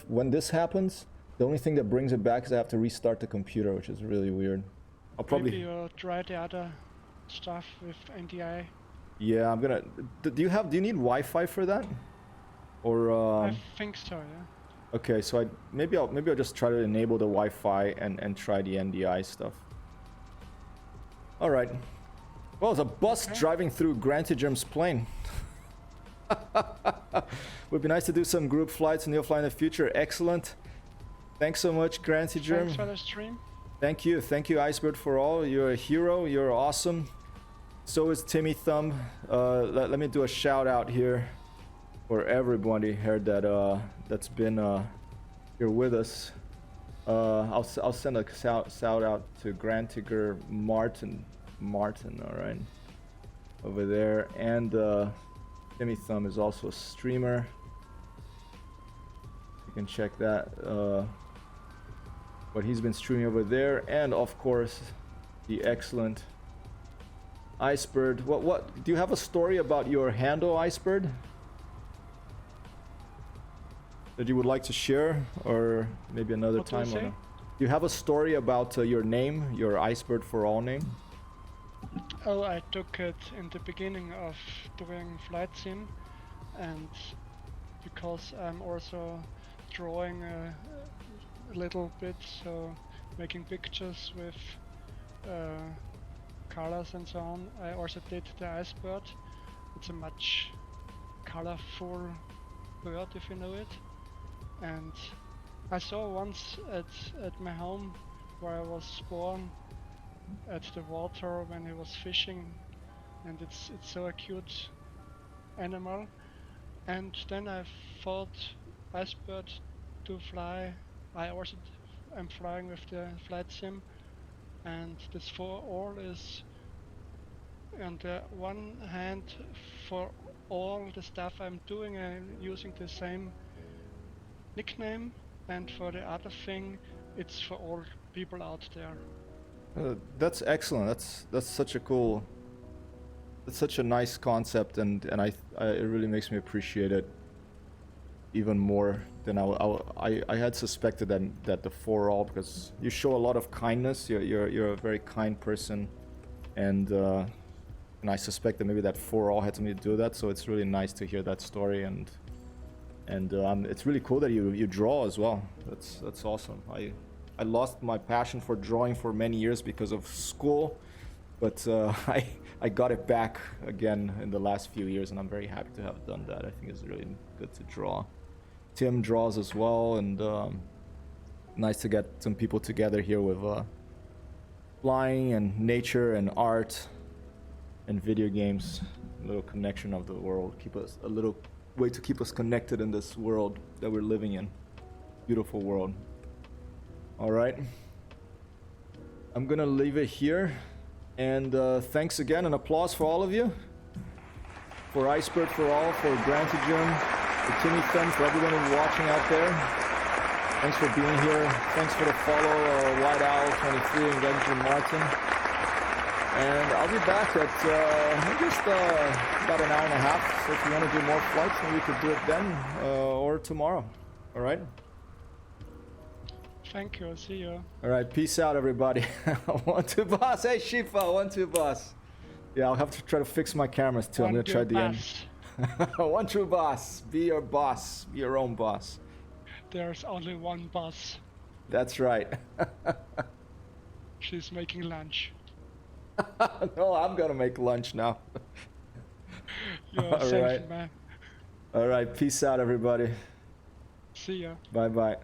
when this happens, the only thing that brings it back is I have to restart the computer, which is really weird. I'll probably Maybe you'll try the other stuff with NDI. yeah. I'm gonna. Do you need Wi-Fi for that? Or I think so, yeah. okay, so maybe I'll just try to enable the Wi-Fi and try the NDI stuff. All right. Well, it's a bus driving through Grantigerm's plane. Would be nice to do some group flights in Neofly in the future. Excellent. Thanks so much, Grantigerm. Thanks for the stream. Thank you, Icebird for all. You're a hero. You're awesome. So is Timmy Thumb. Let me do a shout out here for everybody here that's been here with us. I'll send a shout out to Grantiger Martin. All right, over there, and Timmy Thumb is also a streamer. You can check that. What he's been streaming over there, and of course, the excellent Icebird. What do you have a story about your handle, Icebird, that you would like to share, or maybe another What do time? you say? Do you have a story about your name, your Icebird for all name? Oh, I took it in the beginning of doing flight sim, and because I'm also drawing a little bit, so making pictures with colors and so on, I also did the Icebird. It's a much colorful bird, if you know it. And I saw once at my home where I was born, at the water when he was fishing, and it's so a cute animal. And then I thought Icebird to fly. I also am flying with the flight sim, and this for all is on the one hand for all the stuff I'm doing, I'm using the same nickname, and for the other thing, it's for all people out there. That's excellent. That's such a cool. That's such a nice concept, and it really makes me appreciate it even more than I had suspected that the for all, because you show a lot of kindness. You're a very kind person, and I suspect that maybe that for all had something to do with that. So it's really nice to hear that story, and it's really cool that you draw as well. That's awesome. I lost my passion for drawing for many years because of school, but I got it back again in the last few years, and I'm very happy to have done that. I think it's really good to draw. Tim draws as well, and nice to get some people together here with flying and nature and art and video games. A little connection of the world. Keep us a little way to keep us connected in this world that we're living in. Beautiful world. All right, I'm gonna leave it here, and thanks again, and applause for all of you, for Icebird for all, for Grantigen, for Timmy Thumb, for everyone who's watching out there. Thanks for being here. Thanks for the follow, White Owl 23 and Grantigen Martin. And I'll be back at just about an hour and a half. So if you want to do more flights, maybe we could do it then or tomorrow. All right. Thank you, see you. All right, peace out, everybody. 1, 2, boss. Hey, Shifa, 1, 2, boss. Yeah, I'll have to try to fix my cameras too. I'm gonna try the end. 1 true boss. Be your boss. Be your own boss. There's only one boss. That's right. She's making lunch. No, I'm gonna make lunch now. You're All safe, right. man. All right, peace out, everybody. See ya. Bye bye.